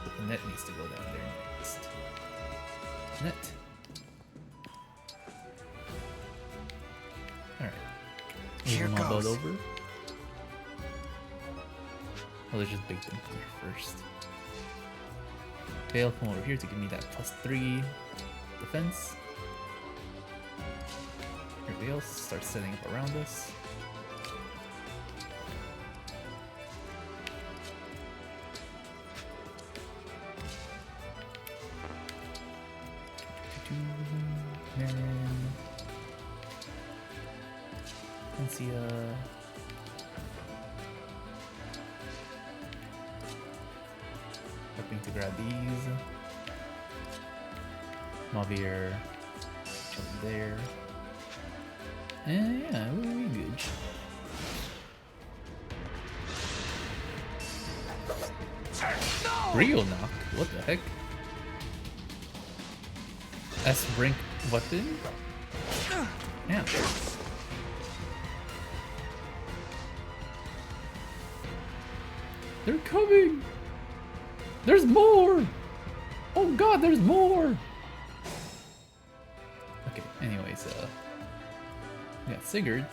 [SPEAKER 1] But the net needs to go down there next. Net. Alright.
[SPEAKER 13] Here
[SPEAKER 1] Move my boat
[SPEAKER 13] goes.
[SPEAKER 1] over. Oh, let's just bait them here first. Vale, come over here to give me that +3 defense. Everybody else starts setting up around us. And Ansia. Hoping to grab these. Mavier. Chilling there. And yeah, we're good.
[SPEAKER 13] No!
[SPEAKER 1] Real knock? What the heck? S-Brink weapon? Yeah. They're coming! There's more! Oh god, there's more! Okay, anyways, we got Sigurd,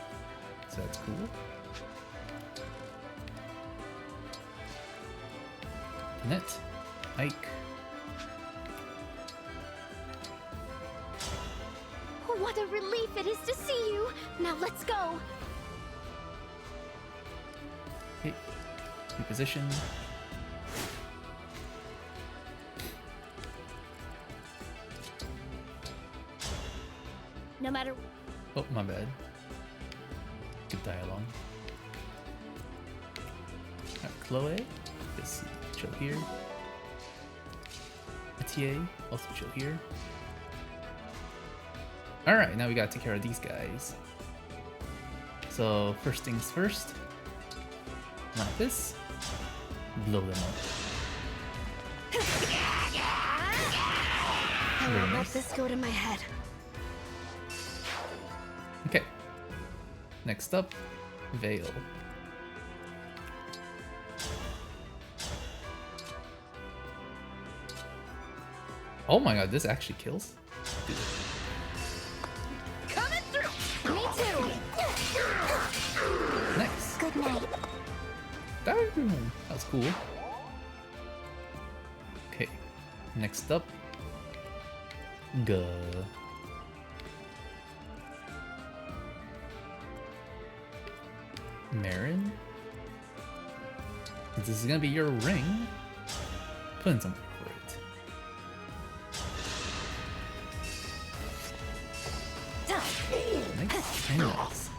[SPEAKER 1] so that's cool. Net, Ike.
[SPEAKER 10] What a relief it is to see you. Now let's go.
[SPEAKER 1] Okay, reposition.
[SPEAKER 3] No matter.
[SPEAKER 1] Oh, my bad. Good dialogue. Alright, Chloe, just chill here. Etier, also chill here. Alright, now we gotta take care of these guys. So, first things first. Like this. Blow them up.
[SPEAKER 10] I
[SPEAKER 1] Very
[SPEAKER 10] won't
[SPEAKER 1] nice.
[SPEAKER 10] let this go to my head.
[SPEAKER 1] Okay. Next up, Veil. Oh my god, this actually kills? Dude.
[SPEAKER 10] Coming through! Me too!
[SPEAKER 1] Nice.
[SPEAKER 10] Good night.
[SPEAKER 1] That was cool. Okay. Next up, Guh. Marin? Since this is gonna be your ring, put in something for it. Nice. Very nice.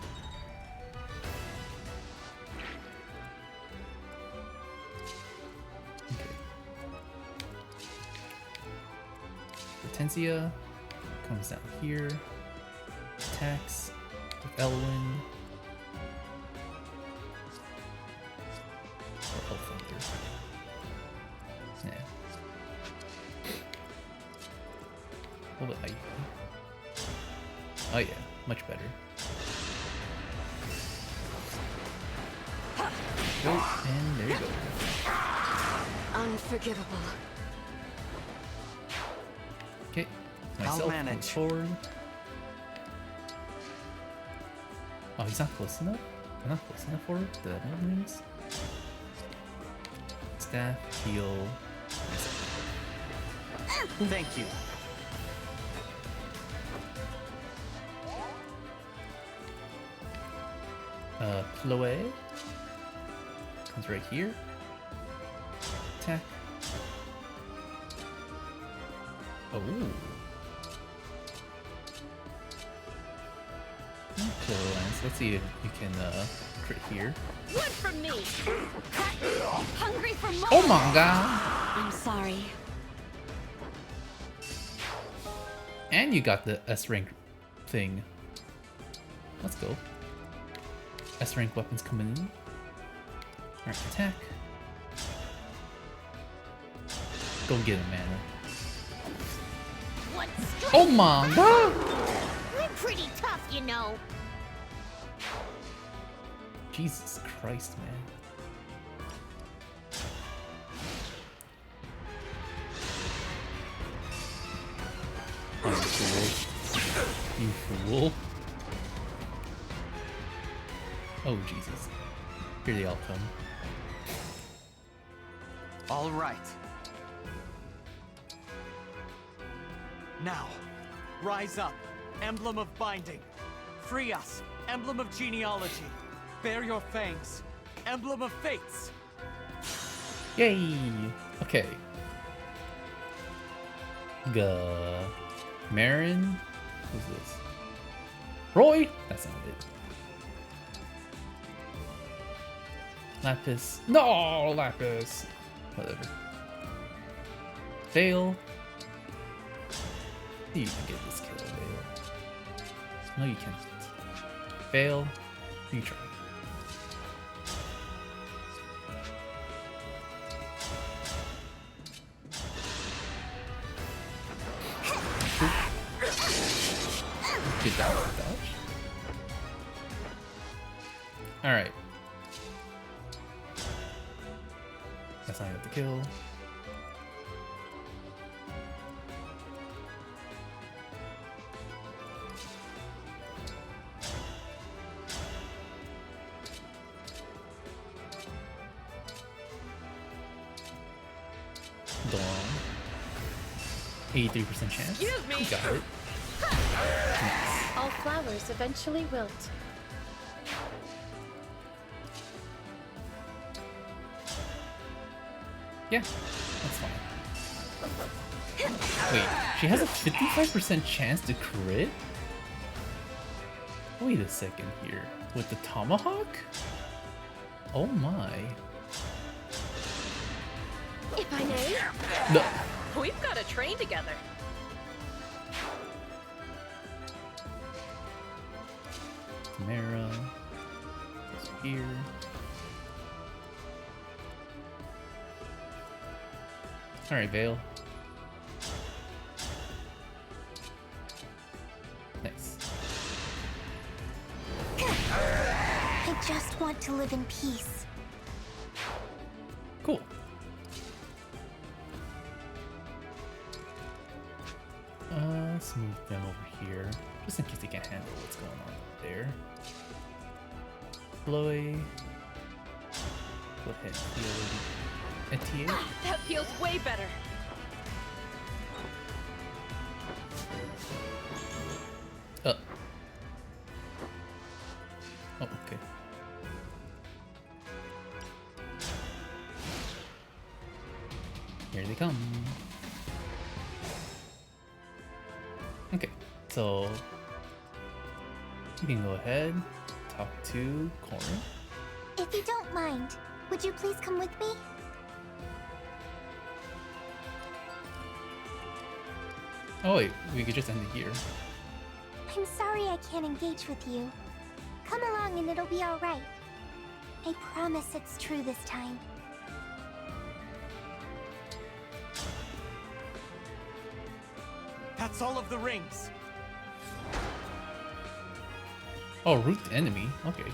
[SPEAKER 1] Okay. Hortensia comes down here, attacks with Elwyn. Or Elthunder. Yeah. A little bit icy. Oh yeah, much better. Go, and there you go.
[SPEAKER 10] Unforgivable.
[SPEAKER 1] Okay,
[SPEAKER 13] I'll
[SPEAKER 1] myself
[SPEAKER 13] manage.
[SPEAKER 1] moves forward. Oh, he's not close enough? I'm not close enough for the rooms. Staff, heal.
[SPEAKER 13] Thank you.
[SPEAKER 1] Chloe comes right here. Attack. Oh. Okay, Lance. Let's see if you can crit here.
[SPEAKER 14] One from me.
[SPEAKER 10] Hungry for more!
[SPEAKER 1] Oh my god!
[SPEAKER 10] I'm sorry.
[SPEAKER 1] And you got the S rank thing. Let's go. S rank weapons coming in. Alright, attack. Go get him, mana.
[SPEAKER 10] What's
[SPEAKER 1] Oh my god!
[SPEAKER 10] I'm pretty tough, you know.
[SPEAKER 1] Jesus Christ, man. You fool. You fool. Oh, Jesus. Here they all come.
[SPEAKER 13] All right. Now, rise up, emblem of binding. Free us, emblem of genealogy. Bear your fangs, emblem of fates.
[SPEAKER 1] Yay! Okay. Guh. Marin? Who's this? Roy? That's not it. Lapis. No, Lapis. Whatever. Fail. You can get this kill, Fail. No, you can't. Fail. You try. Good dodge. Alright. That's not enough to kill. Dawn. 83% chance.
[SPEAKER 14] Excuse me.
[SPEAKER 1] You got it.
[SPEAKER 14] All flowers eventually wilt.
[SPEAKER 1] Yeah, that's fine. Wait, she has a 55% chance to crit? Wait a second here. With the tomahawk? Oh my.
[SPEAKER 14] If I may,
[SPEAKER 1] No.
[SPEAKER 14] we've got to train together.
[SPEAKER 1] Tamara. It's here. Alright, Vale. Nice.
[SPEAKER 12] I just want to live in peace.
[SPEAKER 1] Cool. Let's move them over here, just in case they can't handle what's going on there. Chloe. Go ahead, heal Etienne.
[SPEAKER 14] That feels way better.
[SPEAKER 1] Oh, okay. Here they come. Okay, so you can go ahead, talk to Corin.
[SPEAKER 12] If you don't mind, would you please come with me?
[SPEAKER 1] Oh wait, we could just end it here.
[SPEAKER 12] I'm sorry I can't engage with you. Come along and it'll be alright. I promise it's true this time.
[SPEAKER 13] That's all of the rings.
[SPEAKER 1] Oh, root the enemy. Okay.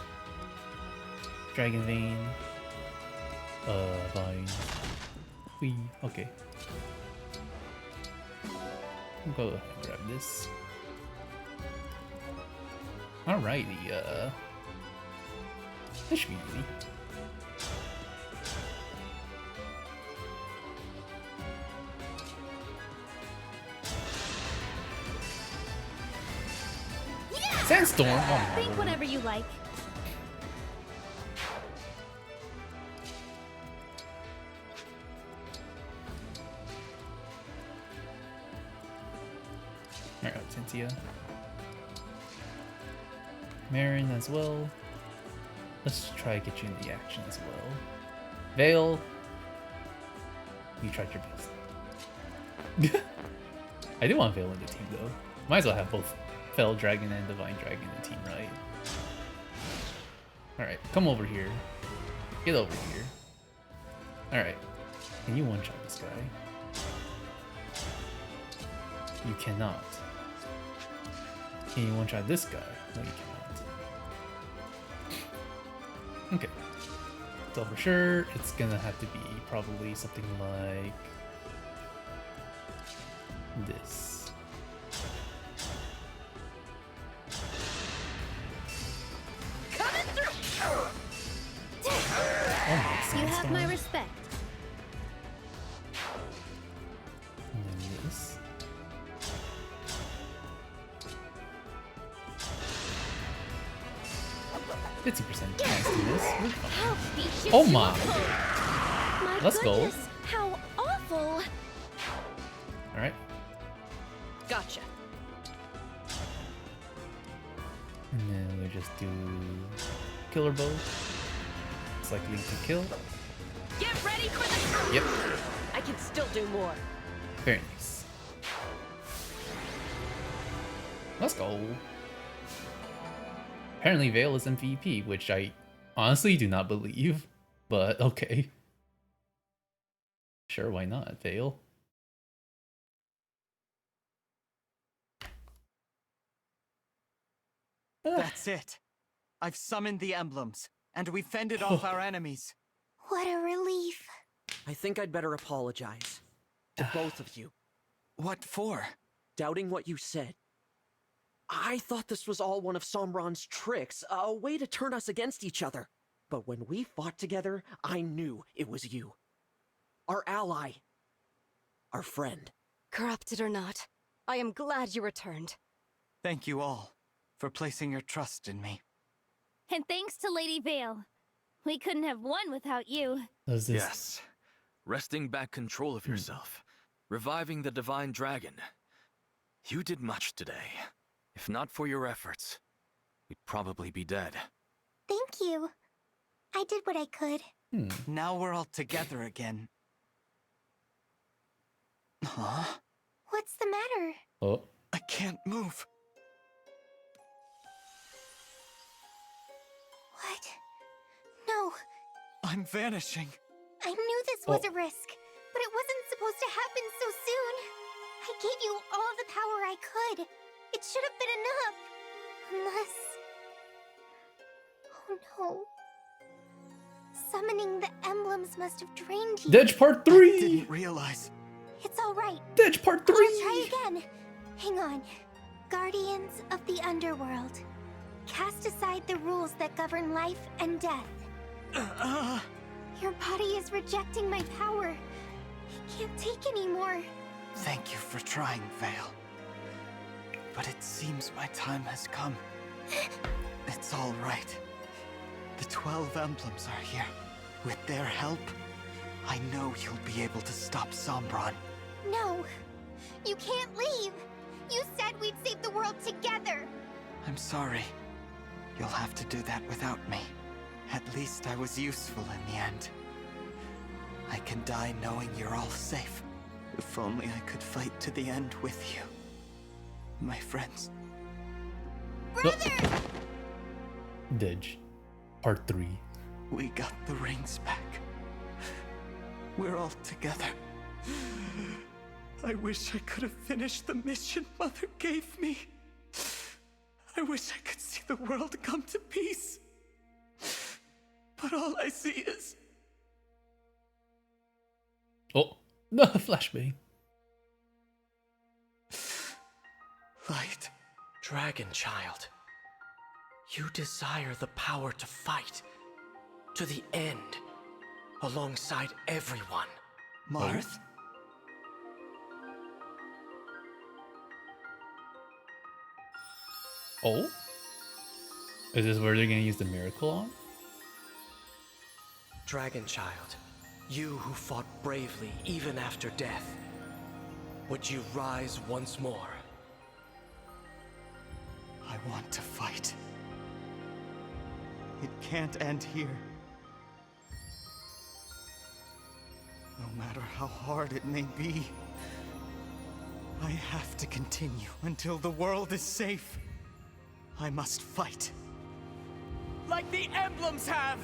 [SPEAKER 1] Dragon vein. Vine. Whee. Okay. I'll go ahead and grab this. Alrighty, this should be easy. Sandstorm! Oh,
[SPEAKER 3] Think whatever you like.
[SPEAKER 1] Alright, Cynthia. Marin as well. Let's try to get you in the action as well. Vale. You tried your best. I do want Vale in the team though. Might as well have both Fell Dragon and Divine Dragon in the team, right? Alright, come over here. Get over here. Alright. Can you one-shot this guy? You cannot. Can you one-shot this guy? No, you cannot. Okay. So for sure, it's gonna have to be probably something like this.
[SPEAKER 3] You have my respect.
[SPEAKER 1] And then this. %. Let's do this. We're fine. Oh my!
[SPEAKER 3] My
[SPEAKER 1] Let's
[SPEAKER 3] goodness,
[SPEAKER 1] go.
[SPEAKER 3] How awful!
[SPEAKER 1] Alright.
[SPEAKER 14] Gotcha.
[SPEAKER 1] And then we just do killer bow. It's likely to kill.
[SPEAKER 14] Get ready for the...
[SPEAKER 1] Yep.
[SPEAKER 14] I can still do more.
[SPEAKER 1] Very nice. Let's go. Apparently Vale is MVP, which I honestly do not believe, but okay. Sure, why not, Vale?
[SPEAKER 13] That's it. I've summoned the emblems, and we've fended off our enemies.
[SPEAKER 12] What a relief.
[SPEAKER 15] I think I'd better apologize. To both of you.
[SPEAKER 13] What for?
[SPEAKER 15] Doubting what you said. I thought this was all one of Sombron's tricks, a way to turn us against each other. But when we fought together, I knew it was you. Our ally. Our friend.
[SPEAKER 9] Corrupted or not, I am glad you returned.
[SPEAKER 13] Thank you all for placing your trust in me.
[SPEAKER 3] And thanks to Lady Vale. We couldn't have won without you.
[SPEAKER 16] Yes. Wresting back control of yourself. Reviving the Divine Dragon. You did much today. If not for your efforts, we'd probably be dead.
[SPEAKER 12] Thank you. I did what I could.
[SPEAKER 13] Now we're all together again. Huh?
[SPEAKER 12] What's the matter?
[SPEAKER 1] Oh.
[SPEAKER 13] I can't move.
[SPEAKER 12] What? No.
[SPEAKER 13] I'm vanishing.
[SPEAKER 12] I knew this was a risk, but it wasn't supposed to happen so soon. I gave you all the power I could. It should have been enough. Unless... Oh no. Summoning the emblems must have drained you.
[SPEAKER 1] Dedge Part 3!
[SPEAKER 13] I didn't realize.
[SPEAKER 12] It's alright.
[SPEAKER 1] Dedge Part 3!
[SPEAKER 12] I'll try again. Hang on. Guardians of the Underworld. Cast aside the rules that govern life and death. Your body is rejecting my power. It can't take anymore.
[SPEAKER 13] Thank you for trying, Vale. But it seems my time has come. It's all right. The 12 emblems are here. With their help, I know you'll be able to stop Sombron.
[SPEAKER 12] No. You can't leave. You said we'd save the world together.
[SPEAKER 13] I'm sorry. You'll have to do that without me. At least I was useful in the end. I can die knowing you're all safe. If only I could fight to the end with you. My friends.
[SPEAKER 12] Brother!
[SPEAKER 1] Dedge. Part 3.
[SPEAKER 13] We got the rings back. We're all together. I wish I could have finished the mission Mother gave me. I wish I could see the world come to peace. But all I see is...
[SPEAKER 1] Oh, no, flashbang.
[SPEAKER 15] Light. Dragon Child. You desire the power to fight. To the end. Alongside everyone.
[SPEAKER 13] Marth?
[SPEAKER 1] Oh? Is this where they're gonna use the miracle on?
[SPEAKER 15] Dragon Child, you who fought bravely even after death, would you rise once more?
[SPEAKER 13] I want to fight. It can't end here. No matter how hard it may be, I have to continue until the world is safe. I must fight. Like the emblems have!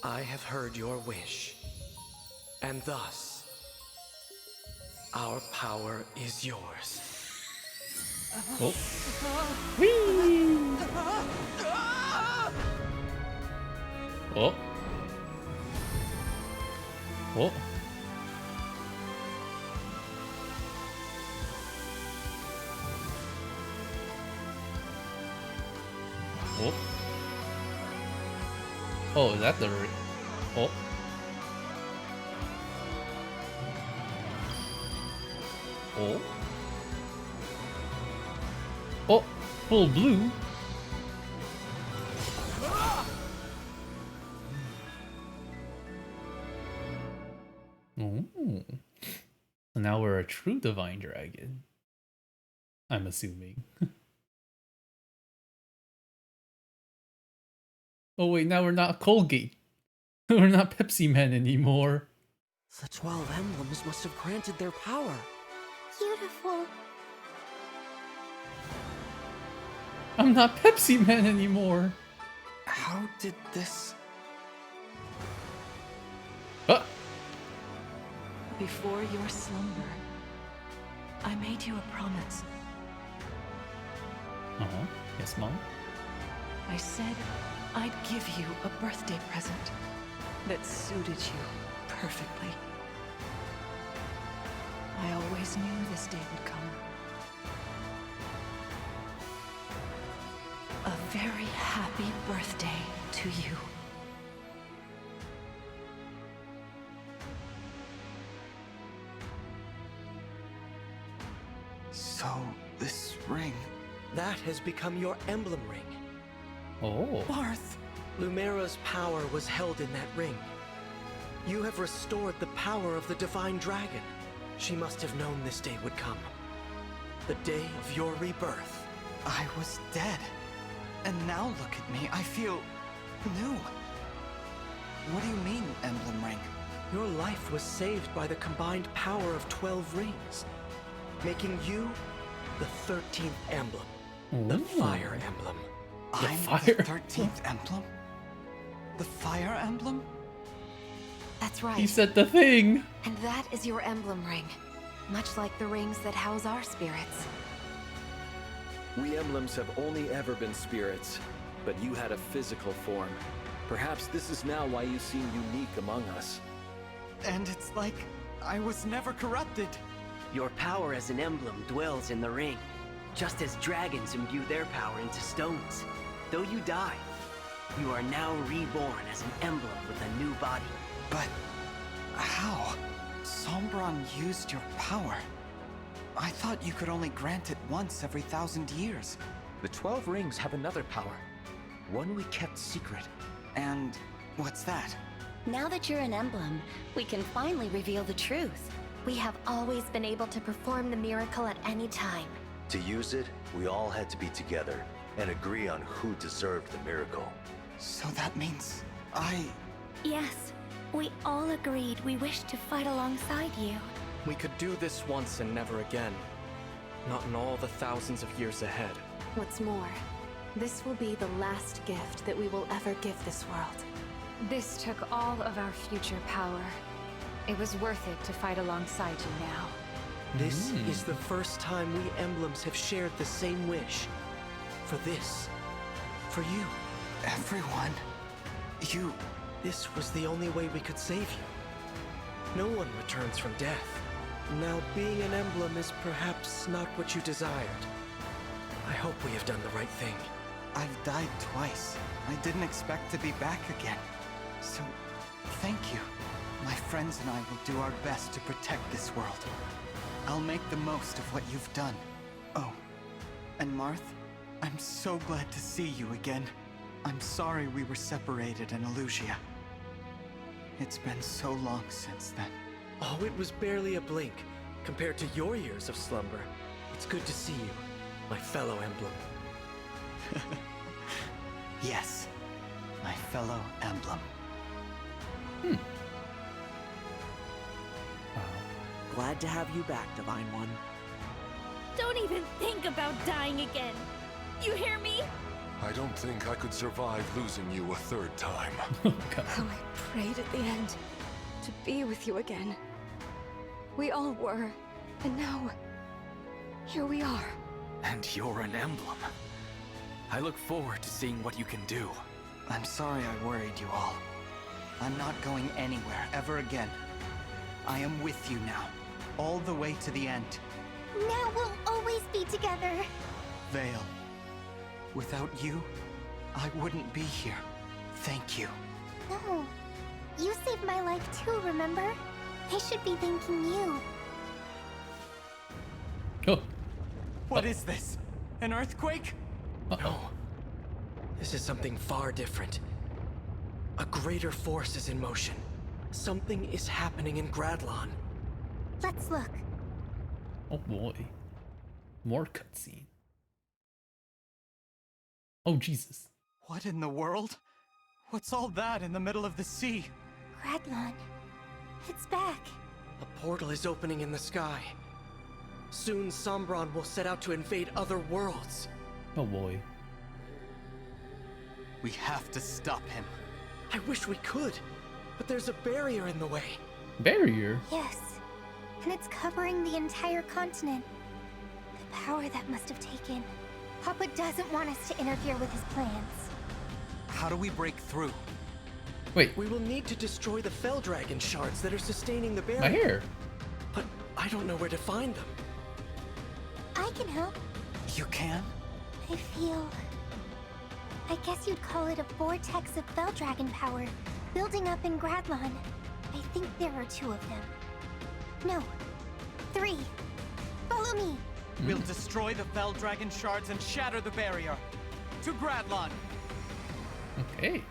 [SPEAKER 15] I have heard your wish, and thus, our power is yours.
[SPEAKER 1] Oh. Whee! Oh. Oh. Oh. Oh, is that the... Oh. Oh. Oh, full blue. Oh. So now we're a true divine dragon. I'm assuming. Oh wait, now we're not Colgate. We're not Pepsiman anymore.
[SPEAKER 15] The 12 emblems must have granted their power.
[SPEAKER 12] Beautiful.
[SPEAKER 1] I'm not Pepsiman anymore.
[SPEAKER 13] How did this...
[SPEAKER 9] Before your slumber, I made you a promise.
[SPEAKER 1] Uh-huh. Yes, Mom?
[SPEAKER 9] I said I'd give you a birthday present that suited you perfectly. I always knew this day would come. A very happy birthday to you.
[SPEAKER 13] So, this ring...
[SPEAKER 15] That has become your emblem ring.
[SPEAKER 1] Oh.
[SPEAKER 9] Marth!
[SPEAKER 15] Lumera's power was held in that ring. You have restored the power of the Divine Dragon. She must have known this day would come. The day of your rebirth.
[SPEAKER 13] I was dead. And now look at me, I feel new. What do you mean, Emblem Ring?
[SPEAKER 15] Your life was saved by the combined power of 12 rings, making you the 13th emblem. The Fire Emblem.
[SPEAKER 13] I'm the 13th emblem? The Fire Emblem?
[SPEAKER 4] That's right.
[SPEAKER 1] He said the thing.
[SPEAKER 4] And that is your emblem ring. Much like the rings that house our spirits.
[SPEAKER 17] We emblems have only ever been spirits, but you had a physical form. Perhaps this is now why you seem unique among us.
[SPEAKER 13] And it's like I was never corrupted.
[SPEAKER 18] Your power as an emblem dwells in the ring, just as dragons imbue their power into stones. Though you die, you are now reborn as an emblem with a new body.
[SPEAKER 13] But how? Sombron used your power. I thought you could only grant it once every 1,000 years.
[SPEAKER 15] The 12 rings have another power, one we kept secret.
[SPEAKER 13] And what's that?
[SPEAKER 10] Now that you're an emblem, we can finally reveal the truth. We have always been able to perform the miracle at any time.
[SPEAKER 2] To use it, we all had to be together and agree on who deserved the miracle.
[SPEAKER 13] So that means
[SPEAKER 10] Yes, we all agreed we wished to fight alongside you.
[SPEAKER 15] We could do this once and never again. Not in all the thousands of years ahead.
[SPEAKER 4] What's more, this will be the last gift that we will ever give this world. This took all of our future power. It was worth it to fight alongside you now.
[SPEAKER 15] This is the first time we emblems have shared the same wish. For this. For you.
[SPEAKER 13] Everyone. You.
[SPEAKER 15] This was the only way we could save you. No one returns from death. Now, being an emblem is perhaps not what you desired. I hope we have done the right thing.
[SPEAKER 13] I've died twice. I didn't expect to be back again. So, thank you. My friends and I will do our best to protect this world. I'll make the most of what you've done. Oh, and Marth, I'm so glad to see you again. I'm sorry we were separated in Illusia. It's been so long since then.
[SPEAKER 15] Oh, it was barely a blink compared to your years of slumber. It's good to see you, my fellow emblem.
[SPEAKER 13] Yes, my fellow emblem.
[SPEAKER 15] Glad to have you back, Divine One.
[SPEAKER 3] Don't even think about dying again. You hear me?
[SPEAKER 7] I don't think I could survive losing you a third time.
[SPEAKER 4] How I prayed at the end to be with you again. We all were, and now, here we are.
[SPEAKER 16] And you're an emblem. I look forward to seeing what you can do.
[SPEAKER 13] I'm sorry I worried you all. I'm not going anywhere ever again. I am with you now, all the way to the end.
[SPEAKER 12] Now we'll always be together.
[SPEAKER 13] Vale, without you, I wouldn't be here. Thank you.
[SPEAKER 12] No, you saved my life too, remember? I should be thanking you.
[SPEAKER 1] Oh.
[SPEAKER 13] What is this? An earthquake?
[SPEAKER 15] No. This is something far different. A greater force is in motion. Something is happening in Gradlon.
[SPEAKER 12] Let's look.
[SPEAKER 1] Oh boy. More cutscene. Oh Jesus.
[SPEAKER 13] What in the world? What's all that in the middle of the sea?
[SPEAKER 12] Gradlon. It's back.
[SPEAKER 15] A portal is opening in the sky. Soon Sombron will set out to invade other worlds.
[SPEAKER 1] Oh boy.
[SPEAKER 13] We have to stop him.
[SPEAKER 15] I wish we could, but there's a barrier in the way.
[SPEAKER 1] Barrier?
[SPEAKER 12] Yes. And it's covering the entire continent. The power that must have taken. Papa doesn't want us to interfere with his plans.
[SPEAKER 13] How do we break through?
[SPEAKER 1] Wait.
[SPEAKER 15] We will need to destroy the Fell Dragon shards that are sustaining the barrier.
[SPEAKER 1] My hair.
[SPEAKER 15] But I don't know where to find them.
[SPEAKER 12] I can help.
[SPEAKER 13] You can?
[SPEAKER 12] I guess you'd call it a vortex of Fell Dragon power, building up in Gradlon. I think there are 2 of them. No, 3. Follow me.
[SPEAKER 13] We'll destroy the Fell Dragon shards and shatter the barrier. To Gradlon.
[SPEAKER 1] Okay.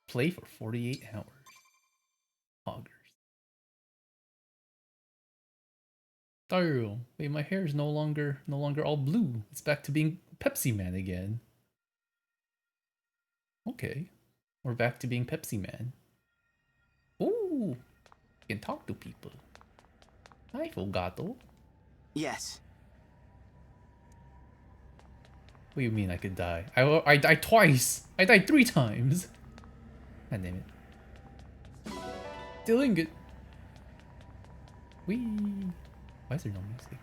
[SPEAKER 1] Play for 48 hours. Hoggers. Dario, wait, my hair is no longer all blue. It's back to being Pepsi Man again. Okay, we're back to being Pepsi Man. Ooh, you can talk to people. Hi, Fogato.
[SPEAKER 18] Yes.
[SPEAKER 1] What do you mean I could die? I died twice. I died 3 times. God damn it. Doing it. Wee. Why is there no music?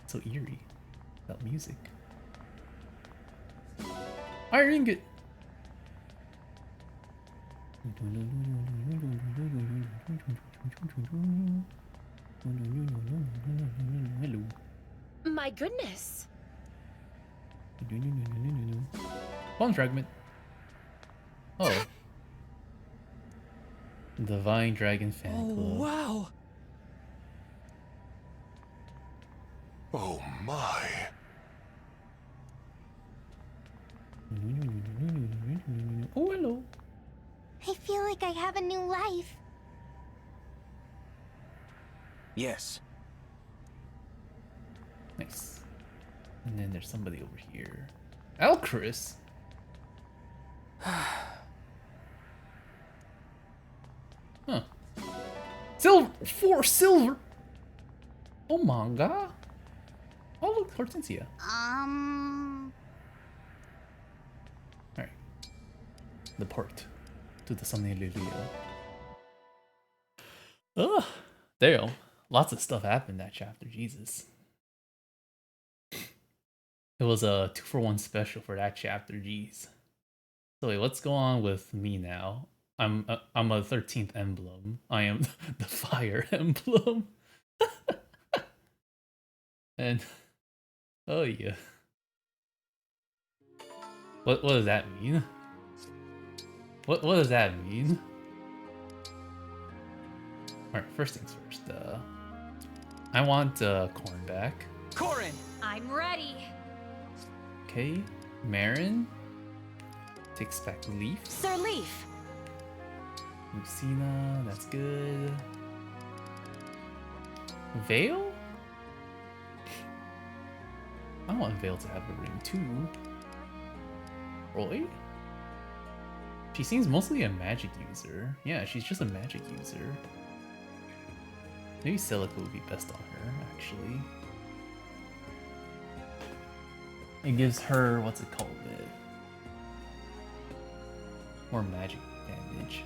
[SPEAKER 1] It's so eerie. Without music. Iron ingot. Hello.
[SPEAKER 14] My goodness.
[SPEAKER 1] Bone fragment. Oh. Divine Dragon Fan Club.
[SPEAKER 15] Wow.
[SPEAKER 7] Oh my.
[SPEAKER 1] Oh, hello.
[SPEAKER 12] I feel like I have a new life.
[SPEAKER 5] Yes.
[SPEAKER 1] Nice. And then there's somebody over here. Alchris? Huh. Silver! 4 silver! Oh, manga? Oh, look, Hortensia. Alright. The port to the Sunny Lilio. Ugh. Damn. Lots of stuff happened that chapter, Jesus. It was a 2-for-1 special for that chapter, jeez. So wait, what's going on with me now? I'm a 13th emblem. I am the Fire Emblem. And oh yeah. What does that mean? What does that mean? Alright, first things first. I want Corn back.
[SPEAKER 13] Corin!
[SPEAKER 4] I'm ready.
[SPEAKER 1] Okay, Marin takes back Leaf.
[SPEAKER 10] Sir Leaf.
[SPEAKER 1] Lucina, that's good. Vale? I want Vale to have a ring too. Roy? She seems mostly a magic user. Yeah, she's just a magic user. Maybe Celica would be best on her, actually. It gives her, what's it called? More magic damage.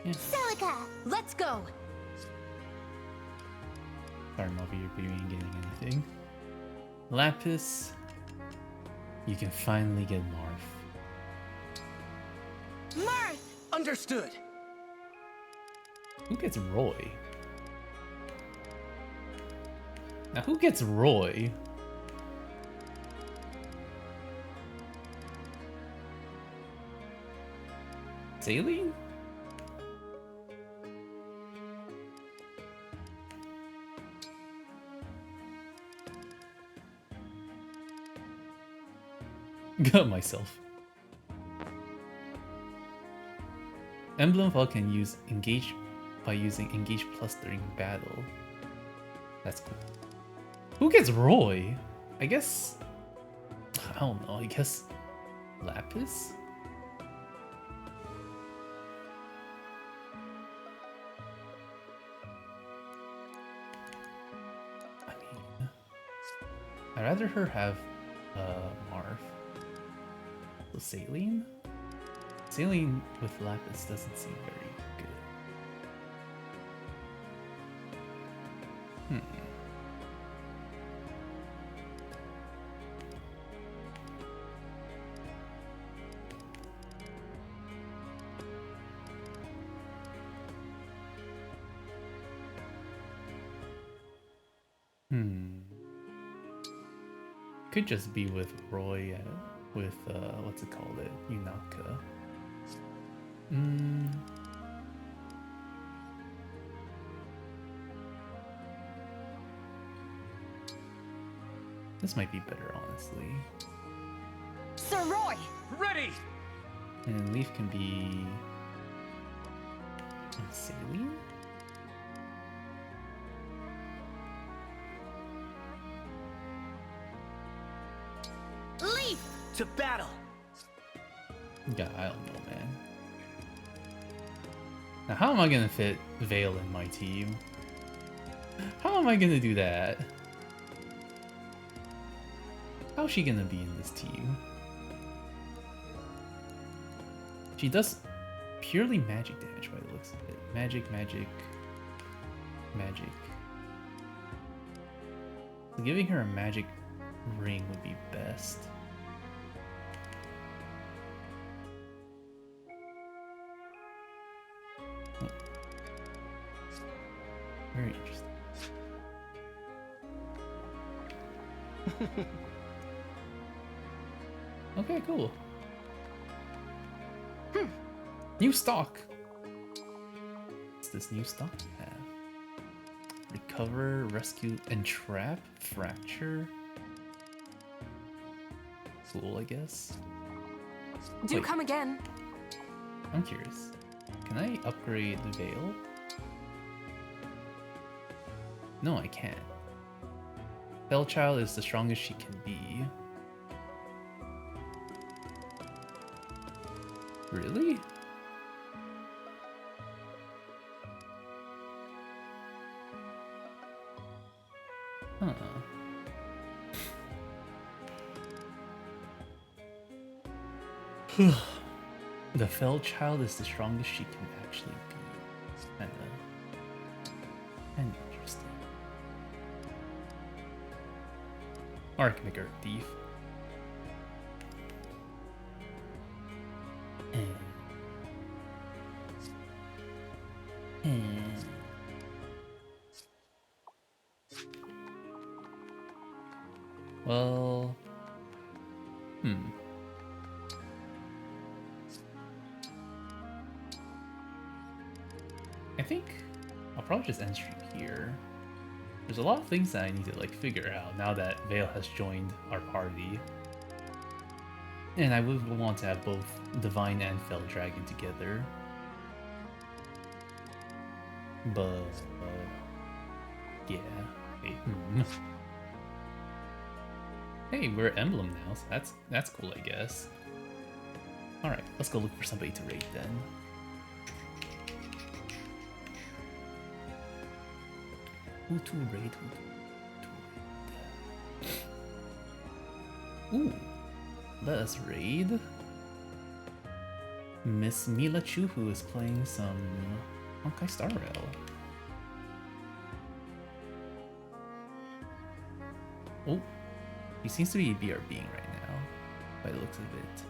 [SPEAKER 1] Yeah.
[SPEAKER 12] Celica!
[SPEAKER 4] Let's go!
[SPEAKER 1] Sorry, Melvin, you ain't getting anything. Lapis. You can finally get Marth.
[SPEAKER 4] Marth!
[SPEAKER 13] Understood!
[SPEAKER 1] Who gets Roy? Now, who gets Roy? Saline? Got myself. Emblem Fall can use engage by using engage plus during battle. That's cool. Who gets Roy? I guess I don't know. I guess Lapis. I mean, I'd rather her have Marth. So Saline? Saline with Lapis doesn't seem very good. Could just be with Roy, with, what's it called? Yunaka. This might be better, honestly.
[SPEAKER 4] Sir Roy!
[SPEAKER 13] Ready!
[SPEAKER 1] And Leaf can be... Saline?
[SPEAKER 18] To battle!
[SPEAKER 1] Yeah, I don't know, man. Now, how am I gonna fit Vale in my team? How am I gonna do that? How's she gonna be in this team? She does purely magic damage by the looks of it. Magic, magic, magic. So giving her a magic ring would be best. Oh. Very interesting. Okay, cool. New stock. What's this new stock we have? Recover, rescue, entrap, fracture. Cool, I guess.
[SPEAKER 19] Do
[SPEAKER 1] Wait,
[SPEAKER 19] come again.
[SPEAKER 1] I'm curious. Can I upgrade the Veil? No, I can't. Bellchild is the strongest she can be. Really? Huh. The fell child is the strongest she can actually be. Kinda interesting. Or I can make her a thief. Well, I think I'll probably just end stream here. There's a lot of things that I need to like figure out now that Vale has joined our party. And I would want to have both Divine and Fell Dragon together. But yeah. Hey, Hey, we're Emblem now, so that's cool, I guess. Alright, let's go look for somebody to raid then. Who to raid? Ooh, let us raid Miss Mila Chu, who is playing some Honkai Star Rail. Oh, he seems to be BRBing right now, by the looks of it.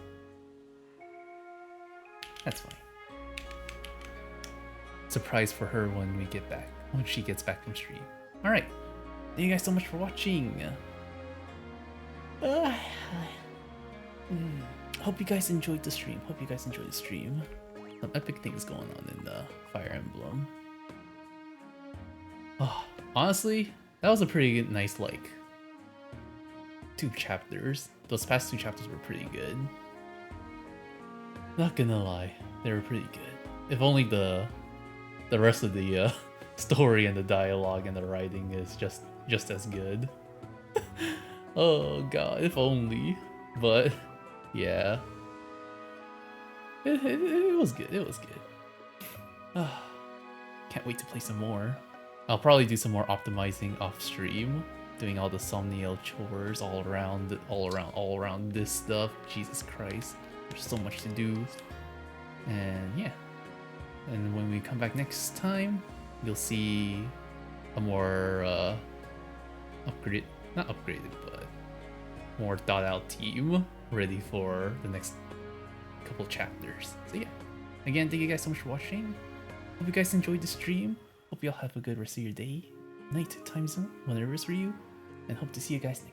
[SPEAKER 1] That's fine. Surprise for her when we get back, when she gets back from stream. All right, thank you guys so much for watching. Hope you guys enjoyed the stream. Some epic things going on in the Fire Emblem. Oh, honestly, that was a pretty nice, like, 2 chapters. Those past 2 chapters were pretty good. Not gonna lie, they were pretty good. If only the rest of the story and the dialogue and the writing is just as good. Oh god, if only. But yeah, it was good. It was good. Can't wait to play some more. I'll probably do some more optimizing off stream, doing all the Somniel chores all around this stuff. Jesus Christ, there's so much to do. And yeah, and when we come back next time, you'll see a more not upgraded, but more thought out team ready for the next couple chapters. So yeah, again, thank you guys so much for watching. Hope you guys enjoyed the stream. Hope you all have a good rest of your day, night, time zone, whatever it is for you, and hope to see you guys next time.